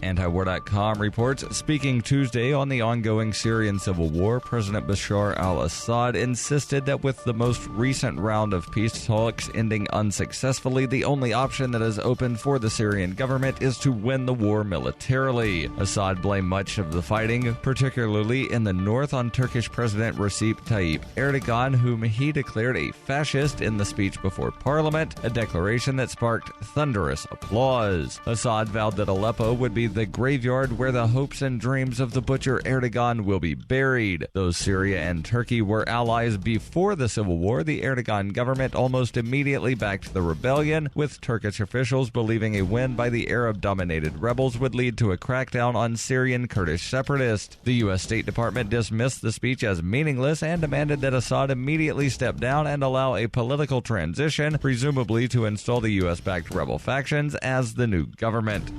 Antiwar.com reports, speaking Tuesday on the ongoing Syrian civil war, President Bashar al-Assad insisted that with the most recent round of peace talks ending unsuccessfully, the only option that is open for the Syrian government is to win the war militarily. Assad blamed much of the fighting, particularly in the north, on Turkish President Recep Tayyip Erdogan, whom he declared a fascist in the speech before parliament, a declaration that sparked thunderous applause. Assad vowed that Aleppo would be the graveyard where the hopes and dreams of the butcher Erdogan will be buried. Though Syria and Turkey were allies before the civil war, the Erdogan government almost immediately backed the rebellion, with Turkish officials believing a win by the Arab-dominated rebels would lead to a crackdown on Syrian Kurdish separatists. The U.S. State Department dismissed the speech as meaningless and demanded that Assad immediately step down and allow a political transition, presumably to install the U.S.-backed rebel factions as the new government.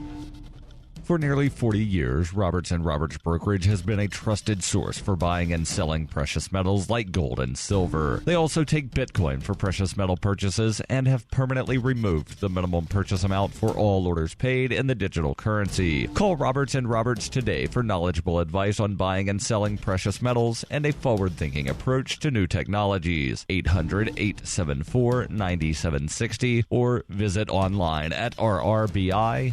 For nearly 40 years, Roberts & Roberts Brokerage has been a trusted source for buying and selling precious metals like gold and silver. They also take Bitcoin for precious metal purchases and have permanently removed the minimum purchase amount for all orders paid in the digital currency. Call Roberts & Roberts today for knowledgeable advice on buying and selling precious metals and a forward-thinking approach to new technologies. 800-874-9760 or visit online at rrbi.co.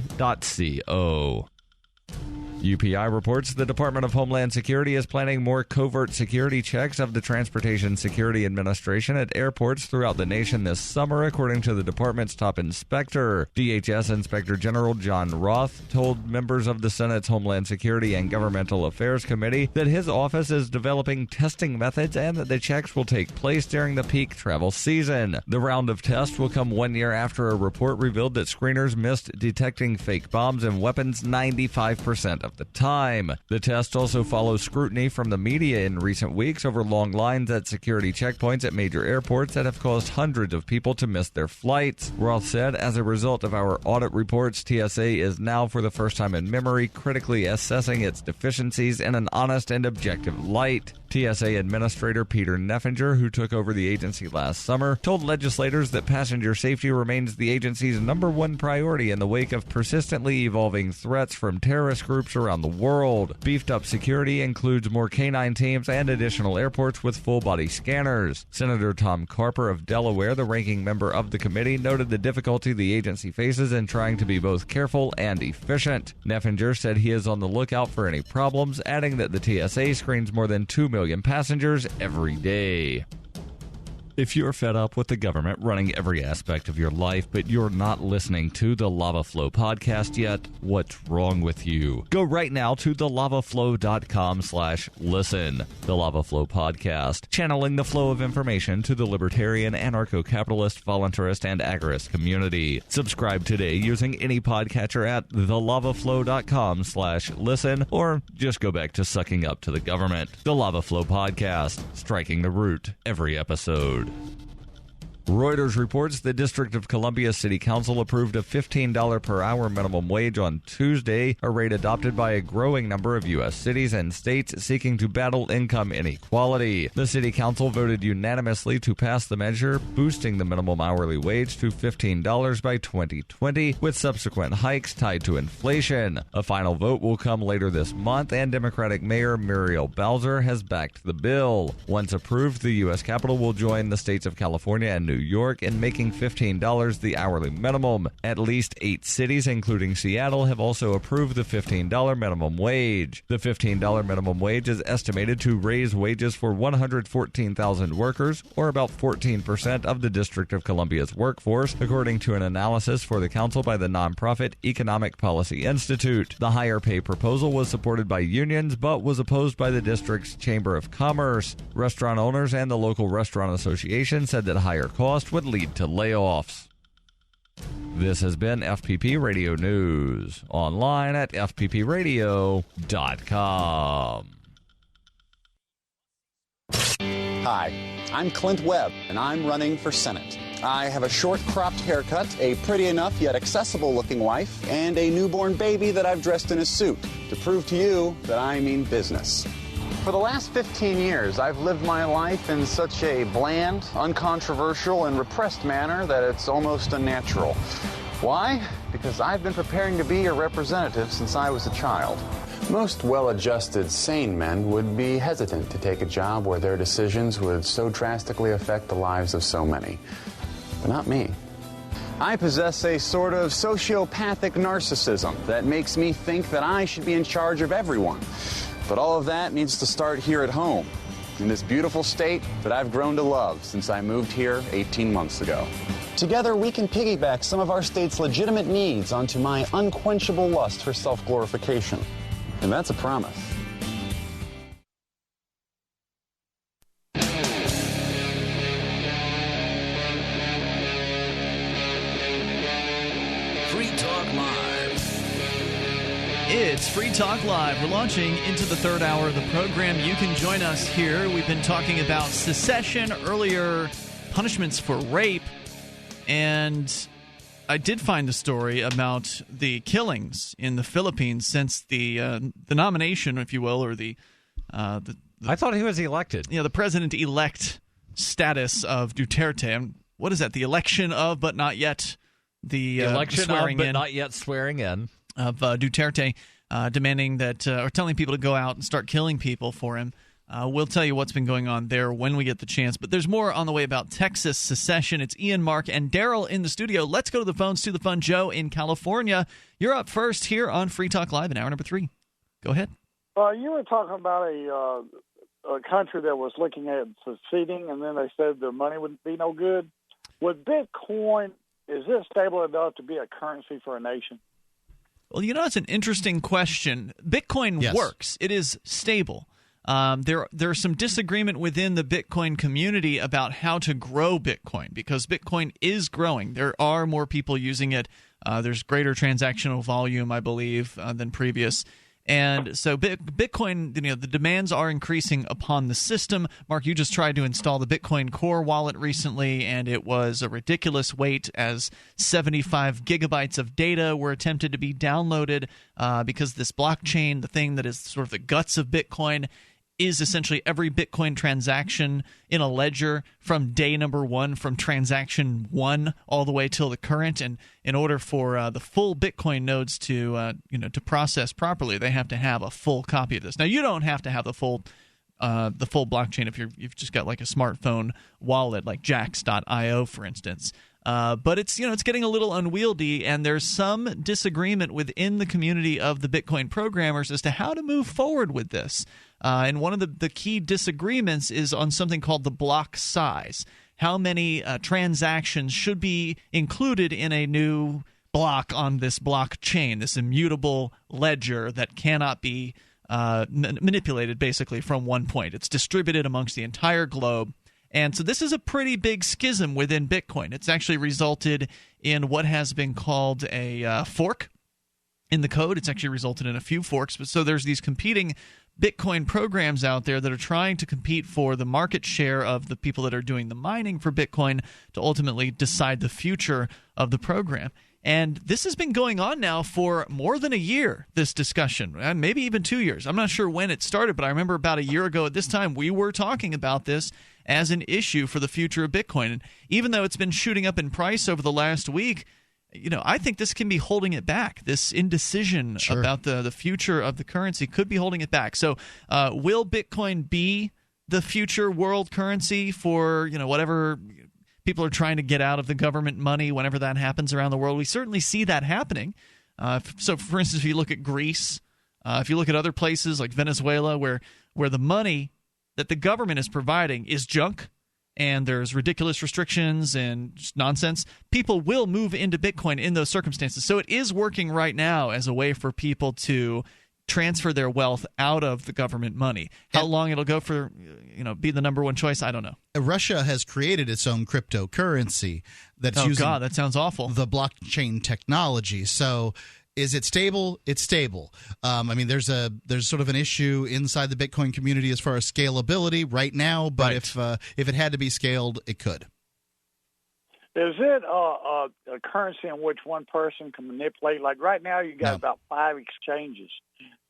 UPI reports the Department of Homeland Security is planning more covert security checks of the Transportation Security Administration at airports throughout the nation this summer, according to the department's top inspector. DHS Inspector General John Roth told members of the Senate's Homeland Security and Governmental Affairs Committee that his office is developing testing methods and that the checks will take place during the peak travel season. The round of tests will come 1 year after a report revealed that screeners missed detecting fake bombs and weapons 95% of the time. The test also follows scrutiny from the media in recent weeks over long lines at security checkpoints at major airports that have caused hundreds of people to miss their flights. Roth said, as a result of our audit reports, TSA is now, for the first time in memory, critically assessing its deficiencies in an honest and objective light. TSA Administrator Peter Neffinger, who took over the agency last summer, told legislators that passenger safety remains the agency's #1 priority in the wake of persistently evolving threats from terrorist groups around the world. Beefed up security includes more canine teams and additional airports with full-body scanners. Senator Tom Carper of Delaware, the ranking member of the committee, noted the difficulty the agency faces in trying to be both careful and efficient. Neffinger said he is on the lookout for any problems, adding that the TSA screens more than 2 million passengers every day. If you're fed up with the government running every aspect of your life, but you're not listening to the Lava Flow podcast yet, what's wrong with you? Go right now to thelavaflow.com/listen. The Lava Flow podcast, channeling the flow of information to the libertarian, anarcho-capitalist, voluntarist, and agorist community. Subscribe today using any podcatcher at thelavaflow.com/listen, or just go back to sucking up to the government. The Lava Flow podcast, striking the root every episode. Reuters reports the District of Columbia City Council approved a $15 per hour minimum wage on Tuesday, a rate adopted by a growing number of U.S. cities and states seeking to battle income inequality. The City Council voted unanimously to pass the measure, boosting the minimum hourly wage to $15 by 2020, with subsequent hikes tied to inflation. A final vote will come later this month, and Democratic Mayor Muriel Bowser has backed the bill. Once approved, the U.S. Capitol will join the states of California and New New York and making $15 the hourly minimum. At least 8 cities, including Seattle, have also approved the $15 minimum wage. The $15 minimum wage is estimated to raise wages for 114,000 workers, or about 14% of the District of Columbia's workforce, according to an analysis for the council by the nonprofit Economic Policy Institute. The higher pay proposal was supported by unions, but was opposed by the district's Chamber of Commerce. Restaurant owners and the local restaurant association said that higher cost would lead to layoffs. This has been FPP Radio News, online at fppradio.com. Hi, I'm Clint Webb, and I'm running for Senate. I have a short cropped haircut, a pretty enough yet accessible looking wife, and a newborn baby that I've dressed in a suit to prove to you that I mean business. For the last 15 years, I've lived my life in such a bland, uncontroversial, and repressed manner that it's almost unnatural. Why? Because I've been preparing to be your representative since I was a child. Most well-adjusted, sane men would be hesitant to take a job where their decisions would so drastically affect the lives of so many. But not me. I possess a sort of sociopathic narcissism that makes me think that I should be in charge of everyone. But all of that needs to start here at home, in this beautiful state that I've grown to love since I moved here 18 months ago. Together, we can piggyback some of our state's legitimate needs onto my unquenchable lust for self-glorification. And that's a promise. Free Talk Live. It's Free Talk Live. We're launching into the third hour of the program. You can join us here. We've been talking about secession earlier, punishments for rape, and I did find the story about the killings in the Philippines since the nomination, if you will, or the I thought he was elected. Yeah, the president-elect status of Duterte. And what is that? The election of, but not yet the election swearing of, but in not yet swearing in of Duterte, demanding that or telling people to go out and start killing people for him. We'll tell you what's been going on there when we get the chance. But there's more on the way about Texas secession. It's Ian, Mark, and Daryl in the studio. Let's go to the phones to the fun. Joe in California. You're up first here on Free Talk Live in hour number 3. Go ahead. You were talking about a country that was looking at seceding, and then they said their money would be no good. With Bitcoin, is it stable enough to be a currency for a nation? Well, it's an interesting question. Bitcoin works. It is stable. There's some disagreement within the Bitcoin community about how to grow Bitcoin, because Bitcoin is growing. There are more people using it. There's greater transactional volume, I believe, than previous. And so Bitcoin, the demands are increasing upon the system. Mark, you just tried to install the Bitcoin Core wallet recently, and it was a ridiculous weight as 75 gigabytes of data were attempted to be downloaded because this blockchain, the thing that is sort of the guts of Bitcoin, is essentially every Bitcoin transaction in a ledger from day number 1, from transaction 1 all the way till the current. And in order for the full Bitcoin nodes to process properly, they have to have a full copy of this. Now, you don't have to have the full blockchain if you've just got like a smartphone wallet like Jax.io, for instance. But it's getting a little unwieldy, and there's some disagreement within the community of the Bitcoin programmers as to how to move forward with this. And one of the key disagreements is on something called the block size. How many transactions should be included in a new block on this blockchain, this immutable ledger that cannot be manipulated basically from one point. It's distributed amongst the entire globe. And so this is a pretty big schism within Bitcoin. It's actually resulted in what has been called a fork in the code. It's actually resulted in a few forks. But so there's these competing Bitcoin programs out there that are trying to compete for the market share of the people that are doing the mining for Bitcoin to ultimately decide the future of the program. And this has been going on now for more than a year, this discussion, and maybe even 2 years. I'm not sure when it started, but I remember about a year ago at this time, we were talking about this as an issue for the future of Bitcoin. And even though it's been shooting up in price over the last week, I think this can be holding it back. This indecision about the future of the currency could be holding it back. So will Bitcoin be the future world currency for whatever People are trying to get out of the government money whenever that happens around the world. We certainly see that happening. So, for instance, if you look at Greece, if you look at other places like Venezuela, where the money that the government is providing is junk, and there's ridiculous restrictions and just nonsense, people will move into Bitcoin in those circumstances. So it is working right now as a way for people to transfer their wealth out of the government money. How long it'll go for, be the number one choice, I don't know. Russia has created its own cryptocurrency that's using God, that sounds awful. The blockchain technology. So is it stable? It's stable. There's sort of an issue inside the Bitcoin community as far as scalability right now, but if it had to be scaled, it could. Is it a currency in which one person can manipulate? Like right now, you got about 5 exchanges.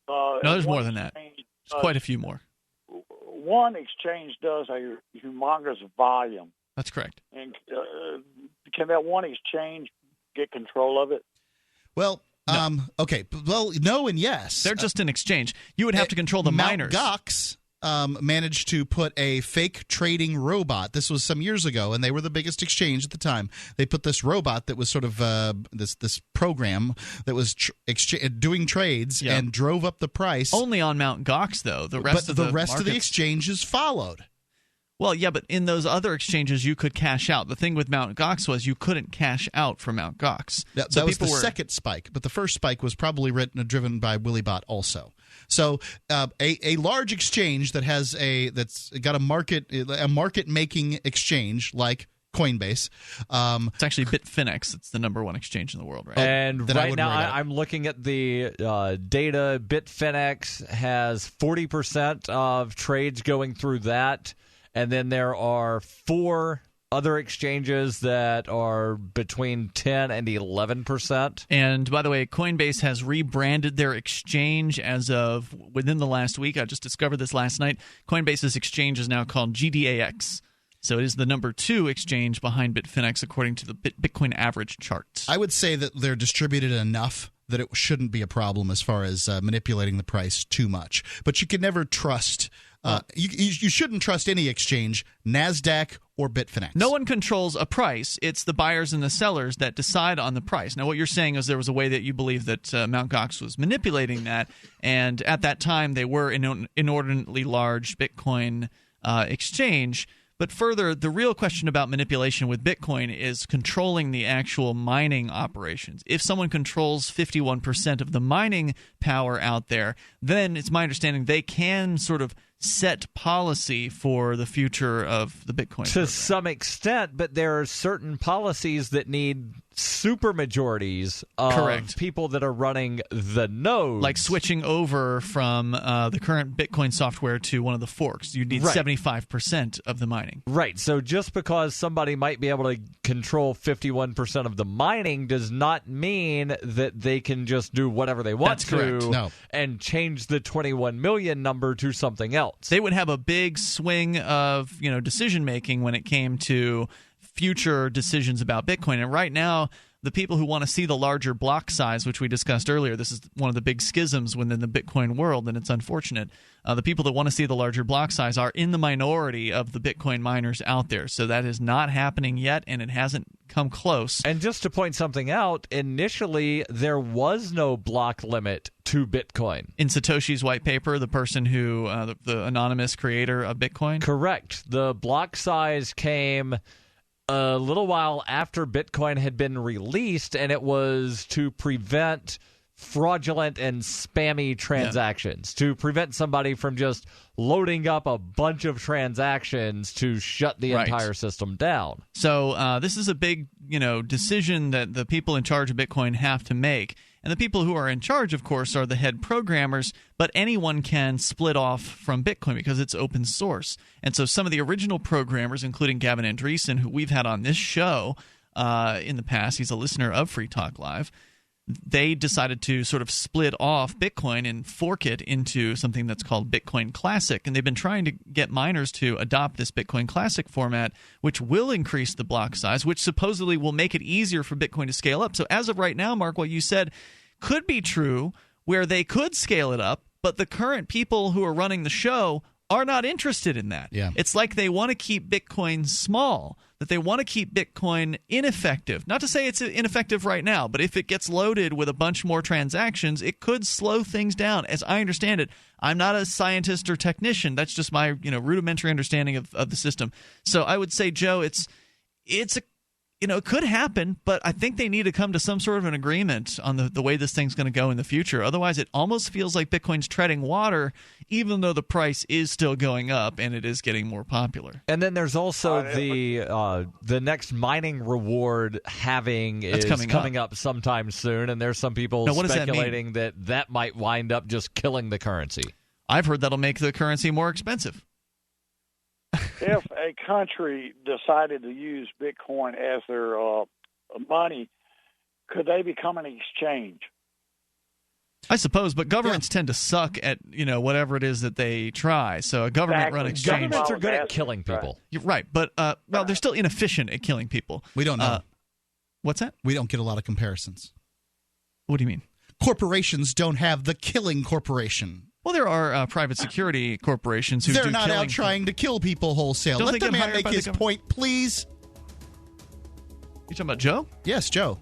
No, there's more than that. There's quite a few more. One exchange does a humongous volume. That's correct. And can that one exchange get control of it? Well, no. Okay. Well, no and yes. They're just an exchange. You would have to control the miners. Mt. Gox managed to put a fake trading robot. This was some years ago, and they were the biggest exchange at the time. They put this robot that was sort of this program that was doing trades and drove up the price. Only on Mt. Gox, though. The rest of the exchanges followed. Well, yeah, but in those other exchanges, you could cash out. The thing with Mt. Gox was you couldn't cash out from Mt. Gox. That was the second spike, but the first spike was probably driven by Willybot also. So a large exchange that's got a market-making exchange like Coinbase. It's actually Bitfinex. It's the number one exchange in the world, right? And right now, I'm looking at the data. Bitfinex has 40% of trades going through that. And then there are 4 other exchanges that are between 10 and 11%. And by the way, Coinbase has rebranded their exchange as of within the last week. I just discovered this last night. Coinbase's exchange is now called GDAX. So it is the number 2 exchange behind Bitfinex according to the Bitcoin average chart. I would say that they're distributed enough that it shouldn't be a problem as far as manipulating the price too much. But you can never trust... You shouldn't trust any exchange, NASDAQ or Bitfinex. No one controls a price. It's the buyers and the sellers that decide on the price. Now, what you're saying is there was a way that you believe that Mt. Gox was manipulating that, and at that time they were an inordinately large Bitcoin exchange. But further, the real question about manipulation with Bitcoin is controlling the actual mining operations. If someone controls 51% of the mining power out there, then it's my understanding they can sort of set policy for the future of the Bitcoin program. Some extent, but there are certain policies that need supermajorities of people that are running the nodes. Like switching over from the current Bitcoin software to one of the forks. You need 75% of the mining. Right. So just because somebody might be able to control 51% of the mining does not mean that they can just do whatever they want and change the 21 million number to something else. They would have a big swing of decision making when it came to future decisions about Bitcoin. And right now, the people who want to see the larger block size, which we discussed earlier, this is one of the big schisms within the Bitcoin world, and it's unfortunate. The people that want to see the larger block size are in the minority of the Bitcoin miners out there. So that is not happening yet, and it hasn't come close. And just to point something out, initially there was no block limit to Bitcoin. In Satoshi's white paper, the person who, the anonymous creator of Bitcoin? Correct. The block size came a little while after Bitcoin had been released, and it was to prevent fraudulent and spammy transactions, to prevent somebody from just loading up a bunch of transactions to shut the entire system down. So this is a big, decision that the people in charge of Bitcoin have to make. And the people who are in charge, of course, are the head programmers, but anyone can split off from Bitcoin because it's open source. And so some of the original programmers, including Gavin Andresen, who we've had on this show in the past, he's a listener of Free Talk Live, they decided to sort of split off Bitcoin and fork it into something that's called Bitcoin Classic. And they've been trying to get miners to adopt this Bitcoin Classic format, which will increase the block size, which supposedly will make it easier for Bitcoin to scale up. So as of right now, Mark, what you said could be true, where they could scale it up, but the current people who are running the show are not interested in that. Yeah. It's like they want to keep Bitcoin small, that they want to keep Bitcoin ineffective. Not to say it's ineffective right now, but if it gets loaded with a bunch more transactions, it could slow things down. As I understand it, I'm not a scientist or technician. That's just my rudimentary understanding of the system. So I would say, Joe, it's a it could happen, but I think they need to come to some sort of an agreement on the way this thing's going to go in the future. Otherwise, it almost feels like Bitcoin's treading water, even though the price is still going up and it is getting more popular. And then there's also the next mining reward halving is coming up sometime soon, and there's some people speculating that might wind up just killing the currency. I've heard that'll make the currency more expensive. If a country decided to use Bitcoin as their money, could they become an exchange? I suppose, but governments tend to suck at whatever it is that they try. So a government-run exchange. Governments are good at killing people. You're right, but they're still inefficient at killing people. We don't know. What's that? We don't get a lot of comparisons. What do you mean? Corporations don't have the killing corporation. Well, there are private security corporations who They're not out trying to kill people wholesale. Let the man make his point, please. You talking about Joe? Yes, Joe.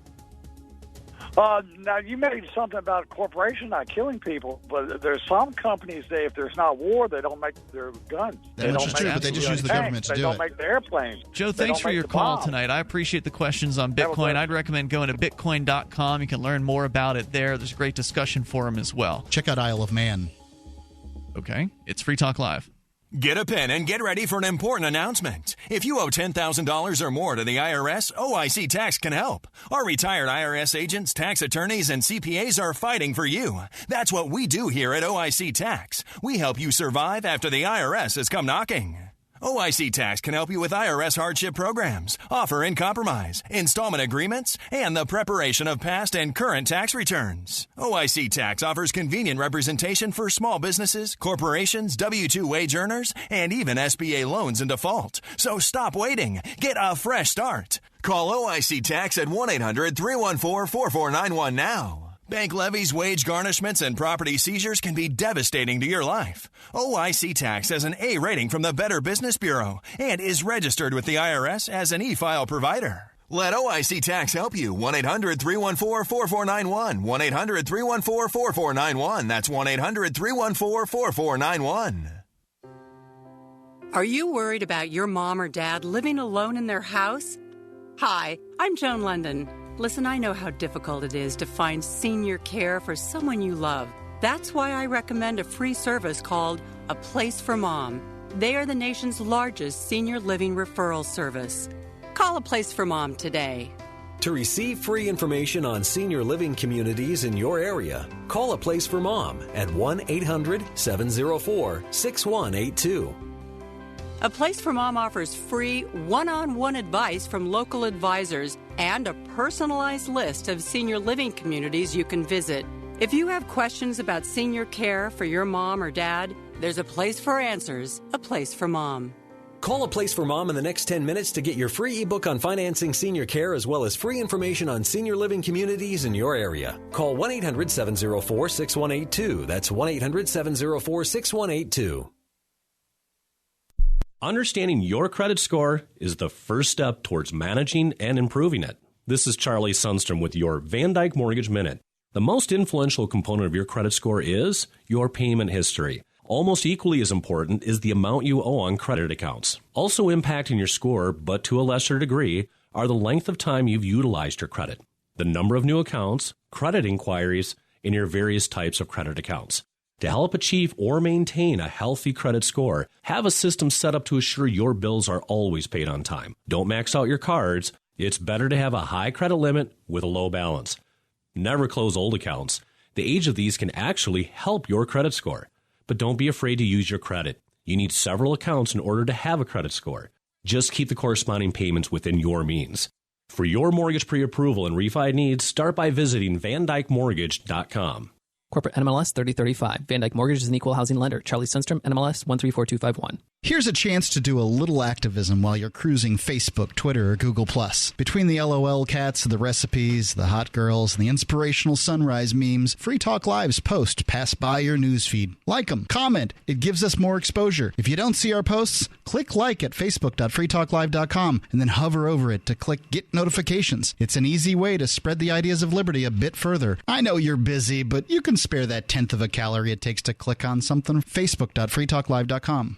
Now, you made something about corporations not killing people, but there's some companies that if there's not war, they don't make their guns. That's true, but they just use the government to do it. They don't make the airplanes. Joe, thanks for your call tonight. I appreciate the questions on Bitcoin. I'd recommend going to bitcoin.com. You can learn more about it there. There's a great discussion forum as well. Check out Isle of Man. Okay, it's Free Talk Live. Get a pen and get ready for an important announcement. If you owe $10,000 or more to the IRS, OIC Tax can help. Our retired IRS agents, tax attorneys, and CPAs are fighting for you. That's what we do here at OIC Tax. We help you survive after the IRS has come knocking. OIC Tax can help you with IRS hardship programs, offer in compromise, installment agreements, and the preparation of past and current tax returns. OIC Tax offers convenient representation for small businesses, corporations, W-2 wage earners, and even SBA loans in default. So stop waiting. Get a fresh start. Call OIC Tax at 1-800-314-4491 now. Bank levies, wage garnishments, and property seizures can be devastating to your life. OIC Tax has an A rating from the Better Business Bureau and is registered with the IRS as an e-file provider. Let OIC Tax help you. 1-800-314-4491. 1-800-314-4491. That's 1-800-314-4491. Are you worried about your mom or dad living alone in their house? Hi, I'm Joan London. Listen, I know how difficult it is to find senior care for someone you love. That's why I recommend a free service called A Place for Mom. They are the nation's largest senior living referral service. Call A Place for Mom today. To receive free information on senior living communities in your area, call A Place for Mom at 1-800-704-6182. A Place for Mom offers free one-on-one advice from local advisors and a personalized list of senior living communities you can visit. If you have questions about senior care for your mom or dad, there's a place for answers, A Place for Mom. Call A Place for Mom in the next 10 minutes to get your free ebook on financing senior care as well as free information on senior living communities in your area. Call 1-800-704-6182. That's 1-800-704-6182. Understanding your credit score is the first step towards managing and improving it. This is Charlie Sundstrom with your Van Dyke Mortgage Minute. The most influential component of your credit score is your payment history. Almost equally as important is the amount you owe on credit accounts. Also impacting your score, but to a lesser degree, are the length of time you've utilized your credit, the number of new accounts, credit inquiries, and your various types of credit accounts. To help achieve or maintain a healthy credit score, have a system set up to assure your bills are always paid on time. Don't max out your cards. It's better to have a high credit limit with a low balance. Never close old accounts. The age of these can actually help your credit score. But don't be afraid to use your credit. You need several accounts in order to have a credit score. Just keep the corresponding payments within your means. For your mortgage pre-approval and refi needs, start by visiting VanDykeMortgage.com. Corporate NMLS 3035. Van Dyke Mortgage is an equal housing lender. Charlie Sundstrom, NMLS 134251. Here's a chance to do a little activism while you're cruising Facebook, Twitter, or Google+. Between the LOL cats, the recipes, the hot girls, and the inspirational sunrise memes, Free Talk Live's posts pass by your newsfeed. Like them, comment. It gives us more exposure. If you don't see our posts, click like at facebook.freetalklive.com and then hover over it to click Get Notifications. It's an easy way to spread the ideas of liberty a bit further. I know you're busy, but you can spare that 1/10 of a calorie it takes to click on something. Facebook.freetalklive.com.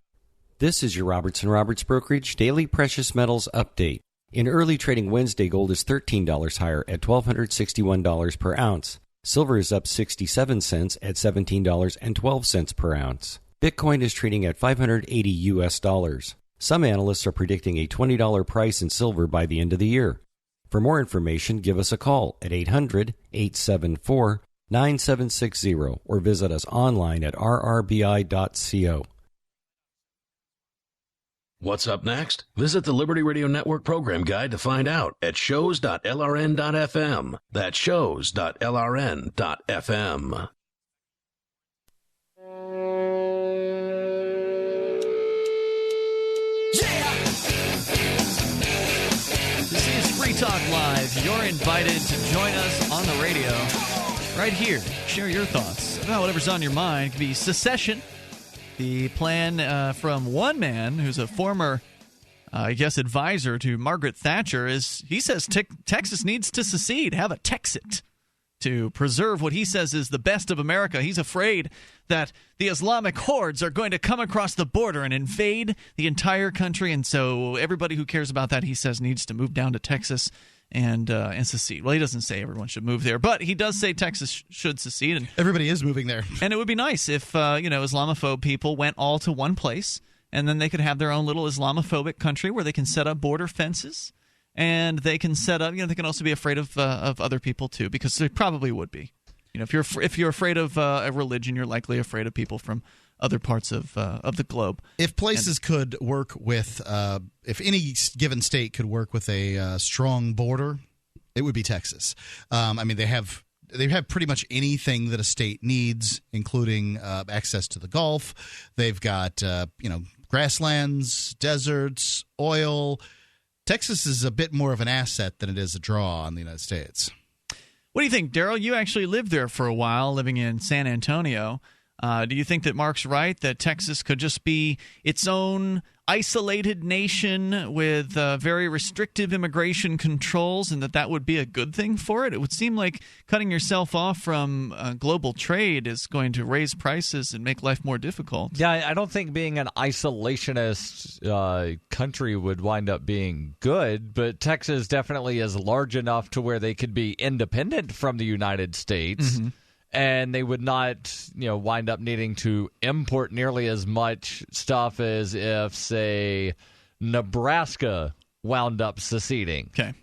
This is your Robertson Roberts Brokerage Daily Precious Metals Update. In early trading Wednesday, gold is $13 higher at $1,261 per ounce. Silver is up 67 cents at $17.12 per ounce. Bitcoin is trading at $580 US. Some analysts are predicting a $20 price in silver by the end of the year. For more information, give us a call at 800-874-9760 or visit us online at rrbi.co. What's up next? Visit the Liberty Radio Network program guide to find out at shows.lrn.fm. That's shows.lrn.fm. This is Free Talk Live. You're invited to join us on the radio right here. Share your thoughts about whatever's on your mind. It could be secession. The plan from one man who's a former, advisor to Margaret Thatcher is he says Texas needs to secede, have a Texit, to preserve what he says is the best of America. He's afraid that the Islamic hordes are going to come across the border and invade the entire country, and so everybody who cares about that, he says, needs to move down to Texas and secede. Well, he doesn't say everyone should move there, but he does say Texas should secede. And everybody is moving there. And it would be nice if, Islamophobe people went all to one place, and then they could have their own little Islamophobic country where they can set up border fences, and they can set up, they can also be afraid of other people too, because they probably would be. If you're afraid of a religion, you're likely afraid of people from other parts of the globe. If places could work with, if any given state could work with a strong border, it would be Texas. They have pretty much anything that a state needs, including access to the Gulf. They've got grasslands, deserts, oil. Texas is a bit more of an asset than it is a draw on the United States. What do you think, Daryl? You actually lived there for a while, living in San Antonio. Do you think that Mark's right, that Texas could just be its own isolated nation with very restrictive immigration controls, and that would be a good thing for it? It would seem like cutting yourself off from global trade is going to raise prices and make life more difficult. Yeah, I don't think being an isolationist country would wind up being good, but Texas definitely is large enough to where they could be independent from the United States. Mm-hmm. And they would not, wind up needing to import nearly as much stuff as if, say, Nebraska wound up seceding. Okay.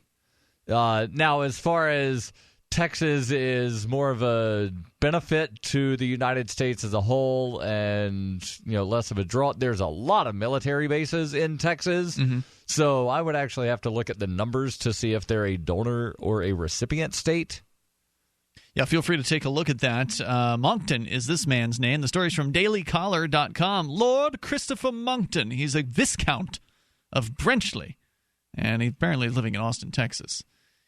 Now, as far as Texas is more of a benefit to the United States as a whole and, less of a draw, there's a lot of military bases in Texas. Mm-hmm. So I would actually have to look at the numbers to see if they're a donor or a recipient state. Yeah, feel free to take a look at that. Monckton is this man's name. The story's from dailycaller.com. Lord Christopher Monckton. He's a Viscount of Brenchley, and he's apparently living in Austin, Texas.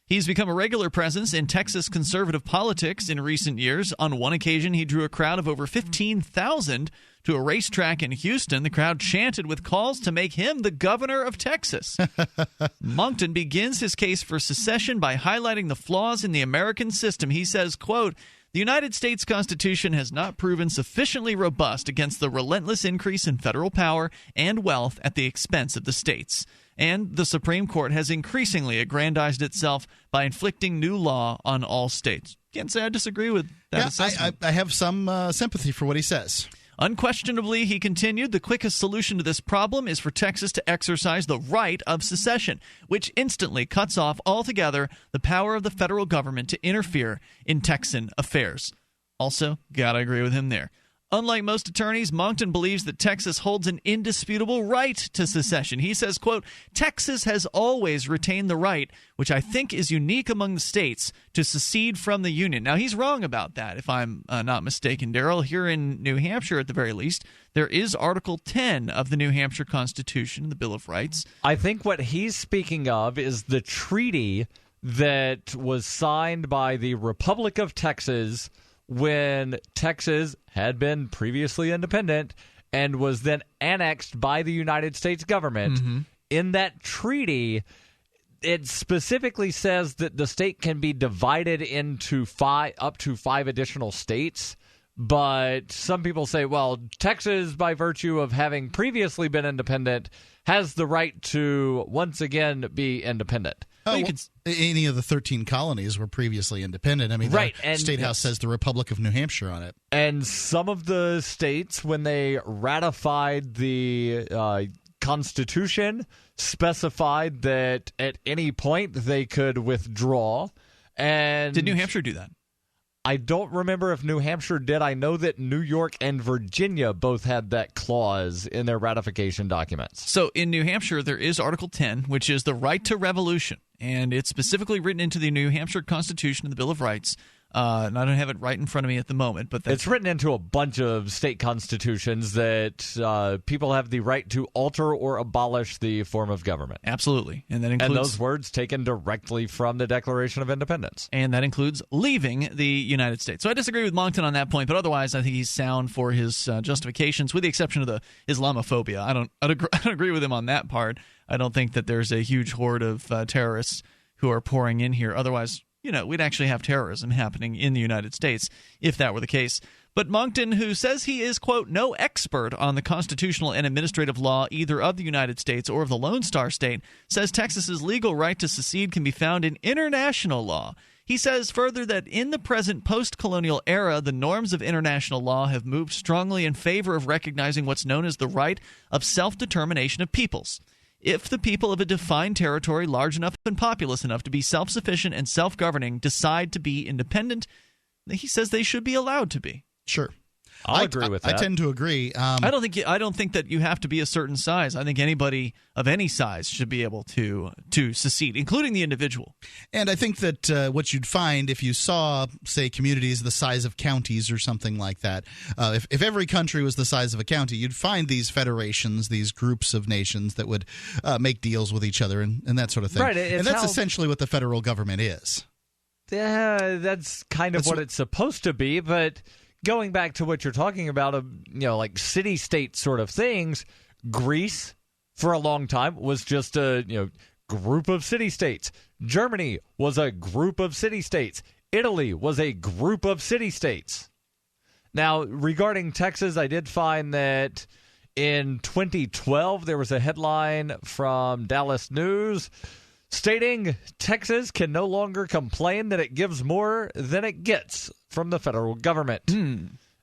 He's become a regular presence in Texas conservative politics in recent years. On one occasion, he drew a crowd of over 15,000 to a racetrack in Houston. The crowd chanted with calls to make him the governor of Texas. Monckton begins his case for secession by highlighting the flaws in the American system. He says, quote, "The United States Constitution has not proven sufficiently robust against the relentless increase in federal power and wealth at the expense of the states. And the Supreme Court has increasingly aggrandized itself by inflicting new law on all states." Can't say I disagree with that assessment. I have some sympathy for what he says. Unquestionably, he continued, the quickest solution to this problem is for Texas to exercise the right of secession, which instantly cuts off altogether the power of the federal government to interfere in Texan affairs. Also, gotta agree with him there. unlike most attorneys, Monckton believes that Texas holds an indisputable right to secession. He says, quote, Texas has always retained the right, which I think is unique among the states, to secede from the Union. Now, he's wrong about that, if I'm not mistaken, Daryl. Here in New Hampshire, at the very least, there is Article 10 of the New Hampshire Constitution, the Bill of Rights. I think what he's speaking of is the treaty that was signed by the Republic of Texas when Texas had been previously independent and was then annexed by the United States government. Mm-hmm. In that treaty, it specifically says that the state can be divided into up to 5 additional states. But some people say, well, Texas, by virtue of having previously been independent, has the right to once again be independent. Any of the 13 colonies were previously independent. I mean, right. The State House says the Republic of New Hampshire on it. And some of the states, when they ratified the Constitution, specified that at any point they could withdraw. And did New Hampshire do that? I don't remember if New Hampshire did. I know that New York and Virginia both had that clause in their ratification documents. So in New Hampshire, there is Article 10, which is the right to revolution. And it's specifically written into the New Hampshire Constitution and the Bill of Rights. And I don't have it right in front of me at the moment. But it's written into a bunch of state constitutions that people have the right to alter or abolish the form of government. Absolutely. And that includes, and those words taken directly from the Declaration of Independence. And that includes leaving the United States. So I disagree with Monckton on that point, but otherwise I think he's sound for his justifications, with the exception of the Islamophobia. I don't agree with him on that part. I don't think that there's a huge horde of terrorists who are pouring in here. Otherwise, we'd actually have terrorism happening in the United States if that were the case. But Monckton, who says he is, quote, no expert on the constitutional and administrative law either of the United States or of the Lone Star State, says Texas's legal right to secede can be found in international law. He says further that in the present post-colonial era, the norms of international law have moved strongly in favor of recognizing what's known as the right of self-determination of peoples. If the people of a defined territory large enough and populous enough to be self-sufficient and self-governing decide to be independent, he says they should be allowed to be. Sure. I'll agree with that. I tend to agree. I don't think that you have to be a certain size. I think anybody of any size should be able to secede, including the individual. And I think that what you'd find if you saw, say, communities the size of counties or something like that, if every country was the size of a county, you'd find these federations, these groups of nations that would make deals with each other and that sort of thing. Right, and that's essentially what the federal government is. Yeah, that's kind of what it's supposed to be, but going back to what you're talking about, like city-state sort of things, Greece, for a long time, was just a group of city-states. Germany was a group of city-states. Italy was a group of city-states. Now, regarding Texas, I did find that in 2012, there was a headline from Dallas News stating Texas can no longer complain that it gives more than it gets from the federal government.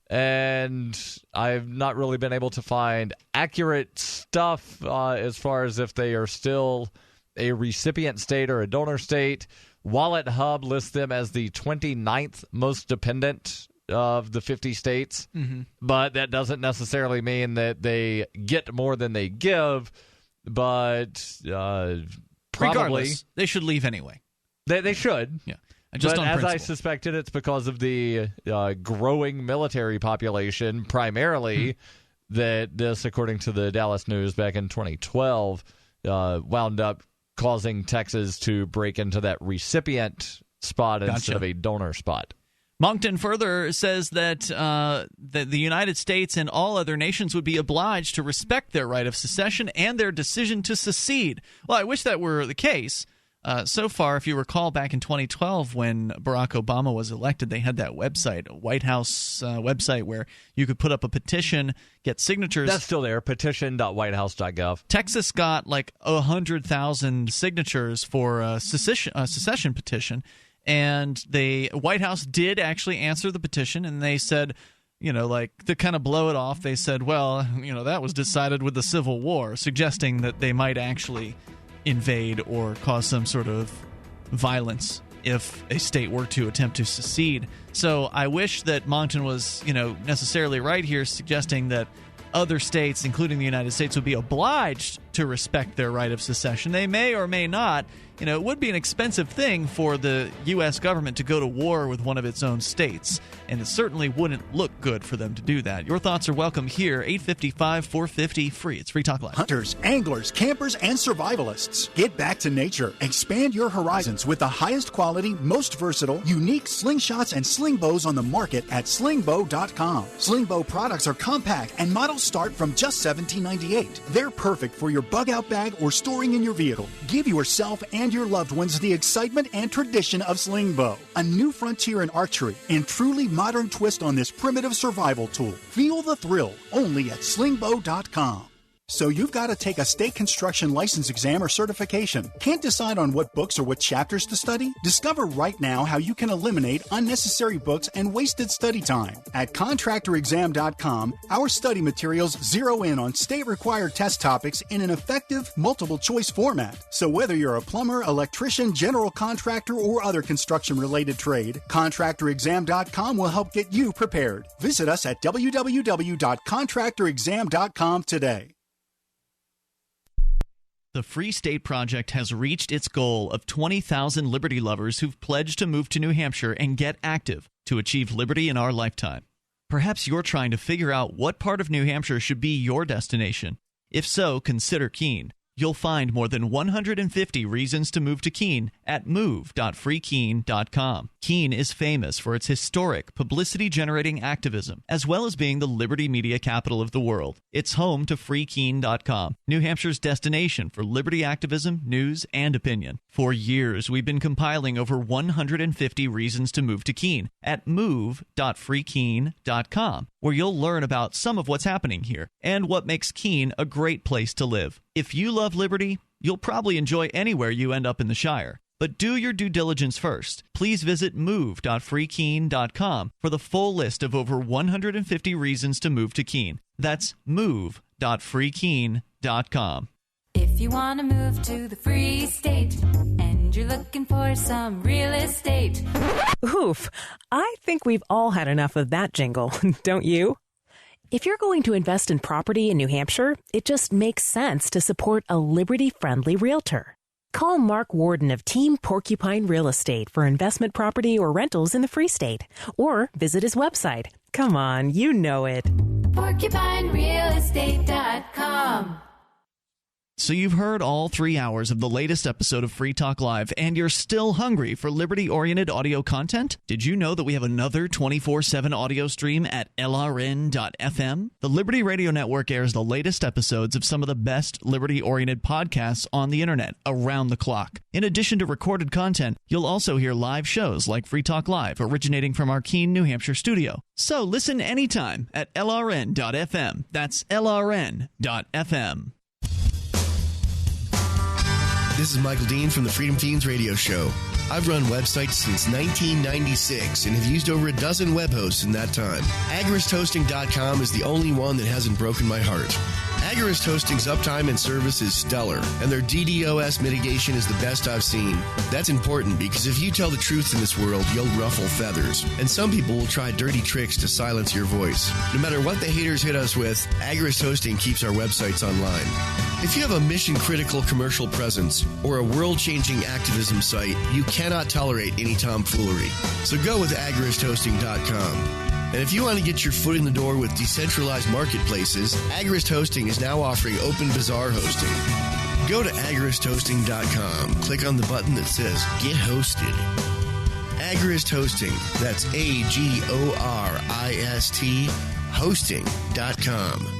And I've not really been able to find accurate stuff as far as if they are still a recipient state or a donor state. Wallet Hub lists them as the 29th most dependent of the 50 states, but that doesn't necessarily mean that they get more than they give, but probably regardless, they should leave anyway. They should. Yeah. Just but on as principle. I suspected, it's because of the growing military population, primarily, that this, according to the Dallas News back in 2012, wound up causing Texas to break into that recipient spot instead of a donor spot. Monckton further says that the United States and all other nations would be obliged to respect their right of secession and their decision to secede. Well, I wish that were the case. So far, if you recall, back in 2012 when Barack Obama was elected, they had that website, a White House website, where you could put up a petition, get signatures. That's still there, petition.whitehouse.gov. Texas got like 100,000 signatures for a secession petition, and the White House did actually answer the petition, and they said, to kind of blow it off, they said, well, that was decided with the Civil War, suggesting that they might actually invade or cause some sort of violence if a state were to attempt to secede. So I wish that Monckton was, necessarily right here, suggesting that other states, including the United States, would be obliged to respect their right of secession. They may or may not. It would be an expensive thing for the U.S. government to go to war with one of its own states, and it certainly wouldn't look good for them to do that. Your thoughts are welcome here, 855-450-FREE. It's Free Talk Live. Hunters, anglers, campers, and survivalists. Get back to nature. Expand your horizons with the highest quality, most versatile, unique slingshots and sling bows on the market at slingbow.com. Sling bow products are compact and models start from just $17.98. They're perfect for your bug-out bag or storing in your vehicle. Give yourself and your loved ones the excitement and tradition of sling bow. A new frontier in archery and truly modern twist on this primitive survival tool. Feel the thrill only at slingbow.com. So you've got to take a state construction license exam or certification. Can't decide on what books or what chapters to study? Discover right now how you can eliminate unnecessary books and wasted study time. At contractorexam.com, our study materials zero in on state-required test topics in an effective, multiple-choice format. So whether you're a plumber, electrician, general contractor, or other construction-related trade, contractorexam.com will help get you prepared. Visit us at www.contractorexam.com today. The Free State Project has reached its goal of 20,000 liberty lovers who've pledged to move to New Hampshire and get active to achieve liberty in our lifetime. Perhaps you're trying to figure out what part of New Hampshire should be your destination. If so, consider Keene. You'll find more than 150 reasons to move to Keene at move.freekeene.com. Keene is famous for its historic, publicity-generating activism, as well as being the liberty media capital of the world. It's home to freekeene.com, New Hampshire's destination for liberty activism, news, and opinion. For years, we've been compiling over 150 reasons to move to Keene at move.freekeene.com, where you'll learn about some of what's happening here and what makes Keene a great place to live. If you love liberty, you'll probably enjoy anywhere you end up in the Shire. But do your due diligence first. Please visit move.freekeene.com for the full list of over 150 reasons to move to Keene. That's move.freekeene.com. If you want to move to the Free State and you're looking for some real estate. Oof, I think we've all had enough of that jingle, don't you? If you're going to invest in property in New Hampshire, it just makes sense to support a liberty-friendly realtor. Call Mark Warden of Team Porcupine Real Estate for investment property or rentals in the Free State. Or visit his website. Come on, you know it. PorcupineRealEstate.com. So you've heard all 3 hours of the latest episode of Free Talk Live, and you're still hungry for liberty-oriented audio content? Did you know that we have another 24/7 audio stream at LRN.FM? The Liberty Radio Network airs the latest episodes of some of the best liberty-oriented podcasts on the internet around the clock. In addition to recorded content, you'll also hear live shows like Free Talk Live, originating from our Keene, New Hampshire studio. So listen anytime at LRN.FM. That's LRN.FM. This is Michael Dean from the Freedom Teens radio show. I've run websites since 1996 and have used over a dozen web hosts in that time. AgoristHosting.com is the only one that hasn't broken my heart. Agorist Hosting's uptime and service is stellar, and their DDoS mitigation is the best I've seen. That's important because if you tell the truth in this world, you'll ruffle feathers. And some people will try dirty tricks to silence your voice. No matter what the haters hit us with, Agorist Hosting keeps our websites online. If you have a mission-critical commercial presence or a world-changing activism site, you cannot tolerate any tomfoolery. So go with AgoristHosting.com. And if you want to get your foot in the door with decentralized marketplaces, Agorist Hosting is now offering Open Bazaar hosting. Go to agoristhosting.com, click on the button that says Get Hosted. Agorist Hosting, that's AGORIST hosting.com.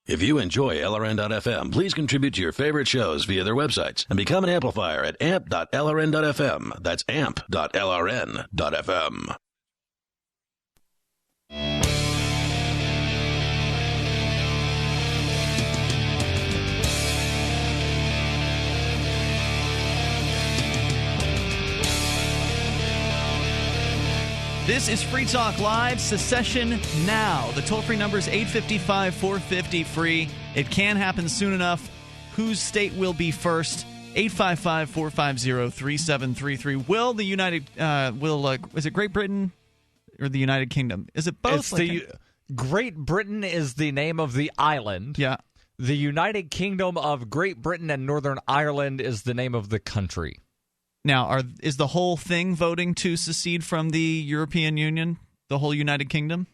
If you enjoy LRN.FM, please contribute to your favorite shows via their websites and become an amplifier at amp.lrn.fm. That's amp.lrn.fm. This is Free Talk Live, Secession Now. The toll-free number is 855-450-FREE. It can happen soon enough. Whose state will be first? 855-450-3733. Will the United is it Great Britain or the United Kingdom? Is it both? Great Britain is the name of the island. Yeah. The United Kingdom of Great Britain and Northern Ireland is the name of the country. Now, is the whole thing voting to secede from the European Union? The whole United Kingdom?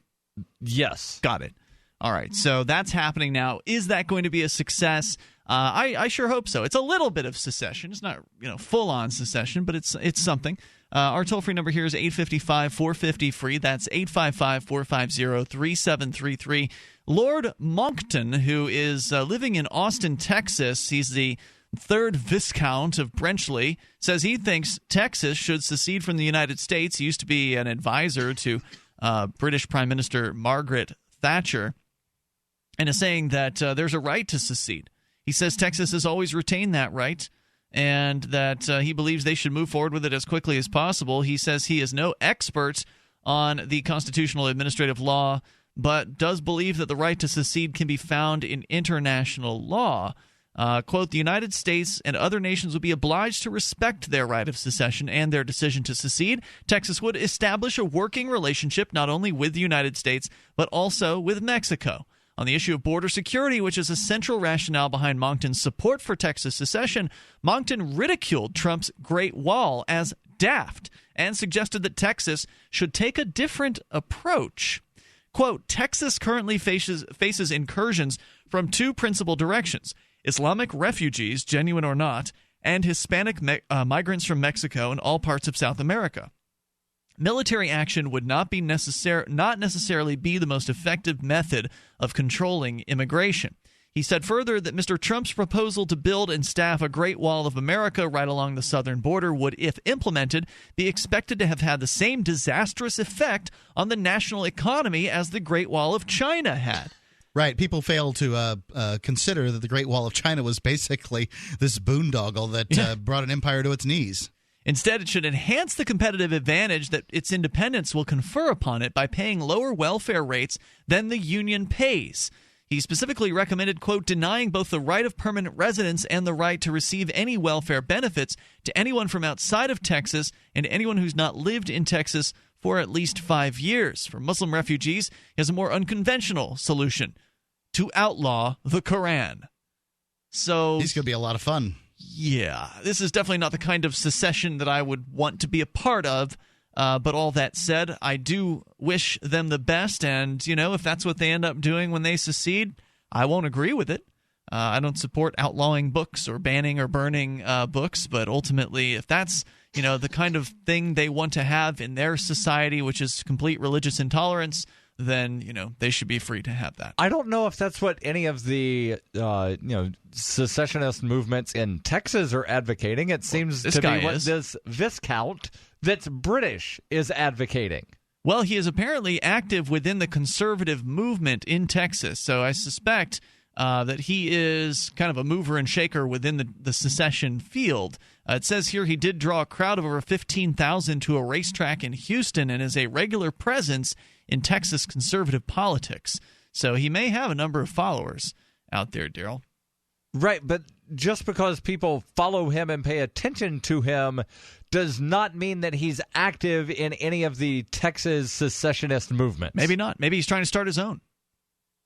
Yes. Got it. All right. So that's happening now. Is that going to be a success? I sure hope so. It's a little bit of secession. It's not full-on secession, but it's something. Our toll-free number here is 855-450-FREE. That's 855-450-3733. Lord Monckton, who is living in Austin, Texas, he's the third Viscount of Brenchley, says he thinks Texas should secede from the United States. He used to be an advisor to British Prime Minister Margaret Thatcher, and is saying that there's a right to secede. He says Texas has always retained that right, and that he believes they should move forward with it as quickly as possible. He says he is no expert on the constitutional administrative law, but does believe that the right to secede can be found in international law. Quote, the United States and other nations would be obliged to respect their right of secession and their decision to secede. Texas would establish a working relationship not only with the United States, but also with Mexico. On the issue of border security, which is a central rationale behind Monckton's support for Texas secession, Monckton ridiculed Trump's Great Wall as daft and suggested that Texas should take a different approach. Quote, Texas currently faces incursions from two principal directions: Islamic refugees, genuine or not, and Hispanic migrants from Mexico and all parts of South America. Military action would not necessarily be the most effective method of controlling immigration. He said further that Mr. Trump's proposal to build and staff a Great Wall of America right along the southern border would, if implemented, be expected to have had the same disastrous effect on the national economy as the Great Wall of China had. Right. People fail to consider that the Great Wall of China was basically this boondoggle that brought an empire to its knees. Instead, it should enhance the competitive advantage that its independence will confer upon it by paying lower welfare rates than the Union pays. He specifically recommended, quote, denying both the right of permanent residence and the right to receive any welfare benefits to anyone from outside of Texas and anyone who's not lived in Texas for at least 5 years. For Muslim refugees, he has a more unconventional solution: to outlaw the Quran. So he's going to be a lot of fun. Yeah, this is definitely not the kind of secession that I would want to be a part of. But all that said, I do wish them the best. And, if that's what they end up doing when they secede, I won't agree with it. I don't support outlawing books or banning or burning books. But ultimately, if that's, the kind of thing they want to have in their society, which is complete religious intolerance, then they should be free to have that. I don't know if that's what any of the secessionist movements in Texas are advocating. It seems to be what this Viscount that's British is advocating. Well, he is apparently active within the conservative movement in Texas, so I suspect that he is kind of a mover and shaker within the secession field. It says here he did draw a crowd of over 15,000 to a racetrack in Houston and is a regular presence in Texas conservative politics. So he may have a number of followers out there, Daryl. Right, but just because people follow him and pay attention to him does not mean that he's active in any of the Texas secessionist movements. Maybe not. Maybe he's trying to start his own.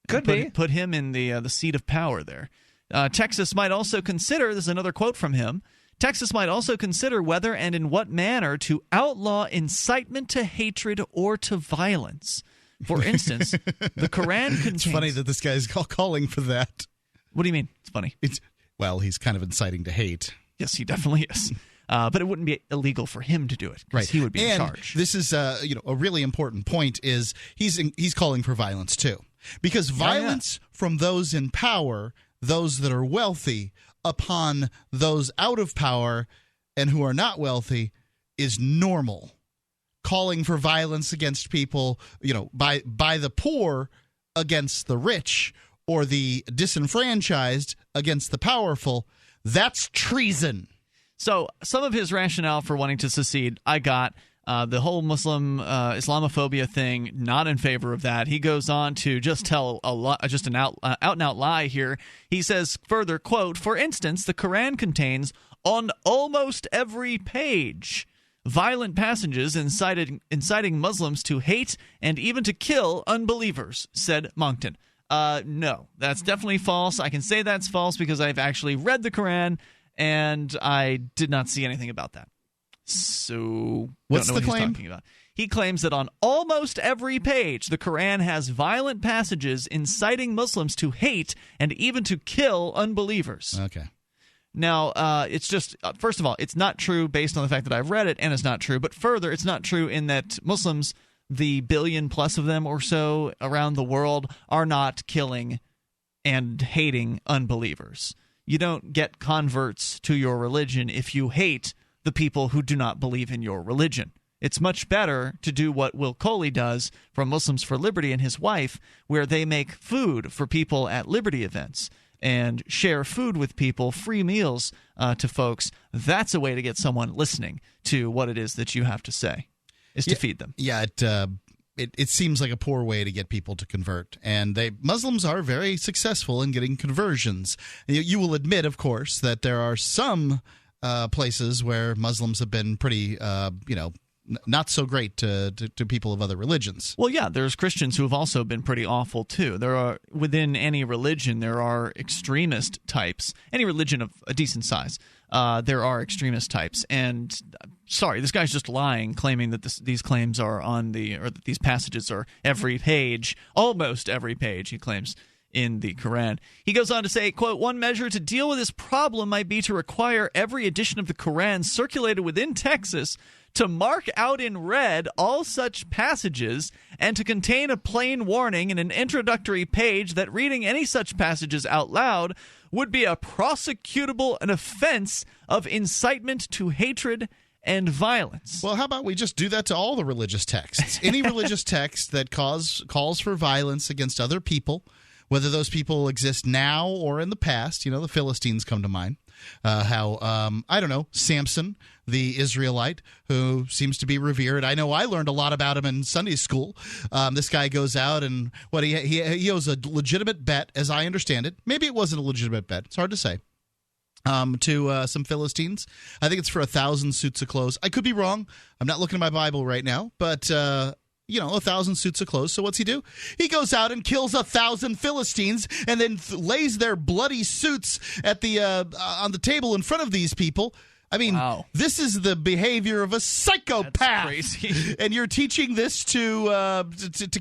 Could be. Put him in the seat of power there. Texas might also consider, this is another quote from him, Texas might also consider whether and in what manner to outlaw incitement to hatred or to violence. For instance, the Quran contains... It's funny that this guy is calling for that. What do you mean? It's funny. Well, he's kind of inciting to hate. Yes, he definitely is. But it wouldn't be illegal for him to do it, right? He would be in charge. This is, a really important point. Is he's calling for violence too, because violence from those in power, those that are wealthy, upon those out of power and who are not wealthy, is normal. Calling for violence against people, by the poor against the rich, or the disenfranchised against the powerful, that's treason. So some of his rationale for wanting to secede, I got the whole Muslim Islamophobia thing, not in favor of that. He goes on to just tell an out-and-out lie here. He says further, quote, for instance, the Quran contains on almost every page. Violent passages inciting Muslims to hate and even to kill unbelievers, said Monckton. No, that's definitely false. I can say that's false because I've actually read the Quran, and I did not see anything about that. So, what's don't know the what claim? He's talking about. He claims that on almost every page, the Quran has violent passages inciting Muslims to hate and even to kill unbelievers. Okay. Now, it's just, first of all, it's not true based on the fact that I've read it, and it's not true. But further, it's not true in that Muslims, the billion plus of them or so around the world, are not killing and hating unbelievers. You don't get converts to your religion if you hate the people who do not believe in your religion. It's much better to do what Will Coley does from Muslims for Liberty and his wife, where they make food for people at Liberty events and share food with people, free meals to folks. That's a way to get someone listening to what it is that you have to say, is to feed them. Yeah, it seems like a poor way to get people to convert. And Muslims are very successful in getting conversions. You will admit, of course, that there are some places where Muslims have been pretty, not so great to people of other religions. Well, yeah, there's Christians who have also been pretty awful, too. There are, within any religion, there are extremist types. Any religion of a decent size, there are extremist types. And, sorry, this guy's just lying, claiming that these claims are on or that these passages are every page, almost every page, he claims, in the Quran. He goes on to say, quote, one measure to deal with this problem might be to require every edition of the Quran circulated within Texas to mark out in red all such passages and to contain a plain warning in an introductory page that reading any such passages out loud would be a prosecutable an offense of incitement to hatred and violence. Well, how about we just do that to all the religious texts? Any religious text that calls for violence against other people, whether those people exist now or in the past. The Philistines come to mind. Samson, the Israelite, who seems to be revered. I know I learned a lot about him in Sunday school. This guy goes out and he owes a legitimate bet, as I understand it. Maybe it wasn't a legitimate bet. It's hard to say. To some Philistines. I think it's for 1,000 suits of clothes. I could be wrong. I'm not looking at my Bible right now, but 1,000 suits of clothes. So what's he do? He goes out and kills 1,000 Philistines and then lays their bloody suits at the on the table in front of these people. I mean, wow. This is the behavior of a psychopath. That's crazy. And you're teaching this to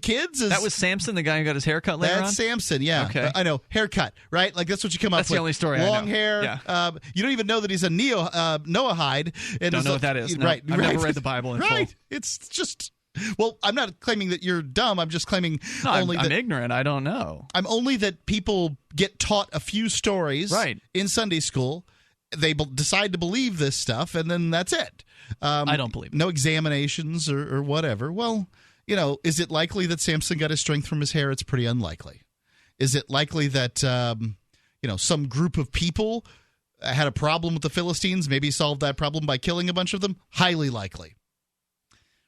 kids? That was Samson, the guy who got his hair cut later on? That's Samson, yeah. Okay. I know. Haircut, right? Like, that's what you come up with. That's the only story Long I know. hair. Yeah. You don't even know that he's a Noahide. And don't know what that is. No. Right. I've never read the Bible in full. It's just... Well, I'm not claiming that you're dumb. I'm just claiming I'm ignorant. I don't know. I'm only that people get taught a few stories in Sunday school. They decide to believe this stuff, and then that's it. I don't believe it. No examinations or whatever. Well, is it likely that Samson got his strength from his hair? It's pretty unlikely. Is it likely that some group of people had a problem with the Philistines, maybe solved that problem by killing a bunch of them? Highly likely.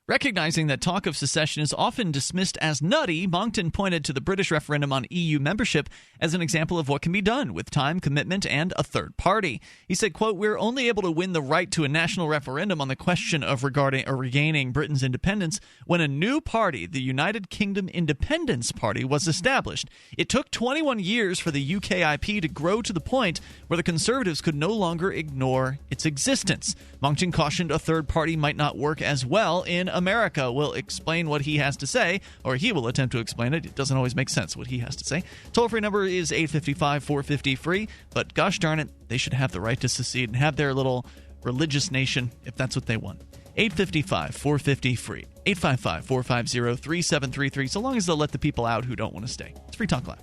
Recognizing that talk of secession is often dismissed as nutty, Monckton pointed to the British referendum on EU membership as an example of what can be done with time, commitment, and a third party. He said, quote, we're only able to win the right to a national referendum on the question of regaining Britain's independence when a new party, the United Kingdom Independence Party, was established. It took 21 years for the UKIP to grow to the point where the Conservatives could no longer ignore its existence. Monckton cautioned a third party might not work as well in America. Will explain what he has to say, or he will attempt to explain it. It doesn't always make sense what he has to say. Toll-free number is 855-450-FREE, but gosh darn it, they should have the right to secede and have their little religious nation if that's what they want. 855-450-FREE. 855-450-3733, so long as they'll let the people out who don't want to stay. It's Free Talk Live.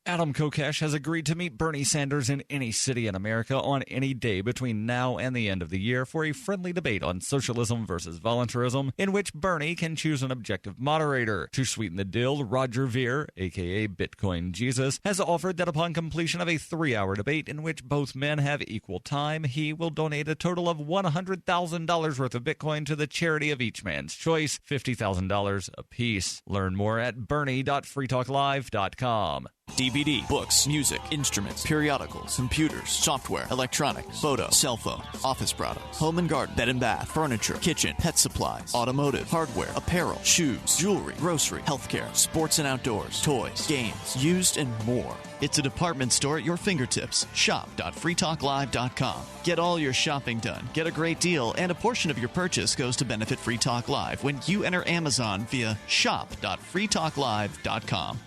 Adam Kokesh has agreed to meet Bernie Sanders in any city in America on any day between now and the end of the year for a friendly debate on socialism versus voluntarism, in which Bernie can choose an objective moderator. To sweeten the deal, Roger Ver, a.k.a. Bitcoin Jesus, has offered that upon completion of a 3-hour debate in which both men have equal time, he will donate a total of $100,000 worth of Bitcoin to the charity of each man's choice, $50,000 apiece. Learn more at bernie.freetalklive.com. DVD, books, music, instruments, periodicals, computers, software, electronics, photo, cell phones, office products, home and garden, bed and bath, furniture, kitchen, pet supplies, automotive, hardware, apparel, shoes, jewelry, grocery, healthcare, sports and outdoors, toys, games, used, and more. It's a department store at your fingertips. Shop.freetalklive.com. Get all your shopping done, get a great deal, and a portion of your purchase goes to benefit Free Talk Live when you enter Amazon via shop.freetalklive.com.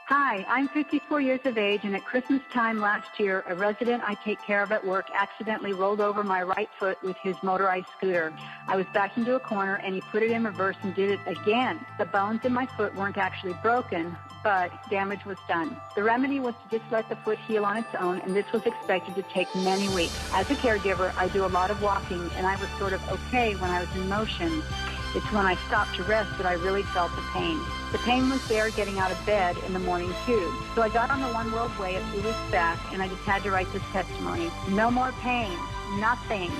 Hi, I'm 54 years of age, and at Christmas time last year, a resident I take care of at work accidentally rolled over my right foot with his motorized scooter. I was backed into a corner, and he put it in reverse and did it again. The bones in my foot weren't actually broken, but damage was done. The remedy was to just let the foot heal on its own, and this was expected to take many weeks. As a caregiver, I do a lot of walking, and I was sort of okay when I was in motion. It's when I stopped to rest that I really felt the pain. The pain was there getting out of bed in the morning, too. So I got on the One World Way a few weeks back, and I just had to write this testimony. No more pain. Nothing.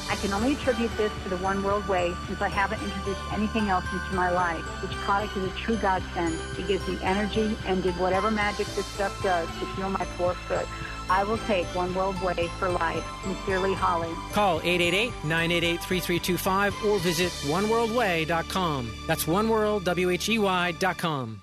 I can only attribute this to the One World Way since I haven't introduced anything else into my life. This product is a true godsend. It gives me energy and did whatever magic this stuff does to heal my poor foot. I will take One World Way for life. Sincerely, Holly. Call 888-988-3325 or visit oneworldway.com. That's oneworldwhey.com.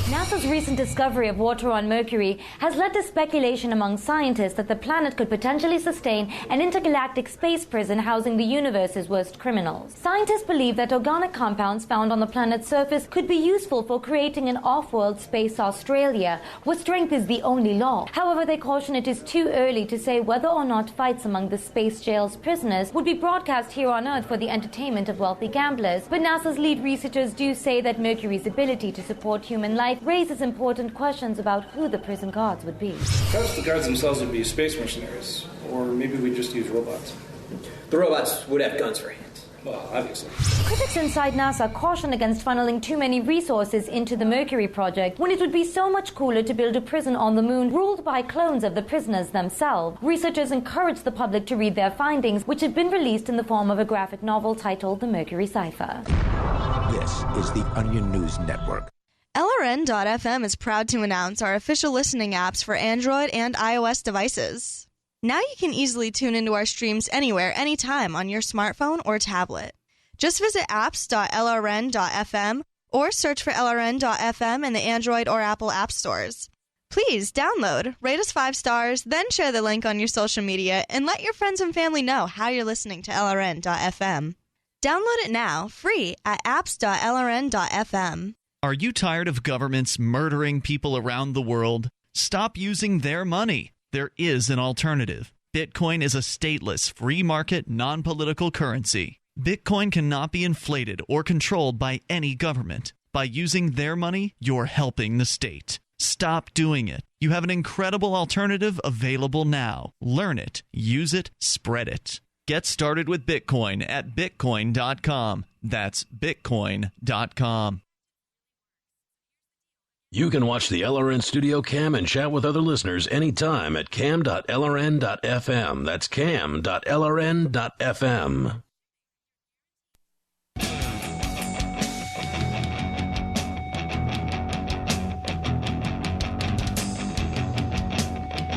NASA's recent discovery of water on Mercury has led to speculation among scientists that the planet could potentially sustain an intergalactic space prison housing the universe's worst criminals. Scientists believe that organic compounds found on the planet's surface could be useful for creating an off-world space Australia, where strength is the only law. However, they caution it is too early to say whether or not fights among the space jail's prisoners would be broadcast here on Earth for the entertainment of wealthy gamblers. But NASA's lead researchers do say that Mercury's ability to support human life raises important questions about who the prison guards would be. Perhaps the guards themselves would be space mercenaries, or maybe we'd just use robots. The robots would have guns for hands. Well, obviously. Critics inside NASA caution against funneling too many resources into the Mercury project when it would be so much cooler to build a prison on the moon ruled by clones of the prisoners themselves. Researchers encourage the public to read their findings, which have been released in the form of a graphic novel titled The Mercury Cipher. This is the Onion News Network. LRN.FM is proud to announce our official listening apps for Android and iOS devices. Now you can easily tune into our streams anywhere, anytime on your smartphone or tablet. Just visit apps.lrn.fm or search for LRN.FM in the Android or Apple app stores. Please download, rate us 5 stars, then share the link on your social media and let your friends and family know how you're listening to LRN.FM. Download it now, free at apps.lrn.fm. Are you tired of governments murdering people around the world? Stop using their money. There is an alternative. Bitcoin is a stateless, free market, non-political currency. Bitcoin cannot be inflated or controlled by any government. By using their money, you're helping the state. Stop doing it. You have an incredible alternative available now. Learn it, use it, spread it. Get started with Bitcoin at Bitcoin.com. That's Bitcoin.com. You can watch the LRN Studio Cam and chat with other listeners anytime at cam.lrn.fm. That's cam.lrn.fm.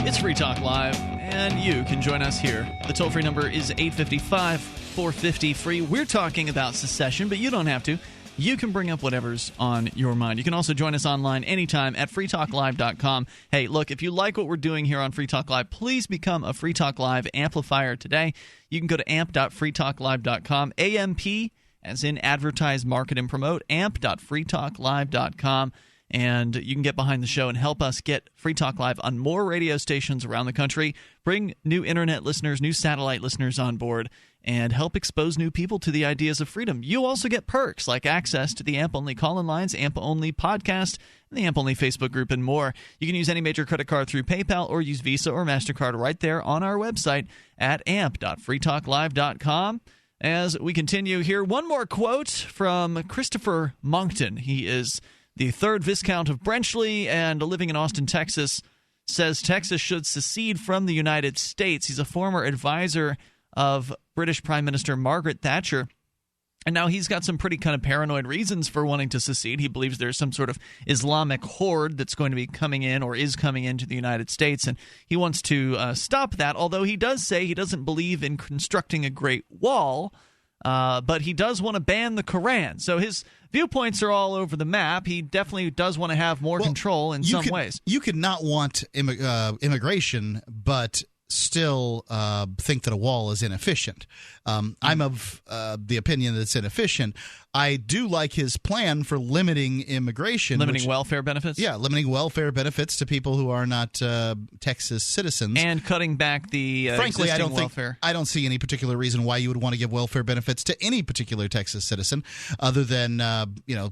It's Free Talk Live, and you can join us here. The toll-free number is 855-450-FREE. We're talking about secession, but you don't have to. You can bring up whatever's on your mind. You can also join us online anytime at freetalklive.com. Hey, look, if you like what we're doing here on Free Talk Live, please become a Free Talk Live amplifier today. You can go to amp.freetalklive.com, AMP, as in advertise, market, and promote, amp.freetalklive.com. And you can get behind the show and help us get Free Talk Live on more radio stations around the country, bring new internet listeners, new satellite listeners on board, and help expose new people to the ideas of freedom. You also get perks like access to the AMP-only call-in lines, AMP-only podcast, and the AMP-only Facebook group, and more. You can use any major credit card through PayPal or use Visa or MasterCard right there on our website at amp.freetalklive.com. As we continue here, one more quote from Christopher Monckton. He is the 3rd Viscount of Brenchley and living in Austin, Texas, says Texas should secede from the United States. He's a former advisor of British Prime Minister Margaret Thatcher. And now he's got some pretty kind of paranoid reasons for wanting to secede. He believes there's some sort of Islamic horde that's going to be coming in or is coming into the United States, and he wants to stop that, although he does say he doesn't believe in constructing a Great Wall, but he does want to ban the Quran. So his viewpoints are all over the map. He definitely does want to have more control in some ways. You could not want immigration, but still think that a wall is inefficient. I'm of the opinion that it's inefficient. I do like his plan for limiting immigration. Limiting welfare benefits? Yeah, limiting welfare benefits to people who are not Texas citizens. And cutting back the Frankly, welfare. I don't see any particular reason why you would want to give welfare benefits to any particular Texas citizen other than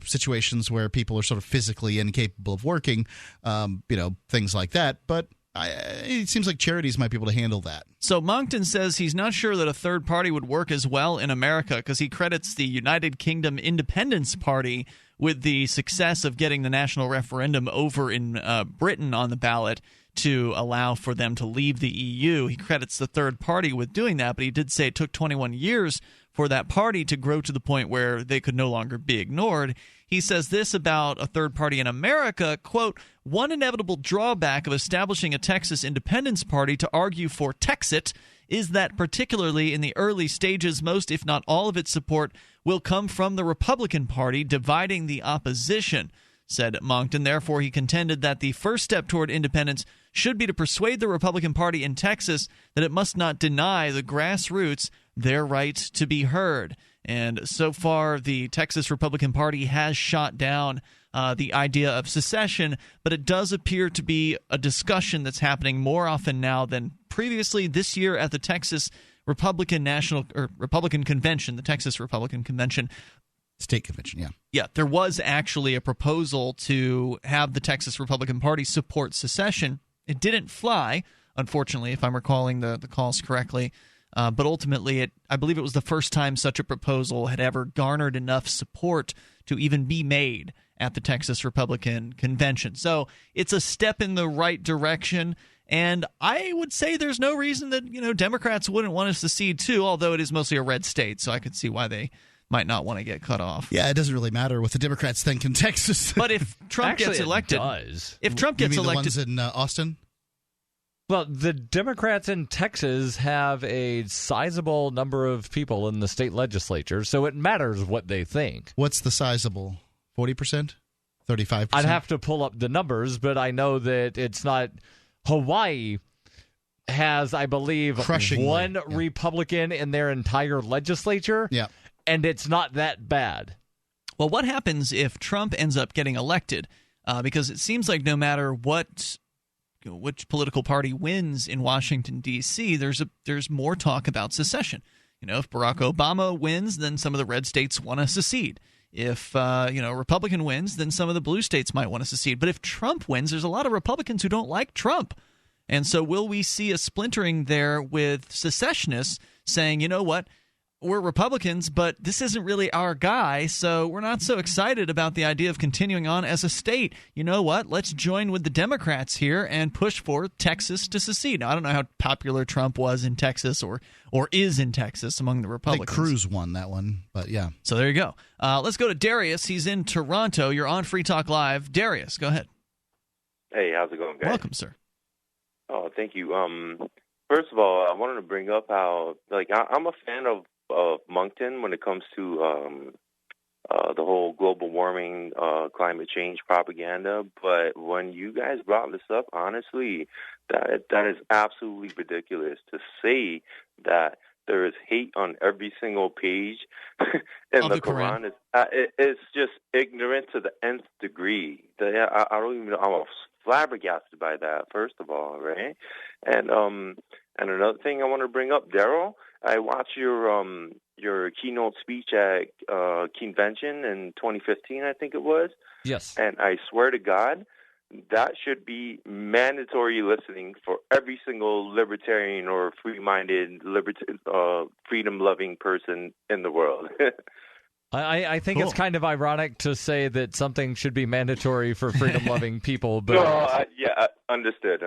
situations where people are sort of physically incapable of working, things like that. But it seems like charities might be able to handle that. So Moncton says he's not sure that a third party would work as well in America because he credits the United Kingdom Independence Party with the success of getting the national referendum over in Britain on the ballot to allow for them to leave the EU. He credits the third party with doing that, but he did say it took 21 years for that party to grow to the point where they could no longer be ignored. He says this about a third party in America, quote, one inevitable drawback of establishing a Texas Independence Party to argue for Texit is that particularly in the early stages, most if not all of its support will come from the Republican Party, dividing the opposition, said Moncton. Therefore, he contended that the first step toward independence should be to persuade the Republican Party in Texas that it must not deny the grassroots their right to be heard. And so far, the Texas Republican Party has shot down the idea of secession, but it does appear to be a discussion that's happening more often now than previously. This year at the Texas Republican Convention, the Texas Republican Convention, State Convention, yeah. Yeah, there was actually a proposal to have the Texas Republican Party support secession. It didn't fly, unfortunately, if I'm recalling the calls correctly. But ultimately, I believe it was the first time such a proposal had ever garnered enough support to even be made at the Texas Republican Convention. So it's a step in the right direction. And I would say there's no reason that Democrats wouldn't want us to secede too, although it is mostly a red state. So I could see why they might not want to get cut off. Yeah, it doesn't really matter what the Democrats think in Texas. But if Trump gets elected, if Trump gets elected, the ones in Austin. Well, the Democrats in Texas have a sizable number of people in the state legislature, so it matters what they think. What's the sizable? 40%? 35%? I'd have to pull up the numbers, but I know that it's not. Hawaii has, I believe, one Republican in their entire legislature, and it's not that bad. Well, what happens if Trump ends up getting elected? Because it seems like no matter which political party wins in Washington, D.C., there's more talk about secession. If Barack Obama wins, then some of the red states want to secede. If a Republican wins, then some of the blue states might want to secede. But if Trump wins, there's a lot of Republicans who don't like Trump. And so will we see a splintering there with secessionists saying, you know what, we're Republicans, but this isn't really our guy, so we're not so excited about the idea of continuing on as a state. You know what? Let's join with the Democrats here and push for Texas to secede. Now, I don't know how popular Trump was in Texas or is in Texas among the Republicans. I think Cruz won that one, but yeah. So there you go. Let's go to Darius. He's in Toronto. You're on Free Talk Live. Darius, go ahead. Hey, how's it going, guys? Welcome, sir. Oh, thank you. First of all, I wanted to bring up how, I'm a fan of Moncton when it comes to the whole global warming, climate change propaganda. But when you guys brought this up, honestly, that is absolutely ridiculous to say that there is hate on every single page in the Quran. It's just ignorant to the nth degree. I don't even know. I'm flabbergasted by that, first of all, right? And another thing I want to bring up, Daryl, I watched your keynote speech at convention in 2015, I think it was. Yes. And I swear to God, that should be mandatory listening for every single libertarian or free-minded, freedom-loving person in the world. I think It's kind of ironic to say that something should be mandatory for freedom-loving people. But yeah, understood.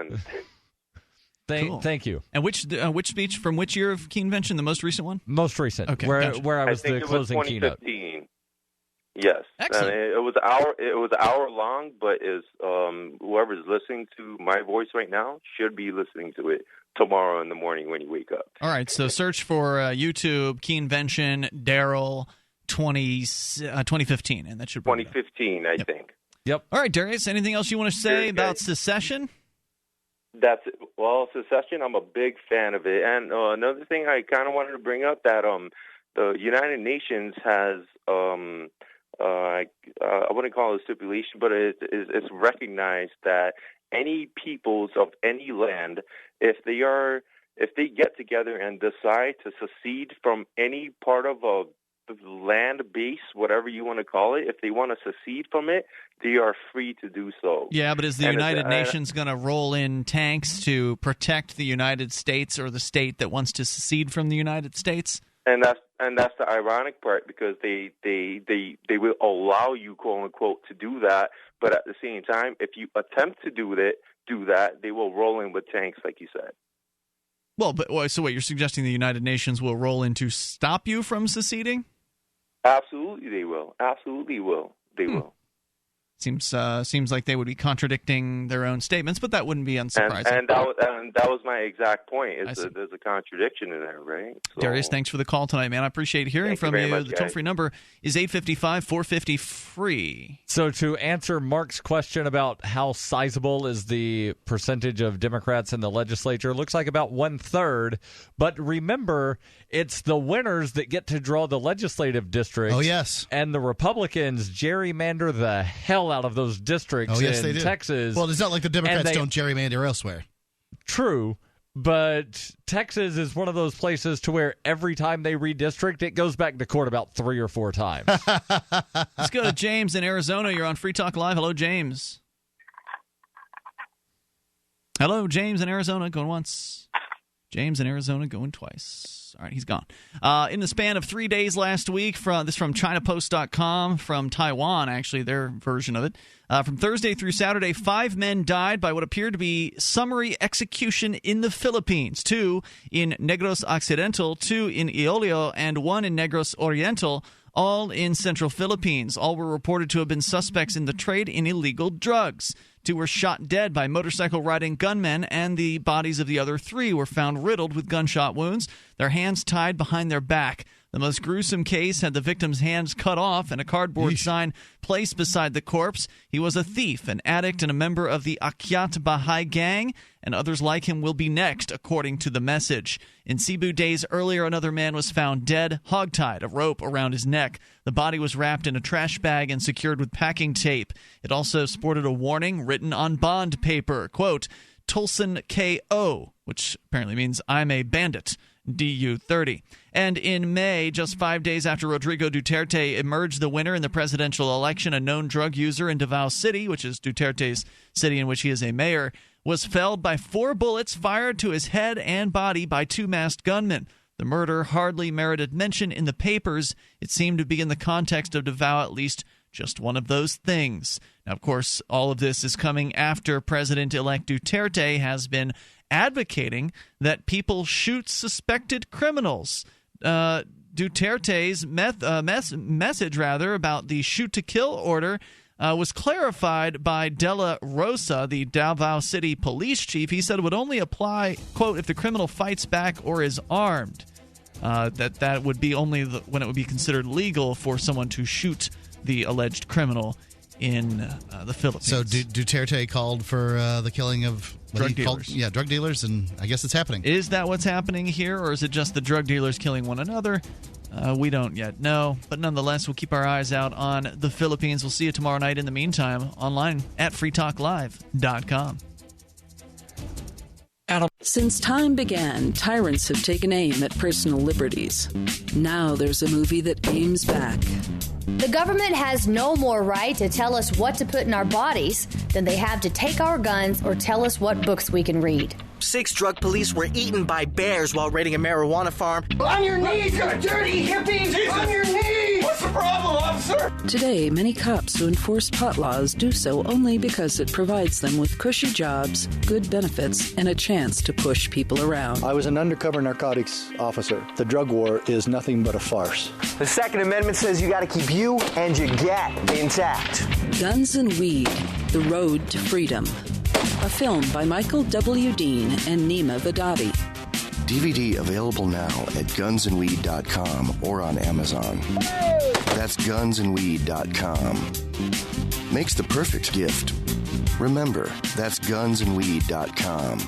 Thank you. And which speech from which year of convention? The most recent one? Most recent. Okay, where gotcha. I was the closing keynote. 2015. Yes. Excellent. It was an hour long, but whoever's listening to my voice right now should be listening to it tomorrow in the morning when you wake up. All right. So search for YouTube Keenvention Daryl 2015, and that should bring 2015, I think. Yep. All right, Darius. Anything else you want to say about secession? That's it. Well, secession, I'm a big fan of it. And another thing I kind of wanted to bring up that the United Nations has I wouldn't call it a stipulation, but it's recognized that any peoples of any land, if they get together and decide to secede from any part of a land base, whatever you want to call it, if they want to secede from it, they are free to do so. Yeah, but is the United Nations going to roll in tanks to protect the United States or the state that wants to secede from the United States? And that's the ironic part, because they will allow you, quote unquote, to do that, but at the same time, if you attempt to do that, they will roll in with tanks, like you said. Well, so what, you're suggesting the United Nations will roll in to stop you from seceding? Absolutely, they will. Absolutely will. They will. Seems like they would be contradicting their own statements, but that wouldn't be unsurprising. And that was my exact point. There's a contradiction in there, right? So, Darius, thanks for the call tonight, man. I appreciate hearing from you. Much, the toll-free number is 855-450-FREE. So to answer Mark's question about how sizable is the percentage of Democrats in the legislature, looks like about 1/3. But remember, it's the winners that get to draw the legislative districts. Oh, yes. And the Republicans gerrymander the hell out of those districts in Texas. Well, it's not like the Democrats don't gerrymander elsewhere. True, but Texas is one of those places to where every time they redistrict, it goes back to court about 3 or 4 times. Let's go to James in Arizona. You're on Free Talk Live. Hello, James. Hello, James in Arizona. Going once. James in Arizona going twice. All right, he's gone. In the span of 3 days last week, from ChinaPost.com, from Taiwan, actually, their version of it. From Thursday through Saturday, 5 men died by what appeared to be summary execution in the Philippines. 2 in Negros Occidental, 2 in Iloilo, and 1 in Negros Oriental, all in central Philippines. All were reported to have been suspects in the trade in illegal drugs. 2 were shot dead by motorcycle-riding gunmen, and the bodies of the other 3 were found riddled with gunshot wounds, their hands tied behind their back. The most gruesome case had the victim's hands cut off and a cardboard sign placed beside the corpse. He was a thief, an addict, and a member of the Akyat Baha'i gang, and others like him will be next, according to the message. In Cebu days earlier, another man was found dead, hogtied, a rope around his neck. The body was wrapped in a trash bag and secured with packing tape. It also sported a warning written on bond paper, quote, Tulsan K.O., which apparently means I'm a bandit. DU-30. And in May, just 5 days after Rodrigo Duterte emerged the winner in the presidential election, a known drug user in Davao City, which is Duterte's city in which he is a mayor, was felled by 4 bullets fired to his head and body by 2 masked gunmen. The murder hardly merited mention in the papers. It seemed to be in the context of Davao at least just one of those things. Now, of course, all of this is coming after President-elect Duterte has been advocating that people shoot suspected criminals. Duterte's message about the shoot-to-kill order was clarified by Dela Rosa, the Davao City police chief. He said it would only apply, quote, if the criminal fights back or is armed. That would be only when it would be considered legal for someone to shoot the alleged criminal in the Philippines. So Duterte called for the killing of drug dealers. Drug dealers, and I guess it's happening. Is that what's happening here, or is it just the drug dealers killing one another? We don't yet know, but nonetheless, we'll keep our eyes out on the Philippines. We'll see you tomorrow night in the meantime online at freetalklive.com. Since time began, tyrants have taken aim at personal liberties. Now there's a movie that aims back. The government has no more right to tell us what to put in our bodies than they have to take our guns or tell us what books we can read. 6 drug police were eaten by bears while raiding a marijuana farm. On your knees, you dirty hippie! Jesus. On your knees! What's the problem, officer? Today, many cops who enforce pot laws do so only because it provides them with cushy jobs, good benefits, and a chance to push people around. I was an undercover narcotics officer. The drug war is nothing but a farce. The Second Amendment says you got to keep you and your get intact. Guns and Weed, The Road to Freedom. A film by Michael W. Dean and Nima Vadadi. DVD available now at gunsandweed.com or on Amazon. That's gunsandweed.com. Makes the perfect gift. Remember, that's gunsandweed.com.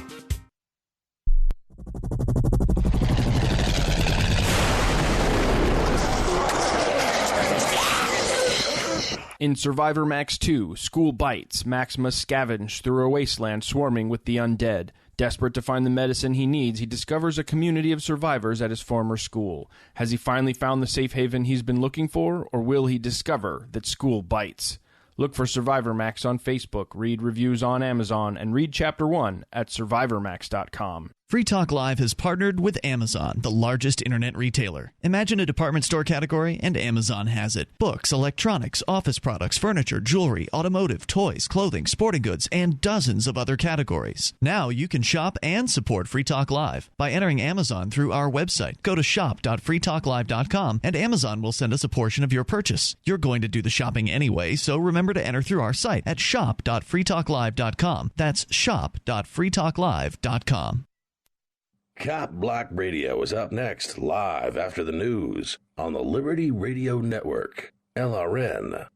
In Survivor Max 2, School Bites, Max must scavenge through a wasteland swarming with the undead. Desperate to find the medicine he needs, he discovers a community of survivors at his former school. Has he finally found the safe haven he's been looking for, or will he discover that school bites? Look for Survivor Max on Facebook, read reviews on Amazon, and read Chapter 1 at SurvivorMax.com. Free Talk Live has partnered with Amazon, the largest internet retailer. Imagine a department store category, and Amazon has it. Books, electronics, office products, furniture, jewelry, automotive, toys, clothing, sporting goods, and dozens of other categories. Now you can shop and support Free Talk Live by entering Amazon through our website. Go to shop.freetalklive.com, and Amazon will send us a portion of your purchase. You're going to do the shopping anyway, so remember to enter through our site at shop.freetalklive.com. That's shop.freetalklive.com. Cop Block Radio is up next, live after the news on the Liberty Radio Network, LRN.FM.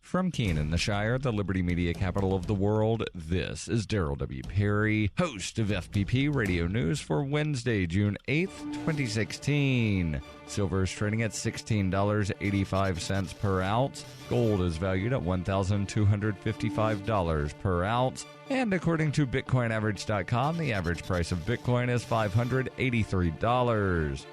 From Keene, the Shire, the Liberty Media capital of the world, this is Daryl W. Perry, host of FPP Radio News for Wednesday, June 8th, 2016. Silver is trading at $16.85 per ounce. Gold is valued at $1,255 per ounce. And according to BitcoinAverage.com, the average price of Bitcoin is $583.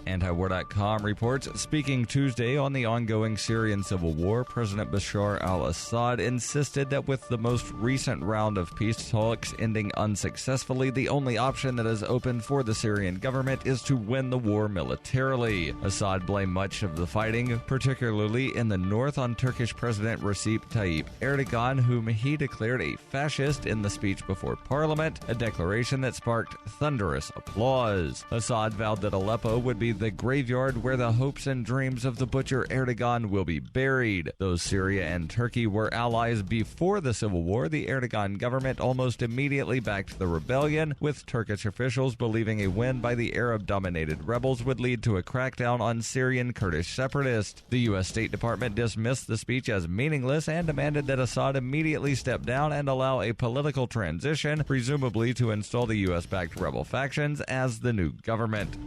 Antiwar.com reports, speaking Tuesday on the ongoing Syrian civil war, President Bashar al-Assad insisted that with the most recent round of peace talks ending unsuccessfully, the only option that is open for the Syrian government is to win the war militarily. Assad blamed much of the fighting, particularly in the north, on Turkish President Recep Tayyip Erdogan, whom he declared a fascist in the speech before parliament, a declaration that sparked thunderous applause. Assad vowed that Aleppo would be the graveyard where the hopes and dreams of the butcher Erdogan will be buried. Though Syria and Turkey were allies before the civil war, the Erdogan government almost immediately backed the rebellion, with Turkish officials believing a win by the Arab-dominated rebels would lead to a crackdown on Syrian Kurdish separatists. The U.S. State Department dismissed the speech as meaningless and demanded that Assad immediately step down and allow a political transition, presumably to install the U.S.-backed rebel factions as the new government.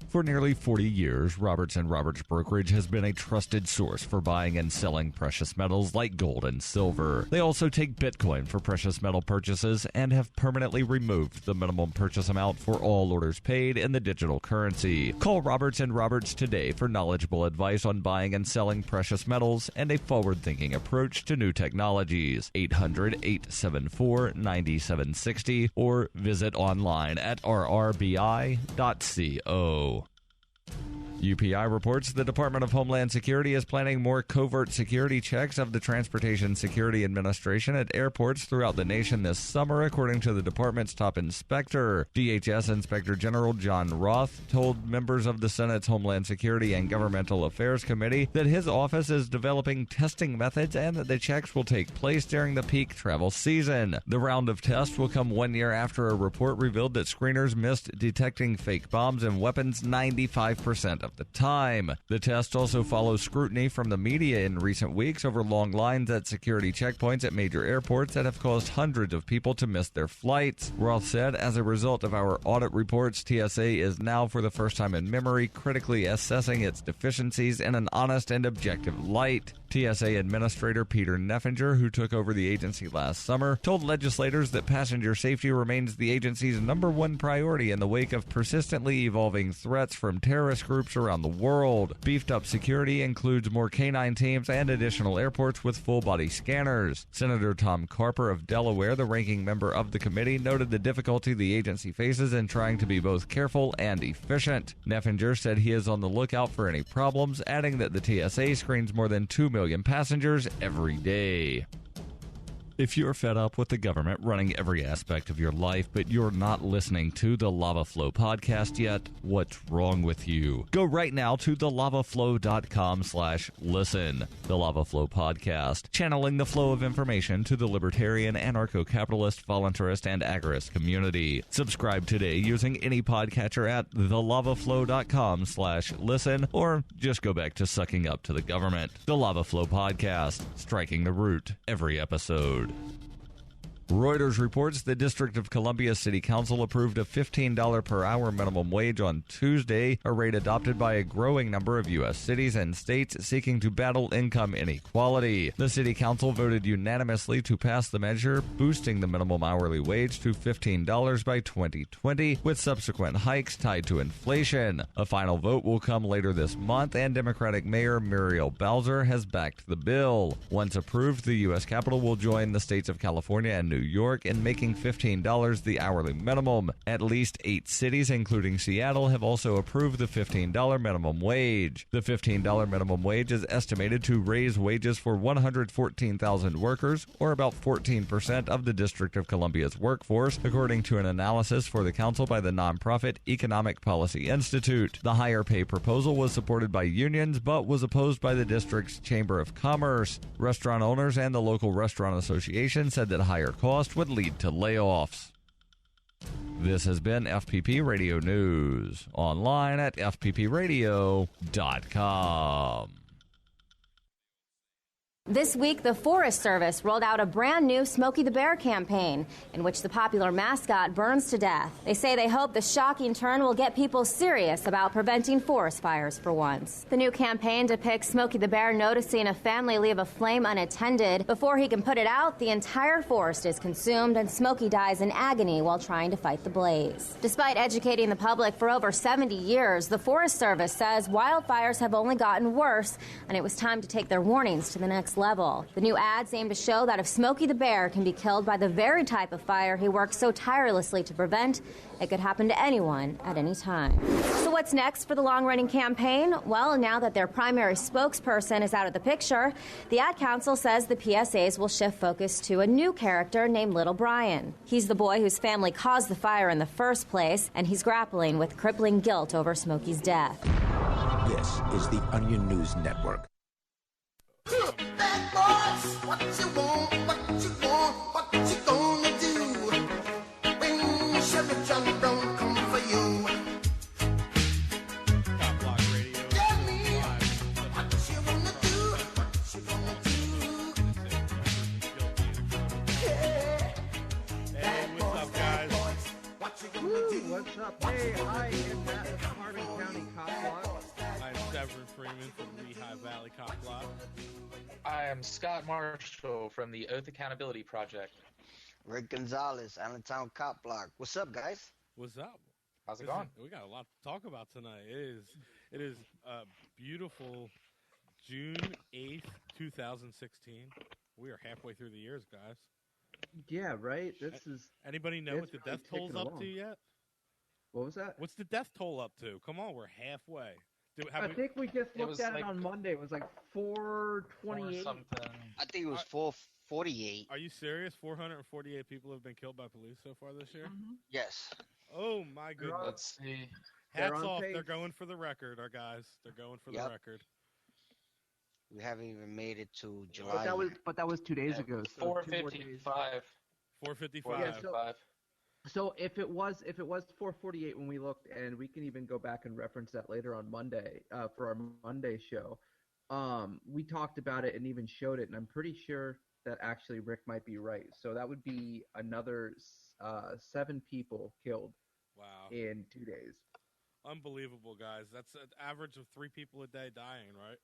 For nearly 40 years, Roberts & Roberts Brokerage has been a trusted source for buying and selling precious metals like gold and silver. They also take Bitcoin for precious metal purchases and have permanently removed the minimum purchase amount for all orders paid in the digital currency. Call Roberts & Roberts today for knowledgeable advice on buying and selling precious metals and a forward-thinking approach to new technologies. 800-874-9760 or visit online at rrbi.co. UPI reports the Department of Homeland Security is planning more covert security checks of the Transportation Security Administration at airports throughout the nation this summer, according to the department's top inspector. DHS Inspector General John Roth told members of the Senate's Homeland Security and Governmental Affairs Committee that his office is developing testing methods and that the checks will take place during the peak travel season. The round of tests will come 1 year after a report revealed that screeners missed detecting fake bombs and weapons 95% of the time. The test also follows scrutiny from the media in recent weeks over long lines at security checkpoints at major airports that have caused hundreds of people to miss their flights. Roth said, as a result of our audit reports, TSA is now, for the first time in memory, critically assessing its deficiencies in an honest and objective light. TSA Administrator Peter Neffinger, who took over the agency last summer, told legislators that passenger safety remains the agency's number one priority in the wake of persistently evolving threats from terrorist groups around the world. Beefed up security includes more canine teams and additional airports with full-body scanners. Senator Tom Carper of Delaware, the ranking member of the committee, noted the difficulty the agency faces in trying to be both careful and efficient. Neffinger said he is on the lookout for any problems, adding that the TSA screens more than 2 million passengers every day. If you're fed up with the government running every aspect of your life, but you're not listening to the Lava Flow podcast yet, what's wrong with you? Go right now to thelavaflow.com/listen. The Lava Flow podcast, channeling the flow of information to the libertarian, anarcho-capitalist, voluntarist, and agorist community. Subscribe today using any podcatcher at thelavaflow.com/listen, or just go back to sucking up to the government. The Lava Flow podcast, striking the root every episode. Reuters reports the District of Columbia City Council approved a $15 per hour minimum wage on Tuesday, a rate adopted by a growing number of U.S. cities and states seeking to battle income inequality. The City Council voted unanimously to pass the measure, boosting the minimum hourly wage to $15 by 2020, with subsequent hikes tied to inflation. A final vote will come later this month, and Democratic Mayor Muriel Bowser has backed the bill. Once approved, the U.S. Capitol will join the states of California and New York in making $15 the hourly minimum. At least 8 cities, including Seattle, have also approved the $15 minimum wage. The $15 minimum wage is estimated to raise wages for 114,000 workers, or about 14% of the District of Columbia's workforce, according to an analysis for the council by the nonprofit Economic Policy Institute. The higher pay proposal was supported by unions, but was opposed by the district's Chamber of Commerce. Restaurant owners and the local restaurant association said that higher cost would lead to layoffs. This has been FPP Radio News, online at fppradio.com. This week, the Forest Service rolled out a brand new Smokey the Bear campaign in which the popular mascot burns to death. They say they hope the shocking turn will get people serious about preventing forest fires for once. The new campaign depicts Smokey the Bear noticing a family leave a flame unattended. Before he can put it out, the entire forest is consumed and Smokey dies in agony while trying to fight the blaze. Despite educating the public for over 70 years, the Forest Service says wildfires have only gotten worse and it was time to take their warnings to the next level. The new ads aim to show that if Smokey the Bear can be killed by the very type of fire he works so tirelessly to prevent, it could happen to anyone at any time. So what's next for the long-running campaign? Well, now that their primary spokesperson is out of the picture, the Ad Council says the PSAs will shift focus to a new character named Little Brian. He's the boy whose family caused the fire in the first place, and he's grappling with crippling guilt over Smokey's death. This is the Onion News Network. Bad boys, what you want, what you want, what you gonna do when Chevy John don't come for you? Cop Block Radio. Tell me what you wanna do, what you gonna do. Yeah. Hey, what's up, guys? What you gonna do? What's up? Hey, hi, it's Matt at Hardin County Cop Block. I'm Severin Freeman from Lehigh Valley Cop Block. I am Scott Marshall from the Oath Accountability Project. Rick Gonzalez, Allentown Cop Block. What's up, guys? What's up? How's it going? We got a lot to talk about tonight. It is a beautiful June 8th, 2016. We are halfway through the years, guys. Yeah, right? Anybody know what the death toll's up to yet? What was that? What's the death toll up to? Come on, we're halfway. I think we just looked at it on Monday. It was like 428. I think it was 448. Are you serious? 448 people have been killed by police so far this year? Mm-hmm. Yes. Oh, my goodness. Let's see. Hats off. They're going for the record, our guys. They're going for the record. We haven't even made it to July. But that was 2 days ago. So 455. 455. So if it was 448 when we looked, and we can even go back and reference that later on Monday for our Monday show, we talked about it and even showed it, and I'm pretty sure that actually Rick might be right. So that would be another 7 people killed. Wow. In 2 days. Unbelievable, guys. That's an average of 3 people a day dying, right?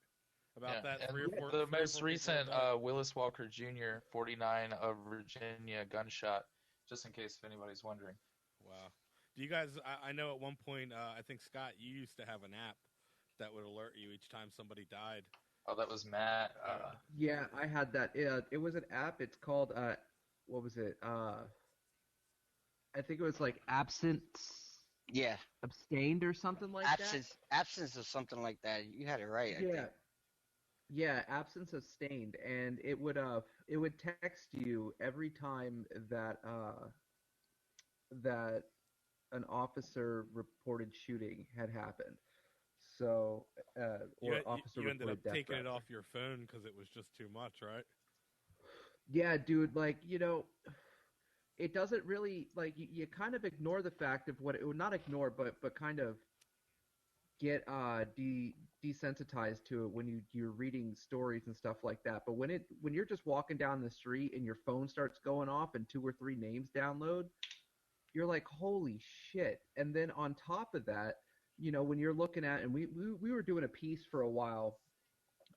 about that? And 3 or 4. The 3 or 4 most people recent died? Willis Walker Jr., 49 of Virginia gunshot. Just in case if anybody's wondering. Wow. Do you guys? I know at one point, I think Scott, you used to have an app that would alert you each time somebody died. Oh, that was Matt. Yeah, I had that. It was an app. It's called what was it? I think it was like Absence. Yeah. Abstained or something like Absence or something like that. You had it right. that. I Yeah. think. Yeah, absence abstained, and it would text you every time that that an officer reported shooting had happened. So, officer you ended reported up death, taking it rather. off your phone because it was just too much, right? Yeah, dude, like, it doesn't really, like, you kind of ignore the fact of what it would not ignore, but kind of get desensitized to it when you're reading stories and stuff like that. But when you're just walking down the street and your phone starts going off and 2 or 3 names download, you're like, holy shit. And then on top of that, when you're looking at, and we were doing a piece for a while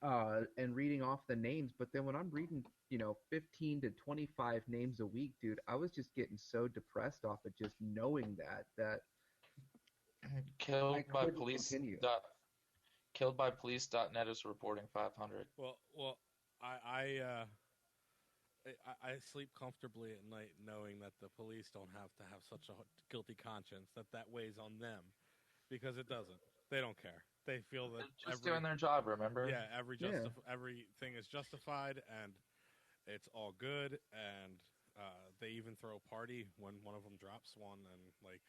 and reading off the names, but then when I'm reading 15 to 25 names a week, dude, I was just getting so depressed off of just knowing that Killed by couldn't police. continue. Killed by police.net is reporting 500. Well, I sleep comfortably at night knowing that the police don't have to have such a guilty conscience that weighs on them, because it doesn't. They don't care. They feel that They're just doing their job, remember? Yeah, everything is justified and it's all good, and they even throw a party when one of them drops one, and like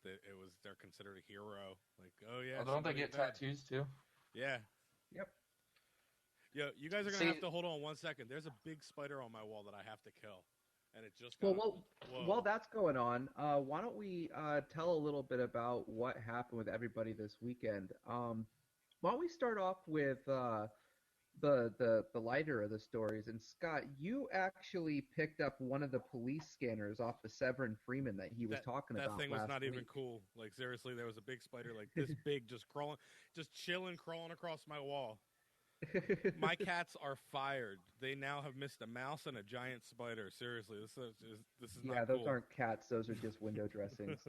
they're considered a hero. Like, oh yeah, Don't they get tattoos too? Yeah. Yep. Yo, you guys are gonna have to hold on 1 second. There's a big spider on my wall that I have to kill, and it just got. Well, while that's going on, why don't we tell a little bit about what happened with everybody this weekend? Why don't we start off with the lighter of the stories? And Scott, you actually picked up one of the police scanners off of Severin Freeman that he was talking about. That thing was last not week. even cool. Like, seriously, there was a big spider like this big, just crawling across my wall. My cats are fired. They now have missed a mouse and a giant spider. Seriously, this is not those cool. aren't cats. Those are just window dressings.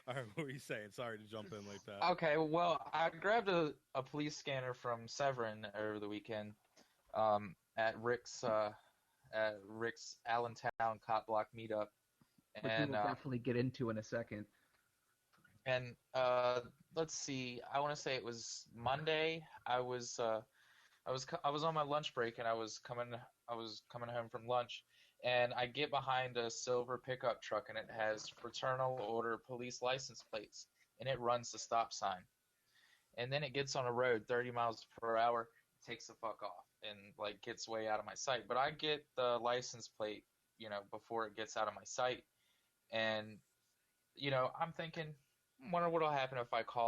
All right, what were you saying? Sorry to jump in like that. Okay, well, I grabbed a police scanner from Severin over the weekend at Rick's Allentown Cop Block meetup, Which we and will definitely get into in a second. And let's see. I want to say it was Monday. I was on my lunch break, and I was coming home from lunch, and I get behind a silver pickup truck, and it has Fraternal Order police license plates, and it runs the stop sign, and then it gets on a road 30 miles per hour, takes the fuck off, and like gets way out of my sight. But I get the license plate, before it gets out of my sight, and I'm thinking, wonder what'll happen if I call